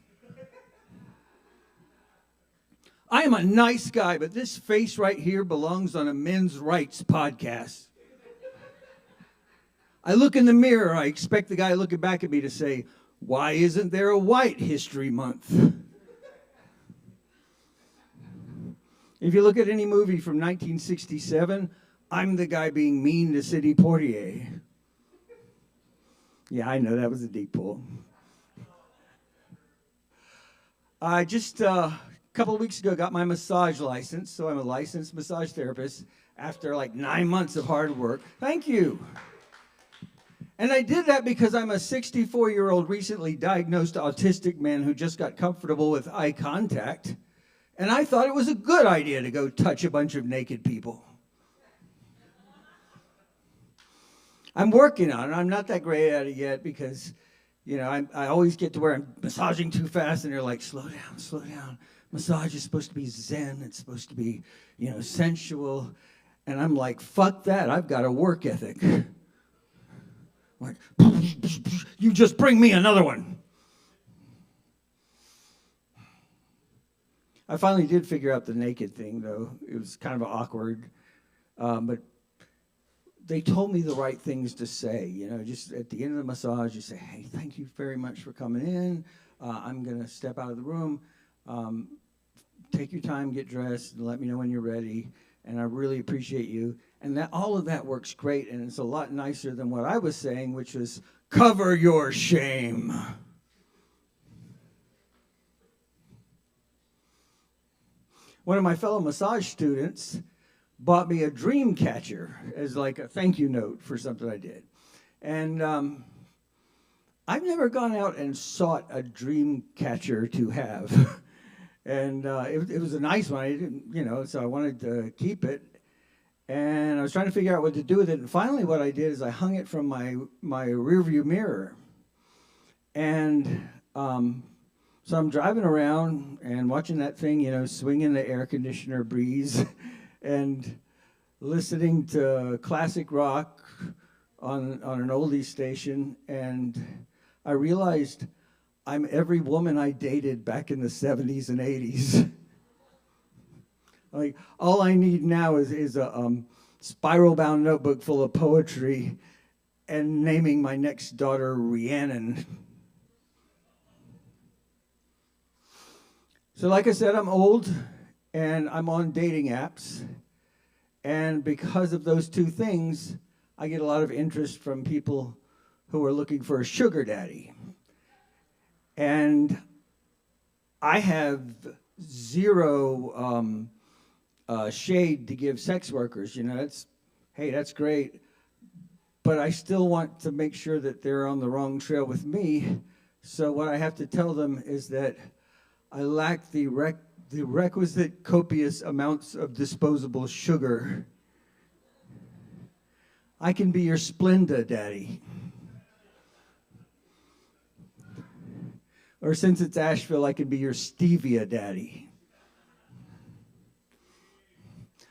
I am a nice guy, but this face right here belongs on a men's rights podcast. I look in the mirror, I expect the guy looking back at me to say, "Why isn't there a White History Month?" If you look at any movie from 1967, I'm the guy being mean to Sidney Poitier. Yeah, I know, that was a deep pull. I just, a couple of weeks ago, got my massage license, so I'm a licensed massage therapist after like 9 months of hard work. Thank you. And I did that because I'm a 64-year-old recently diagnosed autistic man who just got comfortable with eye contact. And I thought it was a good idea to go touch a bunch of naked people. I'm working on it. I'm not that great at it yet because, you know, I always get to where I'm massaging too fast and they're like, slow down, slow down. Massage is supposed to be zen. It's supposed to be, you know, sensual. And I'm like, fuck that. I've got a work ethic. Like, you just bring me another one. I finally did figure out the naked thing, though. It was kind of awkward. But they told me the right things to say. You know, just at the end of the massage, you say, "Hey, thank you very much for coming in. I'm going to step out of the room. Take your time, get dressed, and let me know when you're ready. And I really appreciate you." And that all of that works great, and it's a lot nicer than what I was saying, which was, "Cover your shame." One of my fellow massage students bought me a dream catcher as like a thank you note for something I did. And I've never gone out and sought a dream catcher to have. And it was a nice one. I didn't, you know, so I wanted to keep it. And I was trying to figure out what to do with it. And finally what I did is I hung it from my rearview mirror. And so I'm driving around and watching that thing, you know, swinging the air conditioner breeze and listening to classic rock on an oldie station. And I realized I'm every woman I dated back in the 70s and 80s. Like, all I need now is a spiral-bound notebook full of poetry and naming my next daughter Rhiannon. So like I said, I'm old, and I'm on dating apps. And because of those two things, I get a lot of interest from people who are looking for a sugar daddy. And I have zero shade to give sex workers. You know, hey, that's great. But I still want to make sure that they're on the wrong trail with me. So what I have to tell them is that I lack the the requisite copious amounts of disposable sugar. I can be your Splenda daddy. Or since it's Asheville, I can be your stevia daddy.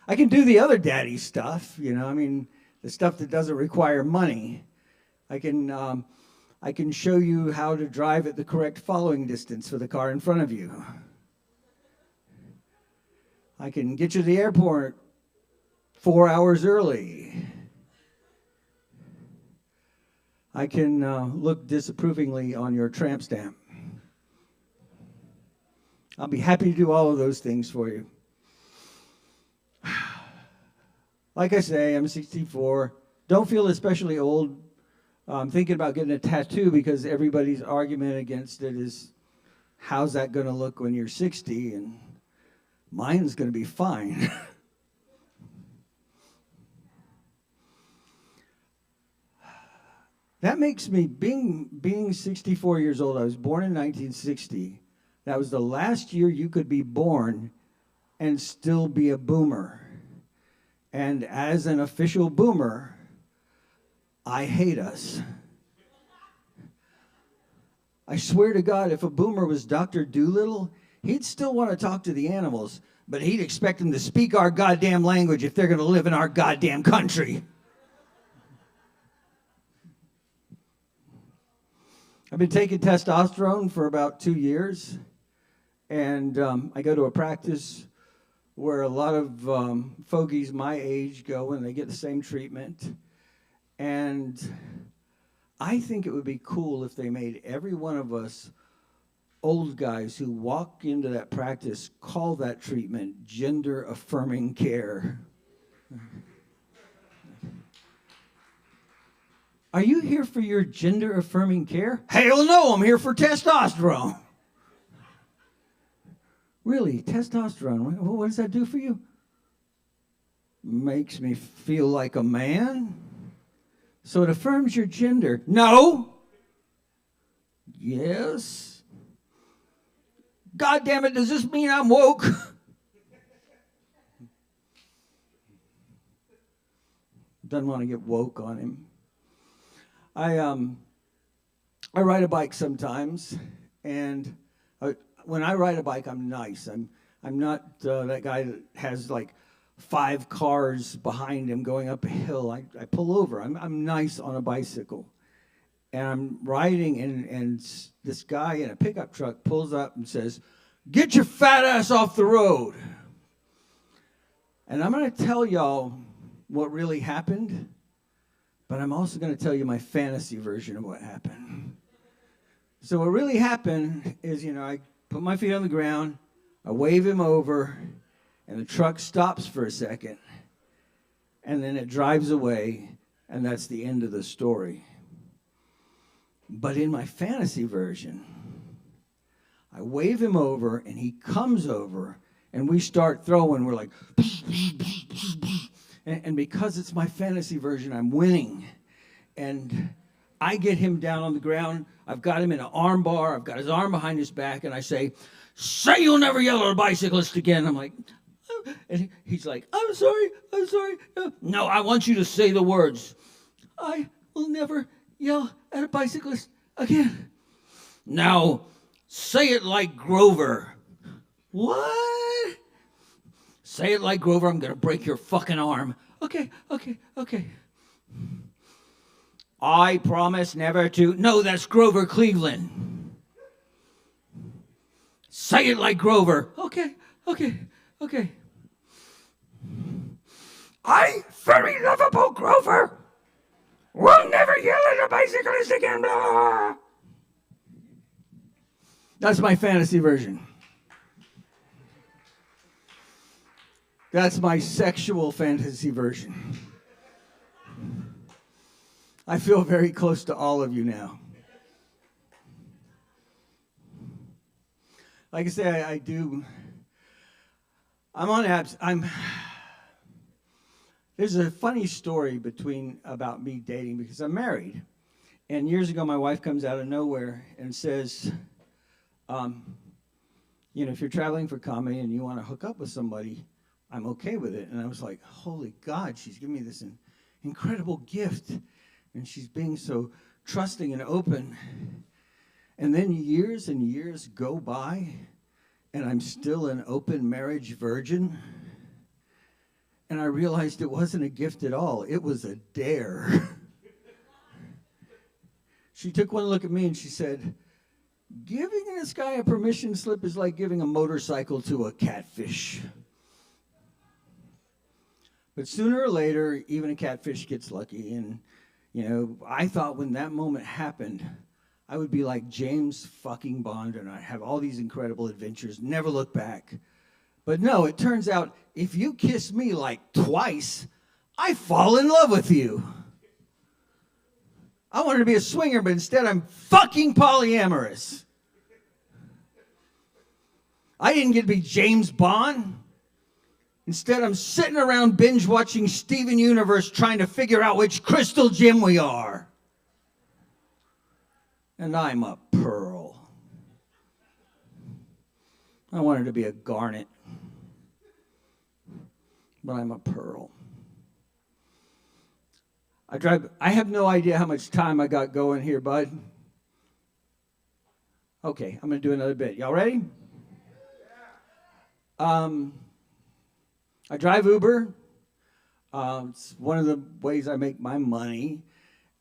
I can do the other daddy stuff, you know, I mean, the stuff that doesn't require money. I can show you how to drive at the correct following distance for the car in front of you. I can get you to the airport 4 hours early. I can look disapprovingly on your tramp stamp. I'll be happy to do all of those things for you. Like I say, I'm 64. Don't feel especially old. I'm thinking about getting a tattoo because everybody's argument against it is, how's that going to look when you're 60? And mine's going to be fine. That makes me, being 64 years old, I was born in 1960. That was the last year you could be born and still be a boomer. And as an official boomer, I hate us. I swear to God, if a boomer was Dr. Doolittle, he'd still want to talk to the animals, but he'd expect them to speak our goddamn language if they're going to live in our goddamn country. I've been taking testosterone for about 2 years, and I go to a practice where a lot of fogies my age go and they get the same treatment. And I think it would be cool if they made every one of us old guys who walk into that practice call that treatment gender-affirming care. Are you here for your gender-affirming care? Hell no, I'm here for testosterone. Really, testosterone, what does that do for you? Makes me feel like a man. So it affirms your gender. No. Yes. God damn it, does this mean I'm woke? Doesn't want to get woke on him. I ride a bike sometimes, and when I ride a bike, I'm nice. I'm not that guy that has like 5 cars behind him going up a hill. I pull over. I'm nice on a bicycle. And I'm riding, and this guy in a pickup truck pulls up and says, "Get your fat ass off the road." And I'm going to tell y'all what really happened, but I'm also going to tell you my fantasy version of what happened. So what really happened is, I put my feet on the ground, I wave him over, and the truck stops for a second, and then it drives away, and that's the end of the story. But in my fantasy version, I wave him over, and he comes over, and we start throwing. We're like, and because it's my fantasy version, I'm winning. And I get him down on the ground. I've got him in an arm bar. I've got his arm behind his back, and I say you'll never yell at a bicyclist again. I'm like, and he's like, I'm sorry. No, I want you to say the words. I will never yell at a bicyclist again. Now, say it like Grover. What? Say it like Grover. I'm going to break your fucking arm. Okay. I promise never to. No, that's Grover Cleveland. Say it like Grover. Okay. I, very lovable Grover, will never yell at a bicyclist again. Blah. That's my fantasy version. That's my sexual fantasy version. I feel very close to all of you now. Like I say, I do. I'm on apps. There's a funny story about me dating because I'm married. And years ago, my wife comes out of nowhere and says, you know, if you're traveling for comedy and you want to hook up with somebody, I'm okay with it. And I was like, holy God, she's giving me this incredible gift. And she's being so trusting and open. And then years and years go by, and I'm still an open marriage virgin. And I realized it wasn't a gift at all. It was a dare. She took one look at me and she said, giving this guy a permission slip is like giving a motorcycle to a catfish. But sooner or later, even a catfish gets lucky. And, you know, I thought when that moment happened, I would be like James fucking Bond and I'd have all these incredible adventures, never look back. But no, it turns out if you kiss me like twice, I fall in love with you. I wanted to be a swinger, but instead I'm fucking polyamorous. I didn't get to be James Bond. Instead, I'm sitting around binge watching Steven Universe trying to figure out which crystal gem we are. And I'm a pearl. I wanted to be a garnet, but I'm a pearl. I have no idea how much time I got going here, bud. Okay, I'm going to do another bit. Y'all ready? I drive Uber. It's one of the ways I make my money.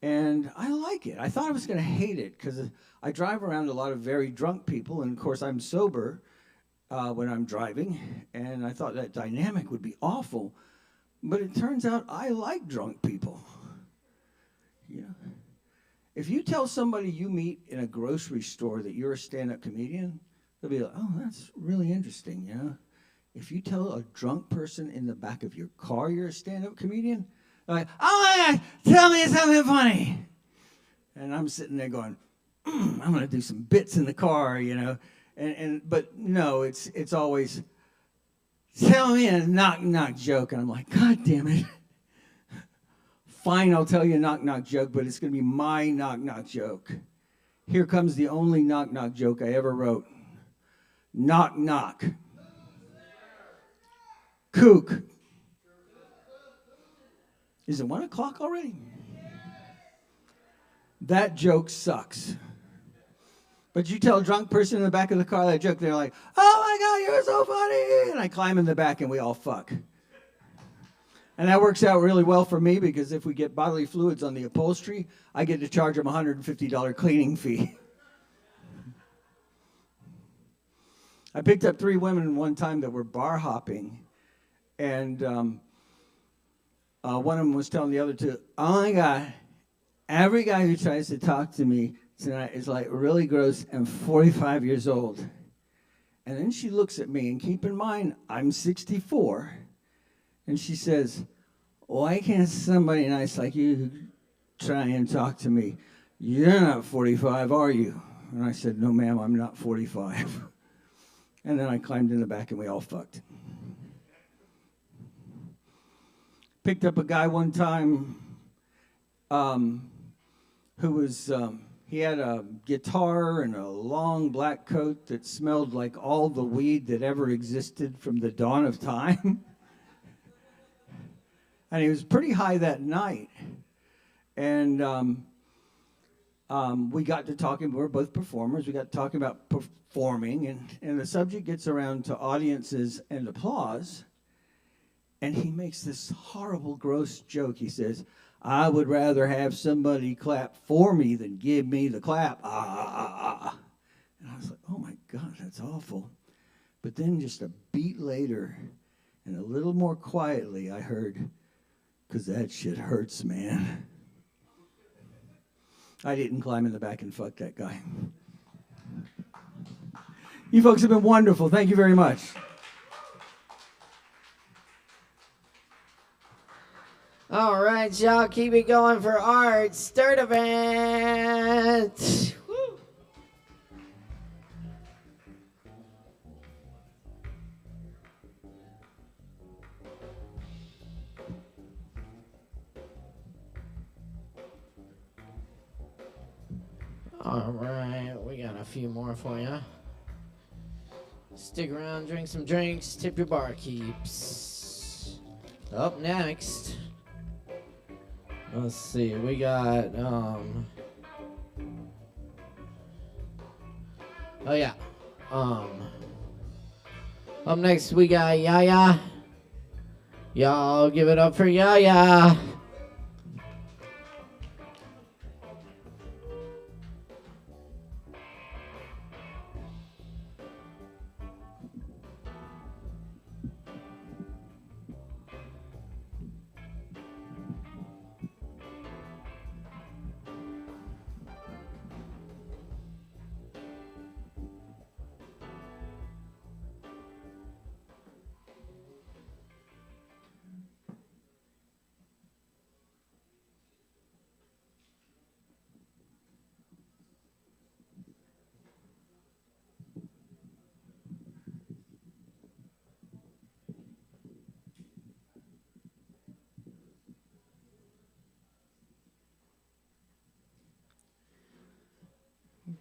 And I like it. I thought I was going to hate it because I drive around a lot of very drunk people. And, of course, I'm sober when I'm driving. And I thought that dynamic would be awful. But it turns out I like drunk people. You know, if you tell somebody you meet in a grocery store that you're a stand-up comedian, they'll be like, oh, that's really interesting, you know. If you tell a drunk person in the back of your car you're a stand-up comedian, they're like, oh my God, tell me something funny. And I'm sitting there going, I'm going to do some bits in the car, you know. But no, it's always, tell me a knock-knock joke. And I'm like, God damn it. Fine, I'll tell you a knock-knock joke, but it's going to be my knock-knock joke. Here comes the only knock-knock joke I ever wrote. Knock, knock. Kook. Is it 1 o'clock already? That joke sucks. But you tell a drunk person in the back of the car that joke, they're like, oh my God, you're so funny. And I climb in the back and we all fuck. And that works out really well for me because if we get bodily fluids on the upholstery, I get to charge them a $150 cleaning fee. I picked up 3 women one time that were bar hopping. And one of them was telling the other 2, oh my God, every guy who tries to talk to me tonight is like really gross and 45 years old. And then she looks at me, and keep in mind, I'm 64. And she says, why can't somebody nice like you try and talk to me? You're not 45, are you? And I said, no, ma'am, I'm not 45. And then I climbed in the back and we all fucked. Picked up a guy one time who was, he had a guitar and a long black coat that smelled like all the weed that ever existed from the dawn of time. And he was pretty high that night. And we got to talking, we were both performers, we got to talking about performing, and the subject gets around to audiences and applause, and he makes this horrible, gross joke. He says, I would rather have somebody clap for me than give me the clap. And I was like, oh my God, that's awful. But then just a beat later, and a little more quietly, I heard, because that shit hurts, man. I didn't climb in the back and fuck that guy. You folks have been wonderful. Thank you very much. All right, y'all, keep it going for Art Sturdivant. Woo. All right, we got a few more for you. Stick around, drink some drinks, tip your barkeeps. Up next, let's see, we got, oh yeah, up next we got Yaya. Y'all give it up for Yaya.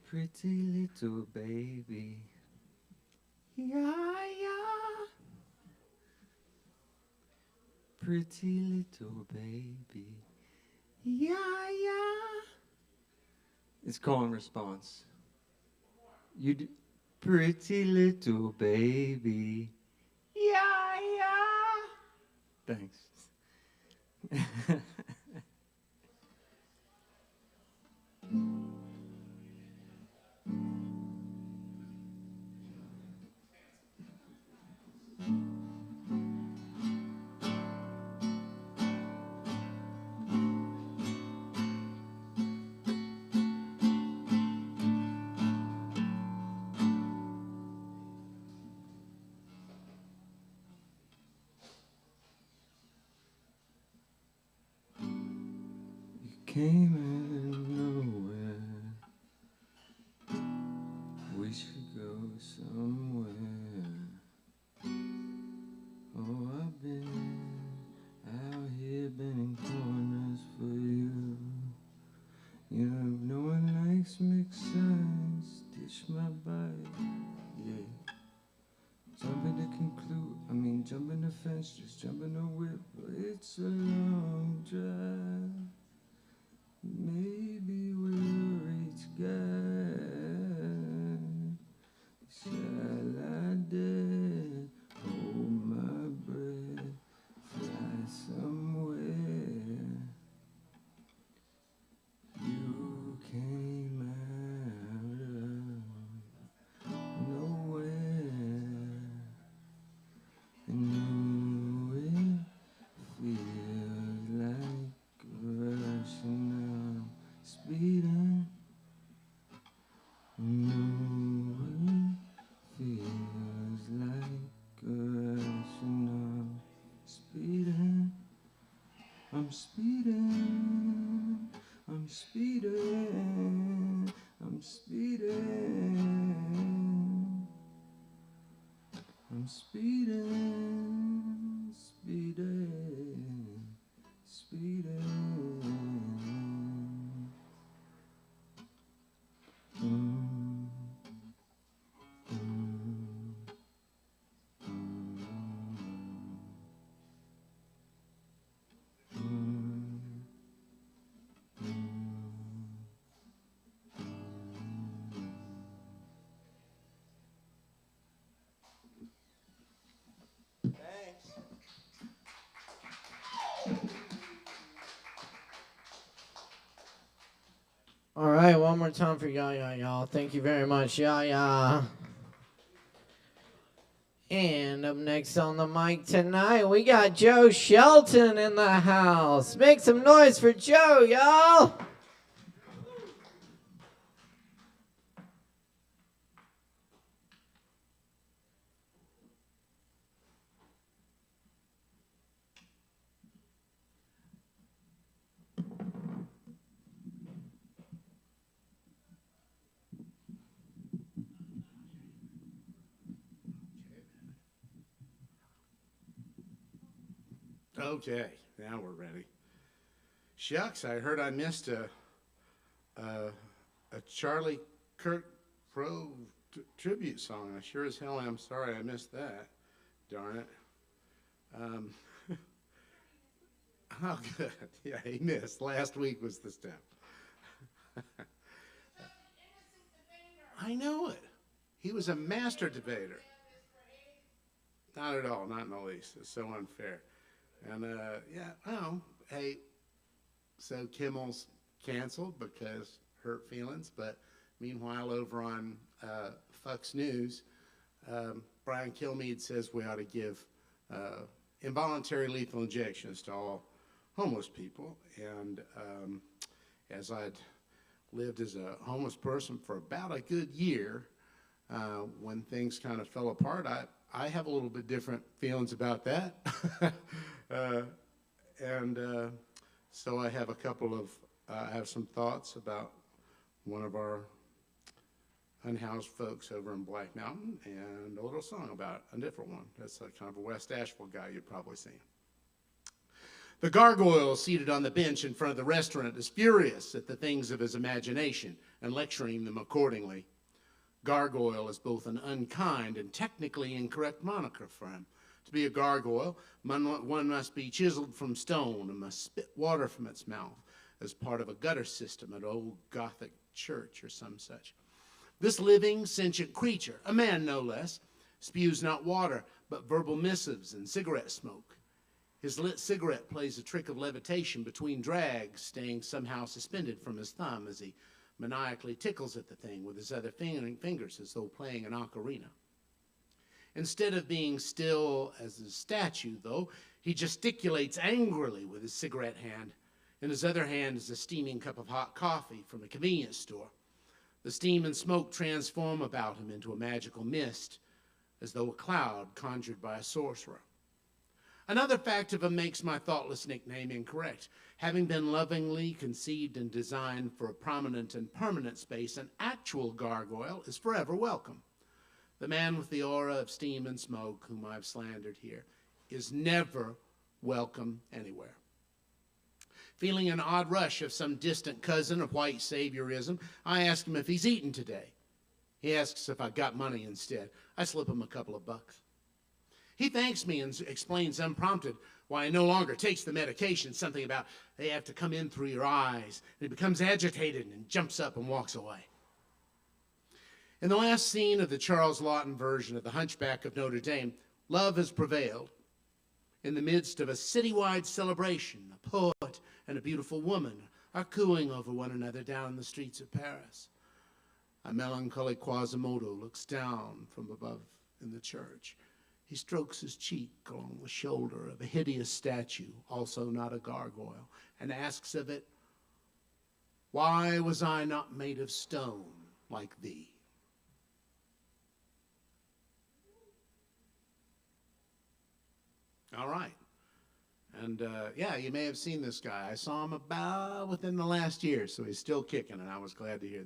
Pretty little baby, yeah, yeah. Pretty little baby, yeah, yeah. It's call and response. You do, pretty little baby, yeah, yeah. Thanks. Came out of nowhere. We should go somewhere. Oh, I've been out here bending corners for you. You know, no one likes mixed signs. Ditch my bike, yeah. Jumping to conclude, jumping the fence, just jumping the whip. But it's a long drive. Maybe we'll reach God. Shall I dare hold my breath, fly somewhere? You came out of nowhere, and it feels like rushing. Speeding, no, it feels like rushing. I'm speeding, I'm speeding, I'm speeding, I'm speeding, I'm speeding, speeding, speeding. All right, one more time for Yaya, y'all. Thank you very much, Yaya. And up next on the mic tonight, we got Joe Shelton in the house. Make some noise for Joe, y'all. Okay, now we're ready. Shucks, I heard I missed a Charlie Kirk Pro tribute song. I sure as hell am sorry I missed that. Darn it. Oh, good. Yeah, he missed. Last week was the step. I know it. He was a master debater. Not at all, not in the least. It's so unfair. And yeah, oh, hey, so Kimmel's canceled because hurt feelings, but meanwhile over on Fox News, Brian Kilmeade says we ought to give involuntary lethal injections to all homeless people. And as I'd lived as a homeless person for about a good year, when things kind of fell apart, I have a little bit different feelings about that. So I have a couple of, I have some thoughts about one of our unhoused folks over in Black Mountain, and a little song about a different one. That's a kind of a West Asheville guy you've probably seen. The gargoyle seated on the bench in front of the restaurant is furious at the things of his imagination and lecturing them accordingly. Gargoyle is both an unkind and technically incorrect moniker for him. To be a gargoyle, one must be chiseled from stone and must spit water from its mouth as part of a gutter system at old Gothic church or some such. This living, sentient creature, a man no less, spews not water, but verbal missives and cigarette smoke. His lit cigarette plays a trick of levitation between drags, staying somehow suspended from his thumb as he maniacally tickles at the thing with his other fingers as though playing an ocarina. Instead of being still as a statue, though, he gesticulates angrily with his cigarette hand. In his other hand is a steaming cup of hot coffee from a convenience store. The steam and smoke transform about him into a magical mist, as though a cloud conjured by a sorcerer. Another fact of him makes my thoughtless nickname incorrect. Having been lovingly conceived and designed for a prominent and permanent space, an actual gargoyle is forever welcome. The man with the aura of steam and smoke, whom I've slandered here, is never welcome anywhere. Feeling an odd rush of some distant cousin of white saviorism, I ask him if he's eaten today. He asks if I've got money instead. I slip him a couple of bucks. He thanks me and explains unprompted why he no longer takes the medication, something about they have to come in through your eyes. And he becomes agitated and jumps up and walks away. In the last scene of the Charles Laughton version of The Hunchback of Notre Dame, love has prevailed. In the midst of a citywide celebration, a poet and a beautiful woman are cooing over one another down the streets of Paris. A melancholy Quasimodo looks down from above in the church. He strokes his cheek along the shoulder of a hideous statue, also not a gargoyle, and asks of it, "Why was I not made of stone like thee?" All right. And yeah, you may have seen this guy. I saw him about within the last year, so he's still kicking, and I was glad to hear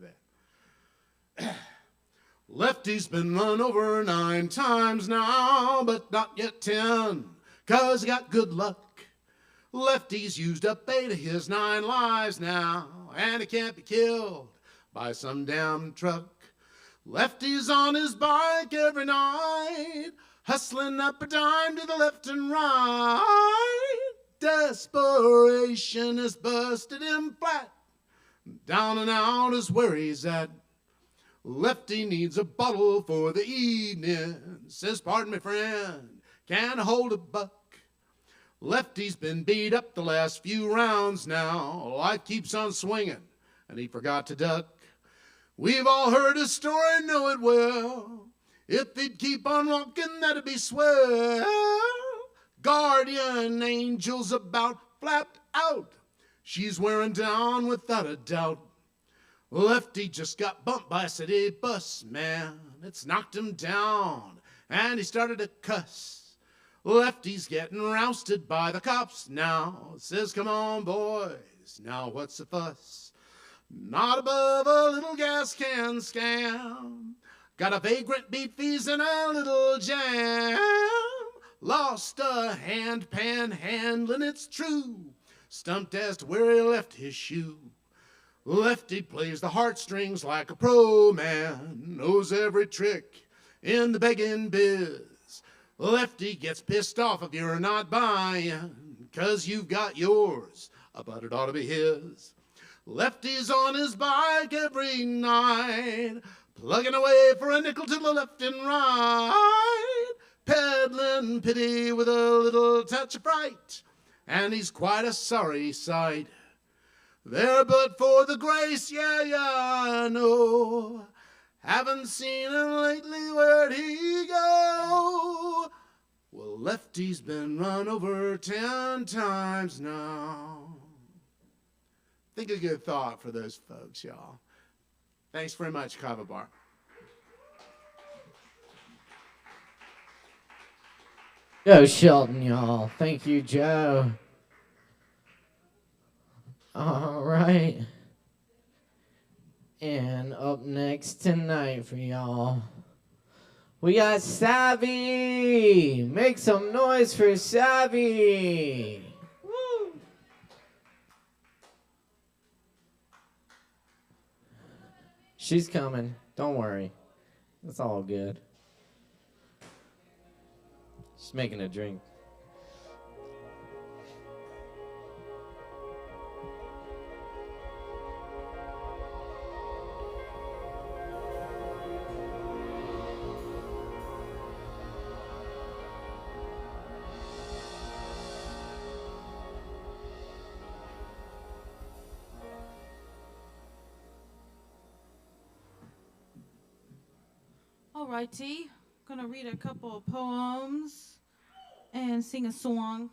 that. Lefty's been run over 9 times now, but not yet 10, 'cause he got good luck. Lefty's used up 8 of his 9 lives now, and he can't be killed by some damn truck. Lefty's on his bike every night, hustling up a dime to the left and right. Desperation has busted him flat. Down and out is where he's at. Lefty needs a bottle for the evening. Says, "Pardon me, friend, can I hold a buck?" Lefty's been beat up the last few rounds now. Life keeps on swinging, and he forgot to duck. We've all heard his story, know it well. If he'd keep on walking, that'd be swell. Guardian angel's about flapped out. She's wearing down without a doubt. Lefty just got bumped by a city bus, man. It's knocked him down, and he started to cuss. Lefty's getting rousted by the cops now. Says, "Come on, boys, now what's the fuss? Not above a little gas can scam. Got a vagrant beefies and a little jam. Lost a hand panhandling, it's true. Stumped as to where he left his shoe. Lefty plays the heartstrings like a pro man, knows every trick in the begging biz. Lefty gets pissed off if you're not buying, 'cause you've got yours, but it ought to be his. Lefty's on his bike every night, plugging away for a nickel to the left and right, peddling pity with a little touch of fright, and he's quite a sorry sight. There but for the grace, yeah, I know. Haven't seen him lately, where'd he go? Well, Lefty's been run over 10 times now. Think a good thought for those folks, y'all. Thanks very much, Kava Bar. Joe Shelton, y'all. Thank you, Joe. All right. And up next tonight for y'all, we got Savvy. Make some noise for Savvy. Woo. She's coming. Don't worry. It's all good. She's making a drink. Alrighty, gonna read a couple of poems and sing a song.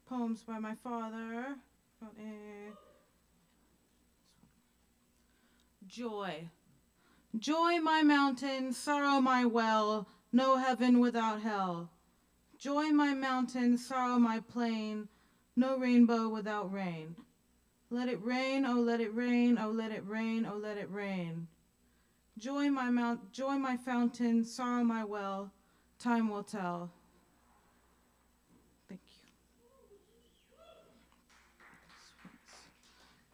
Poems by my father. Joy. Joy my mountain, sorrow my well, no heaven without hell. Joy my mountain, sorrow my plain, no rainbow without rain. Let it rain, oh let it rain, oh let it rain, oh let it rain. Joy my fountain, sorrow my well, time will tell. Thank you.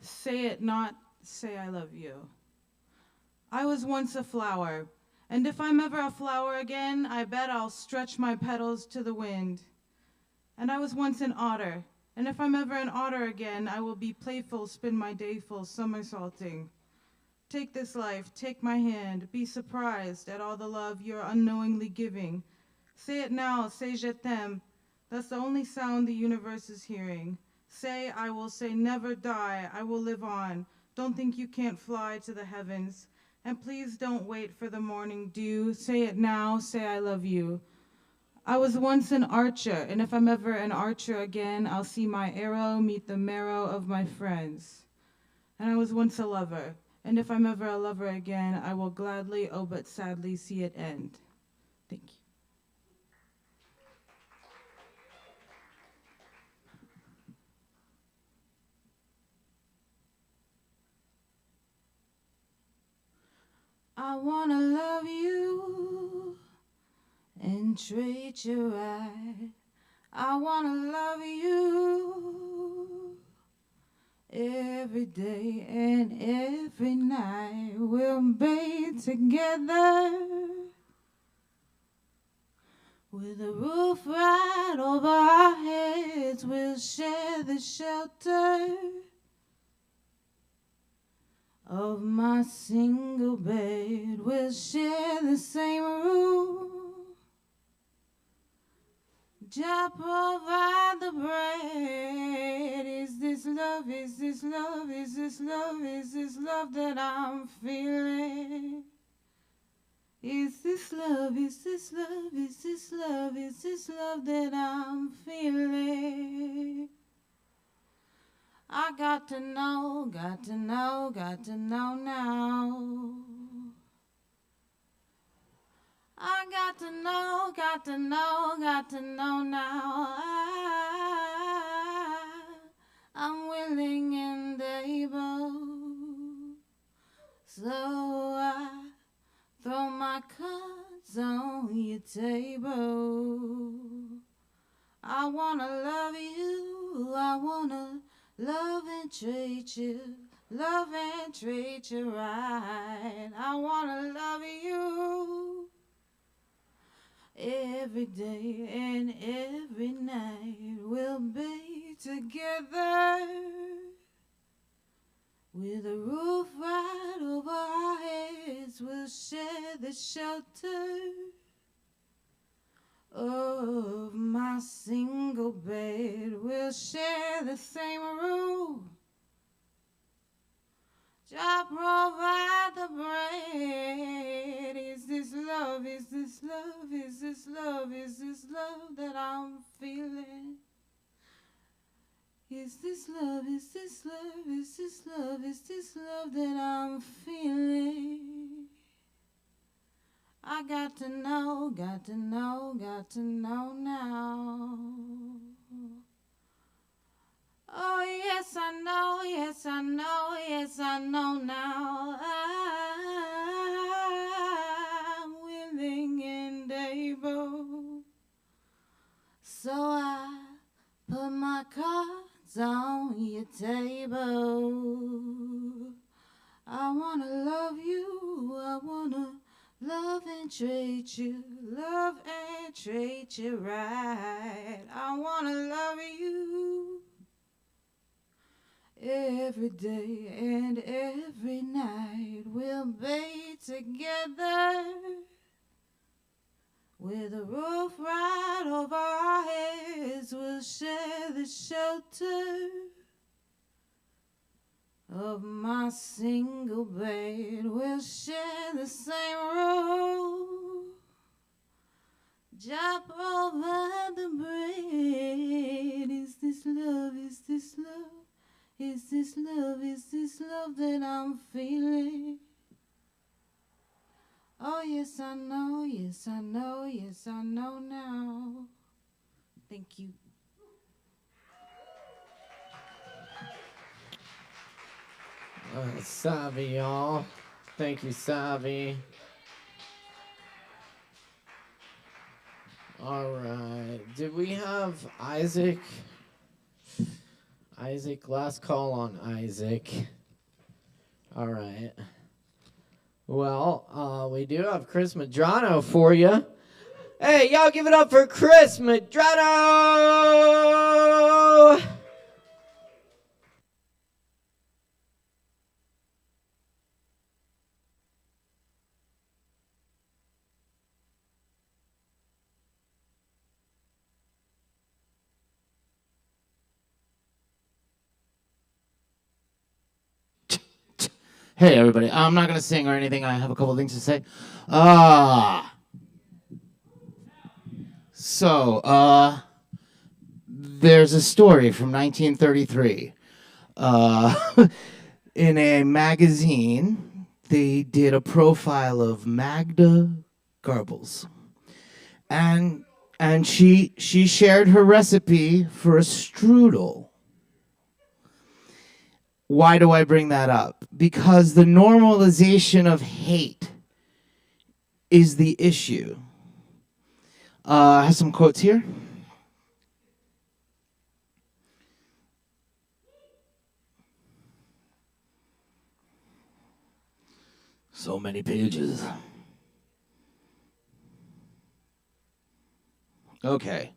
Say it not, say I love you. I was once a flower, and if I'm ever a flower again, I bet I'll stretch my petals to the wind. And I was once an otter, and if I'm ever an otter again, I will be playful, spin my day full, somersaulting. Take this life, take my hand, be surprised at all the love you're unknowingly giving. Say it now, say je t'aime. That's the only sound the universe is hearing. Say, I will say never die, I will live on. Don't think you can't fly to the heavens. And please don't wait for the morning dew. Say it now, say I love you. I was once an archer, and if I'm ever an archer again, I'll see my arrow meet the marrow of my friends. And I was once a lover. And if I'm ever a lover again, I will gladly, oh but sadly, see it end. Thank you. I wanna love you and treat you right. I wanna love you every day and every night. We'll be together with a roof right over our heads. We'll share the shelter of my single bed. We'll share the same room. Jah provide the bread. Is this love, is this love, is this love, is this love that I'm feeling? Is this love, is this love, is this love, is this love that I'm feeling? I got to know, got to know, got to know now. I got to know, got to know, got to know now. I'm willing and able, so I throw my cards on your table. I wanna love you, I wanna love and treat you, love and treat you right. I wanna love you every day and every night. We'll be together with a roof right over our heads. We'll share the shelter of my single bed. We'll share the same room. Jah provide the bread. Is this love? Is this love? Is this love? Is this love that I'm feeling? Is this love? Is this love? Is this love? Is this love that I'm feeling? I got to know, got to know, got to know now. Oh, yes, I know, yes, I know, yes, I know now. I'm willing and able. So I put my cards on your table. I wanna love you, I wanna love and treat you, love and treat you right. I wanna love you every day and every night. We'll be together with a roof right over our heads. We'll share the shelter of my single bed. We'll share the same room. Jah provide the bread. Is this love? Is this love? Is this love? Is this love that I'm feeling? Oh, yes, I know, yes, I know, yes, I know now. Thank you. Savi, y'all. Thank you, Savi. All right. Did we have Isaac? Isaac, last call on Isaac. All right. Well, we do have Chris Madrano for you. Hey, y'all give it up for Chris Madrano! Hey, everybody. I'm not going to sing or anything. I have a couple things to say. There's a story from 1933. In a magazine, they did a profile of Magda Goebbels. And she shared her recipe for a strudel. Why do I bring that up? Because the normalization of hate is the issue. I have some quotes here. So many pages. Okay.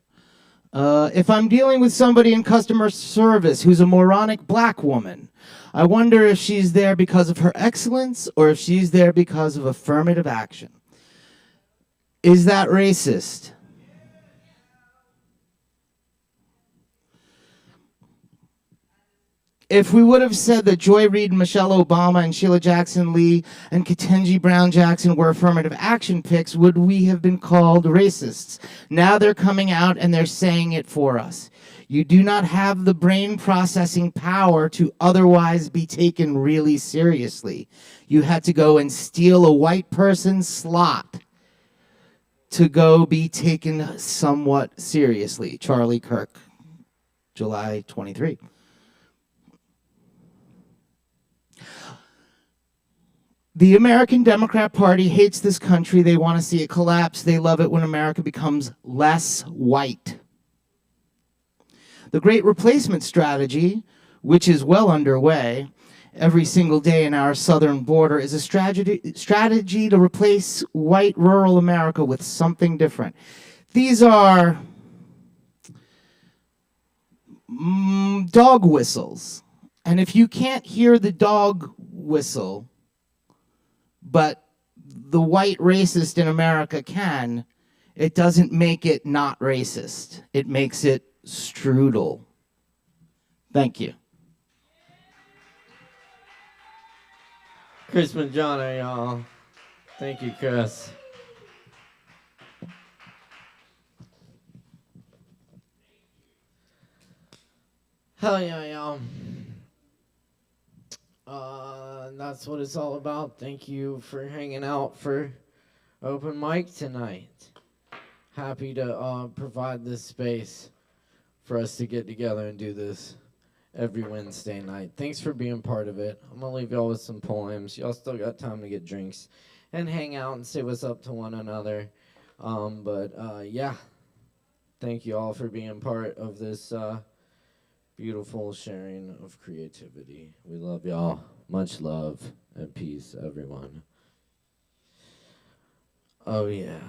If I'm dealing with somebody in customer service who's a moronic black woman, I wonder if she's there because of her excellence or if she's there because of affirmative action. Is that racist? If we would have said that Joy Reid, Michelle Obama, and Sheila Jackson Lee, and Ketanji Brown Jackson were affirmative action picks, would we have been called racists? Now they're coming out and they're saying it for us. You do not have the brain processing power to otherwise be taken really seriously. You had to go and steal a white person's slot to go be taken somewhat seriously. Charlie Kirk, July 23. The American Democrat Party hates this country. They want to see it collapse. They love it when America becomes less white. The Great Replacement strategy which is well underway every single day in our southern border, is a strategy to replace white rural America with something different. These are dog whistles. And if you can't hear the dog whistle, but the white racist in America can, it doesn't make it not racist. It makes it strudel. Thank you. Chris Mangiano, y'all. Thank you, Chris. Hell yeah, y'all. That's what it's all about. Thank you for hanging out for open mic tonight. Happy to provide this space for us to get together and do this every Wednesday night. Thanks for being part of it. I'm going to leave y'all with some poems. Y'all still got time to get drinks and hang out and say what's up to one another. Yeah, thank you all for being part of this beautiful sharing of creativity. We love y'all. Much love and peace, everyone. Oh, yeah.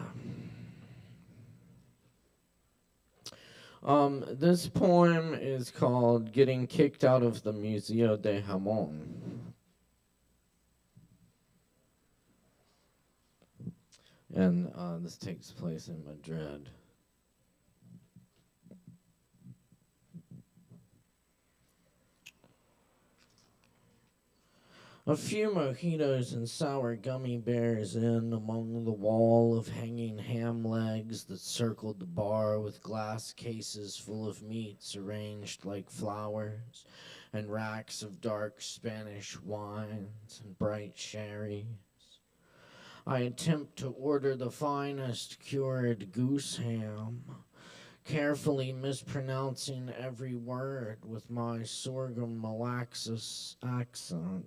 This poem is called Getting Kicked Out of the Museo de Jamón. And this takes place in Madrid. A few mojitos and sour gummy bears in among the wall of hanging ham legs that circled the bar with glass cases full of meats arranged like flowers and racks of dark Spanish wines and bright sherries. I attempt to order the finest cured goose ham, carefully mispronouncing every word with my sorghum molasses accent.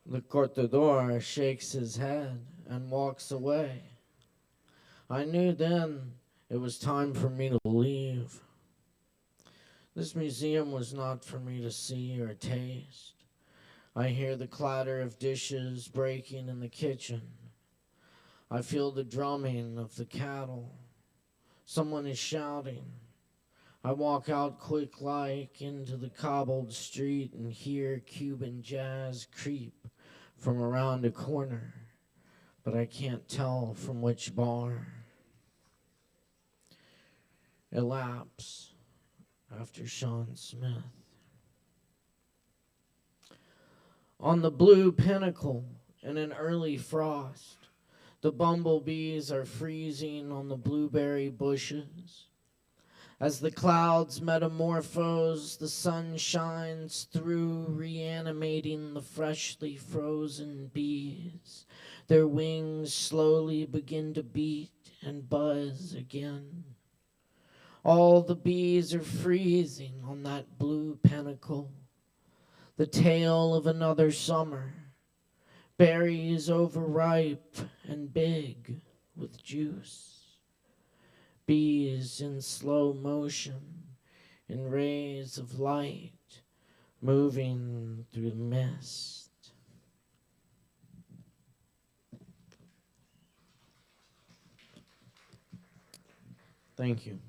The cortador shakes his head and walks away. I knew then it was time for me to leave. This museum was not for me to see or taste. I hear the clatter of dishes breaking in the kitchen. I feel the drumming of the cattle. Someone is shouting. I walk out quick-like into the cobbled street and hear Cuban jazz creep from around a corner, but I can't tell from which bar. Elapse after Sean Smith. On the blue pinnacle in an early frost, the bumblebees are freezing on the blueberry bushes. As the clouds metamorphose, the sun shines through, reanimating the freshly frozen bees. Their wings slowly begin to beat and buzz again. All the bees are freezing on that blue pinnacle, the tale of another summer. Berries overripe and big with juice. Bees in slow motion, in rays of light, moving through the mist. Thank you.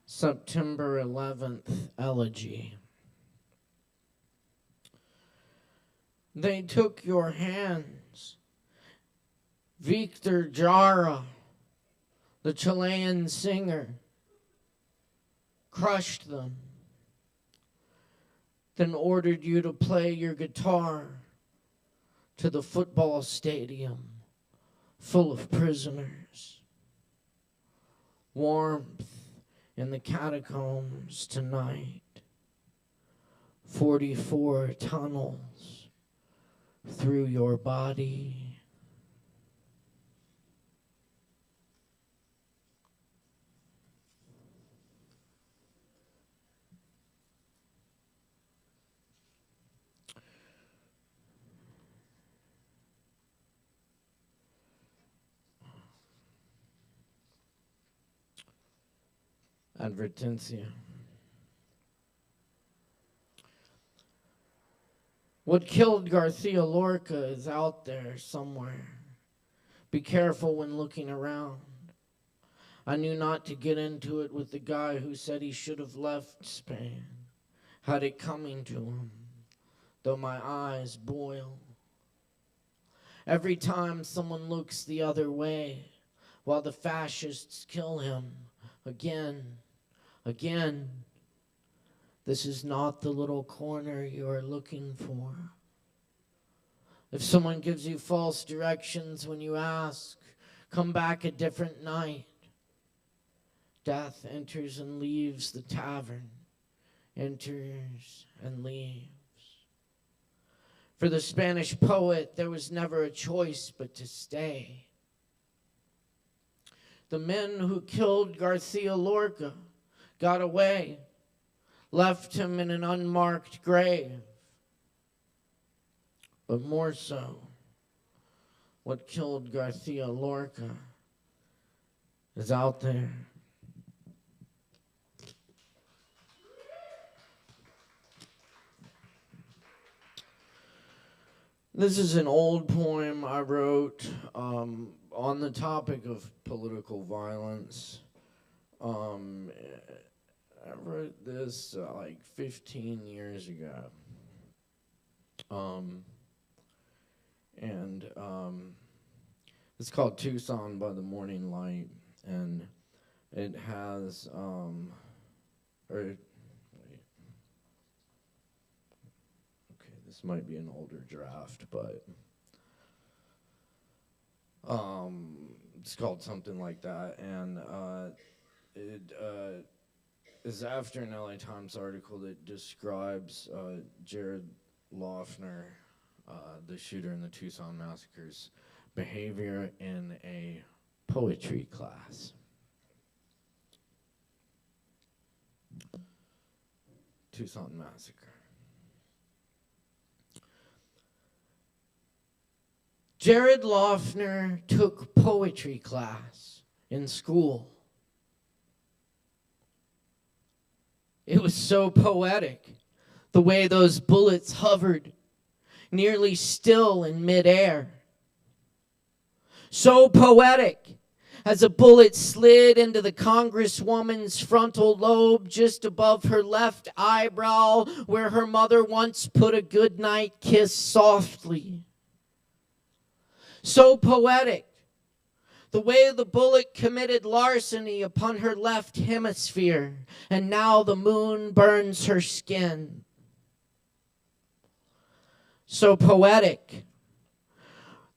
September 11th, Elegy. They took your hands. Victor Jara, the Chilean singer, crushed them, then ordered you to play your guitar to the football stadium full of prisoners. Warmth in the catacombs tonight. 44 tunnels through your body. Advertencia. What killed Garcia Lorca is out there somewhere. Be careful when looking around. I knew not to get into it with the guy who said he should have left Spain. Had it coming to him, though my eyes boil. Every time someone looks the other way, while the fascists kill him, again, this is not the little corner you are looking for. If someone gives you false directions when you ask, come back a different night. Death enters and leaves the tavern, enters and leaves. For the Spanish poet, there was never a choice but to stay. The men who killed Garcia Lorca got away, left him in an unmarked grave. But more so, what killed Garcia Lorca is out there. This is an old poem I wrote on the topic of political violence. I wrote this like 15 years ago. It's called Tucson by the Morning Light, and it has, this might be an older draft, but it's called something like that, and it is after an LA Times article that describes Jared Loughner, the shooter in the Tucson massacres, behavior in a poetry class. Tucson massacre. Jared Loughner took poetry class in school. It was so poetic, the way those bullets hovered, nearly still in midair. So poetic, as a bullet slid into the congresswoman's frontal lobe just above her left eyebrow, where her mother once put a goodnight kiss softly. So poetic, the way the bullet committed larceny upon her left hemisphere, and now the moon burns her skin. So poetic,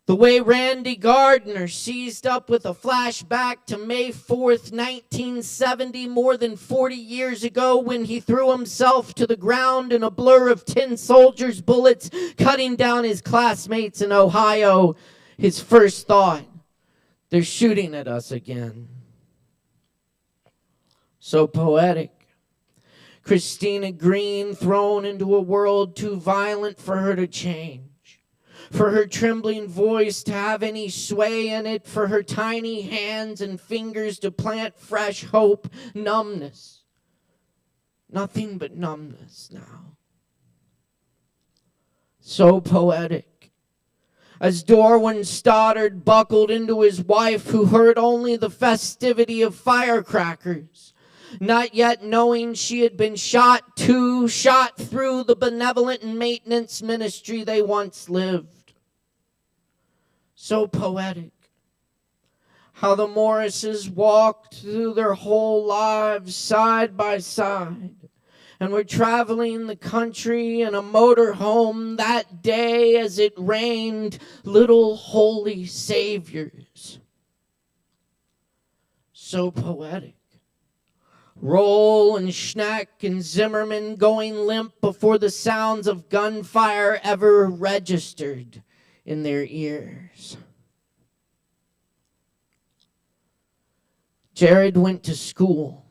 the way Randy Gardner seized up with a flashback to May 4th, 1970, more than 40 years ago, when he threw himself to the ground in a blur of tin soldiers' bullets, cutting down his classmates in Ohio. His first thought, they're shooting at us again. So poetic. Christina Green thrown into a world too violent for her to change. For her trembling voice to have any sway in it. For her tiny hands and fingers to plant fresh hope. Numbness. Nothing but numbness now. So poetic. As Darwin Stoddard buckled into his wife, who heard only the festivity of firecrackers, not yet knowing she had been shot through the benevolent maintenance ministry they once lived. So poetic. How the Morrises walked through their whole lives side by side, and were traveling the country in a motorhome that day as it rained little holy saviors. So poetic. Roll and Schneck and Zimmerman going limp before the sounds of gunfire ever registered in their ears. Jared went to school,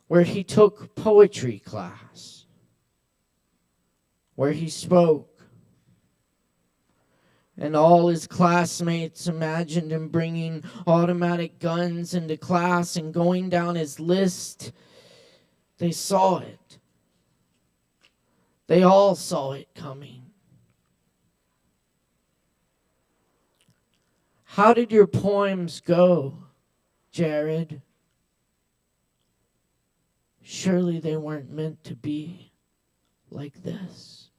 where he took poetry class, where he spoke, And all his classmates imagined him bringing automatic guns into class and going down his list. They saw it. They all saw it coming. How did your poems go, Jared? Surely they weren't meant to be like this.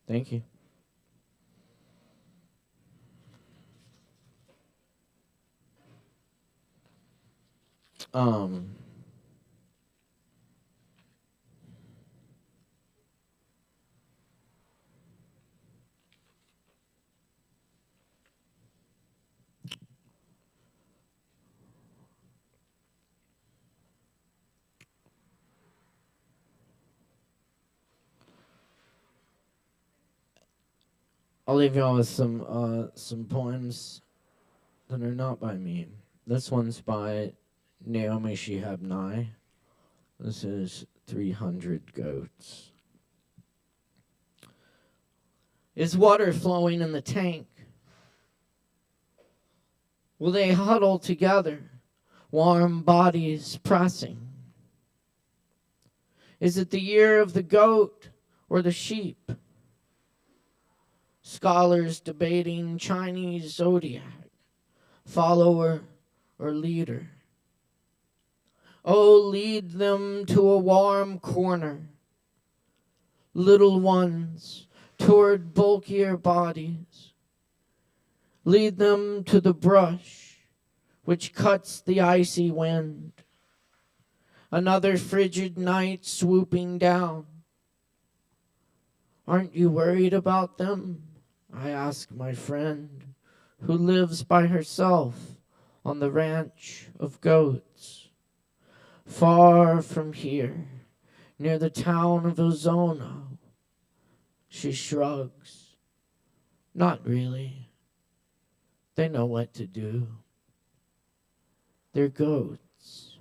Thank you. I'll leave y'all with some poems that are not by me. This one's by Naomi Shihab Nye. This is 300 Goats. Is water flowing in the tank? Will they huddle together, warm bodies pressing? Is it the year of the goat or the sheep? Scholars debating Chinese zodiac, follower or leader. Oh, lead them to a warm corner, little ones toward bulkier bodies. Lead them to the brush which cuts the icy wind. Another frigid night swooping down. Aren't you worried about them? I ask my friend who lives by herself on the ranch of goats. Far from here, near the town of Ozono. She shrugs. Not really. They know what to do. They're goats.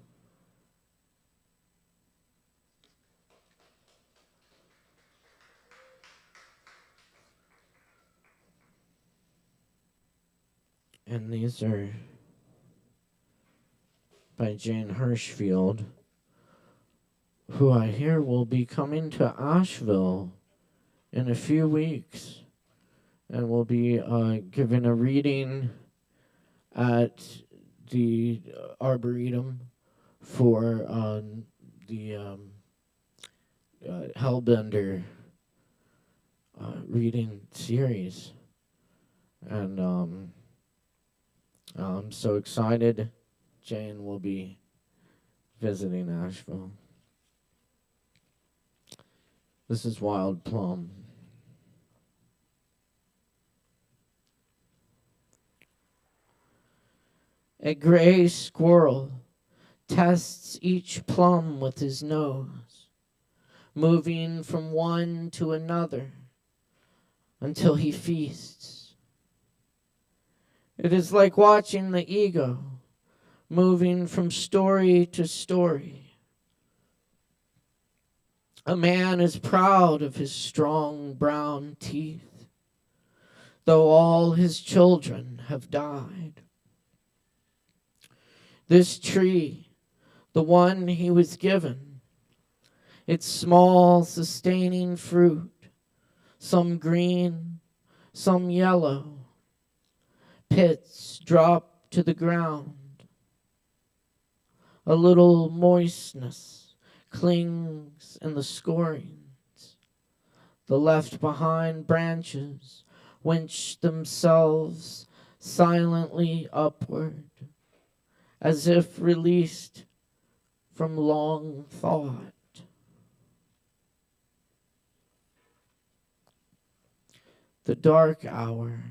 And these are by Jane Hirschfield, who I hear will be coming to Asheville in a few weeks and will be giving a reading at the Arboretum for the Hellbender reading series. And I'm so excited. Jane will be visiting Asheville. This is Wild Plum. A gray squirrel tests each plum with his nose, moving from one to another until he feasts. It is like watching the ego moving from story to story. A man is proud of his strong brown teeth, though all his children have died. This tree, the one he was given, its small sustaining fruit, some green, some yellow, pits drop to the ground. A little moistness clings in the scorings. The left behind branches winch themselves silently upward, as if released from long thought. The dark hour.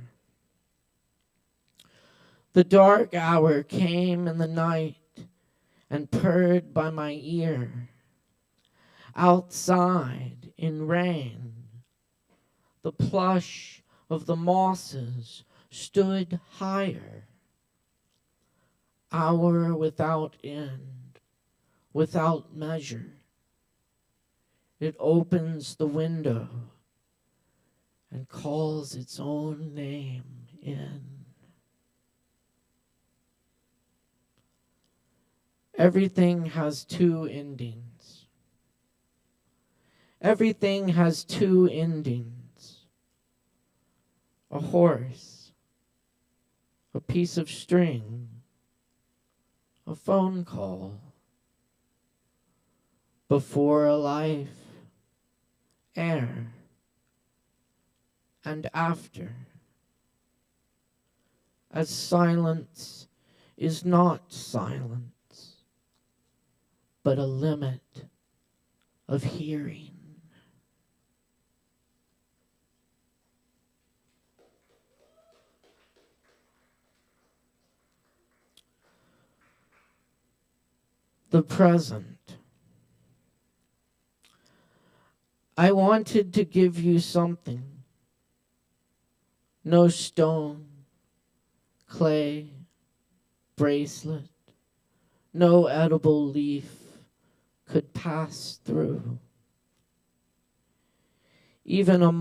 The dark hour came in the night and purred by my ear. Outside in rain, the plush of the mosses stood higher. hour without end, without measure. It opens the window and calls its own name in. Everything has two endings. Everything has two endings. A horse, a piece of string, a phone call. Before a life, air, and after. As silence is not silence, but a limit of hearing. The present. I wanted to give you something. No stone, clay, bracelet, no edible leaf could pass through. Even a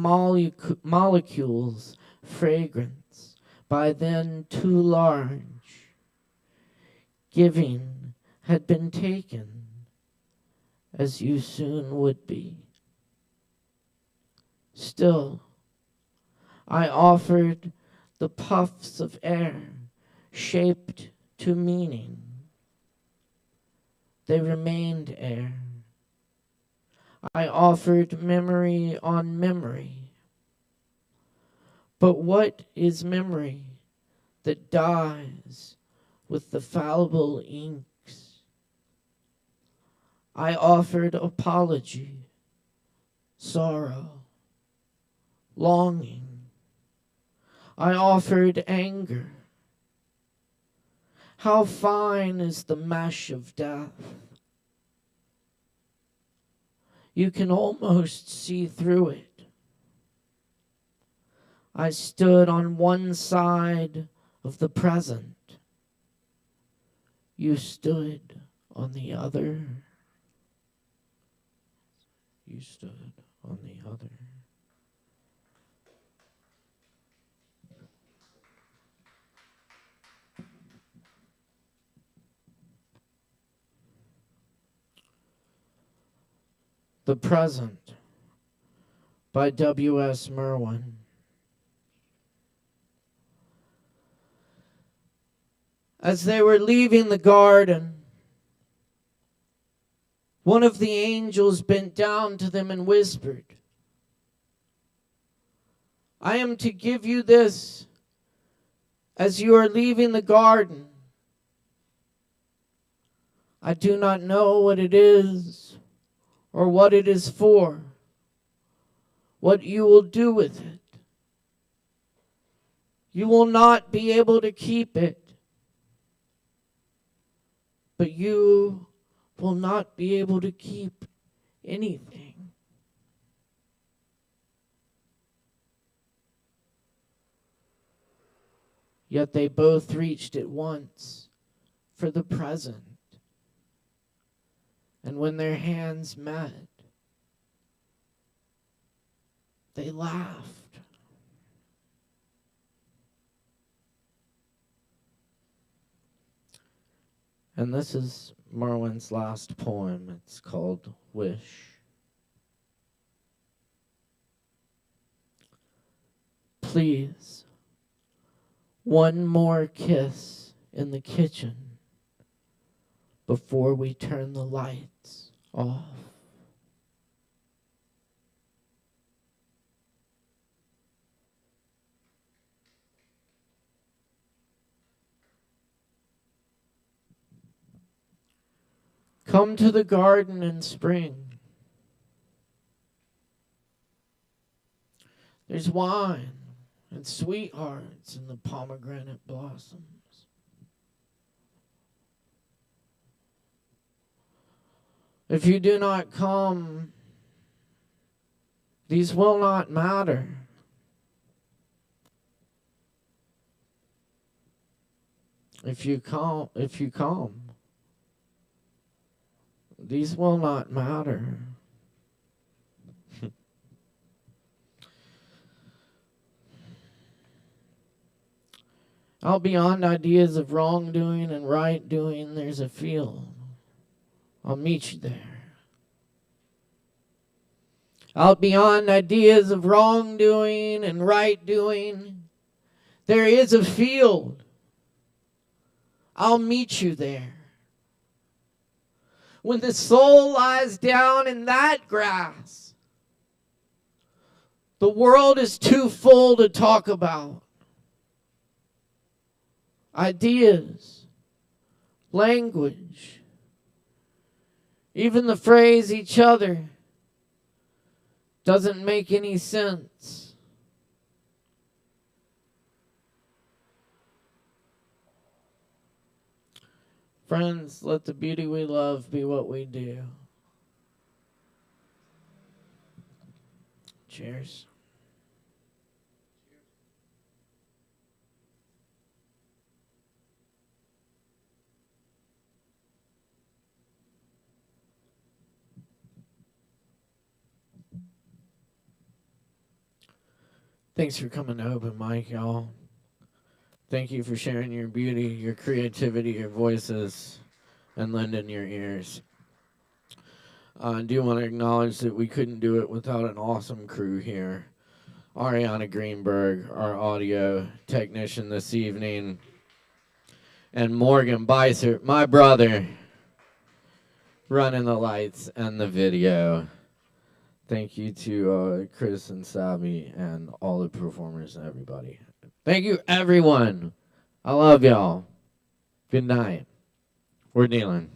molecule's fragrance, by then too large, giving had been taken, as you soon would be. Still, I offered the puffs of air shaped to meaning. They remained air. I offered memory on memory. But what is memory that dies with the fallible inks? I offered apology, sorrow, longing. I offered anger. How fine is the mesh of death? You can almost see through it. I stood on one side of the present. You stood on the other. You stood on the other. The Present by W.S. Merwin. As they were leaving the garden, one of the angels bent down to them and whispered, I am to give you this as you are leaving the garden. I do not know what it is or what it is for, what you will do with it. You will not be able to keep it, but you will not be able to keep anything. Yet they both reached at once for the present. And when their hands met, they laughed. And this is Merwin's last poem. It's called Wish. Please, one more kiss in the kitchen before we turn the lights off. Come to the garden in spring. There's wine and sweethearts in the pomegranate blossoms. If you do not come, these will not matter. If you come, these will not matter. Out beyond ideas of wrongdoing and right doing, there's a field. I'll meet you there. Out beyond ideas of wrongdoing and right doing, there is a field. I'll meet you there. When the soul lies down in that grass, the world is too full to talk about. Ideas, language, even the phrase each other doesn't make any sense. Friends, let the beauty we love be what we do. Cheers. Thanks for coming to Open Mic, y'all. Thank you for sharing your beauty, your creativity, your voices, and lending your ears. I do want to acknowledge that we couldn't do it without an awesome crew here. Ariana Greenberg, our audio technician this evening, and Morgan Beissert, my brother, running the lights and the video. Thank you to Chris and Sabi and all the performers and everybody. Thank you, everyone. I love y'all. Good night. We're dealing.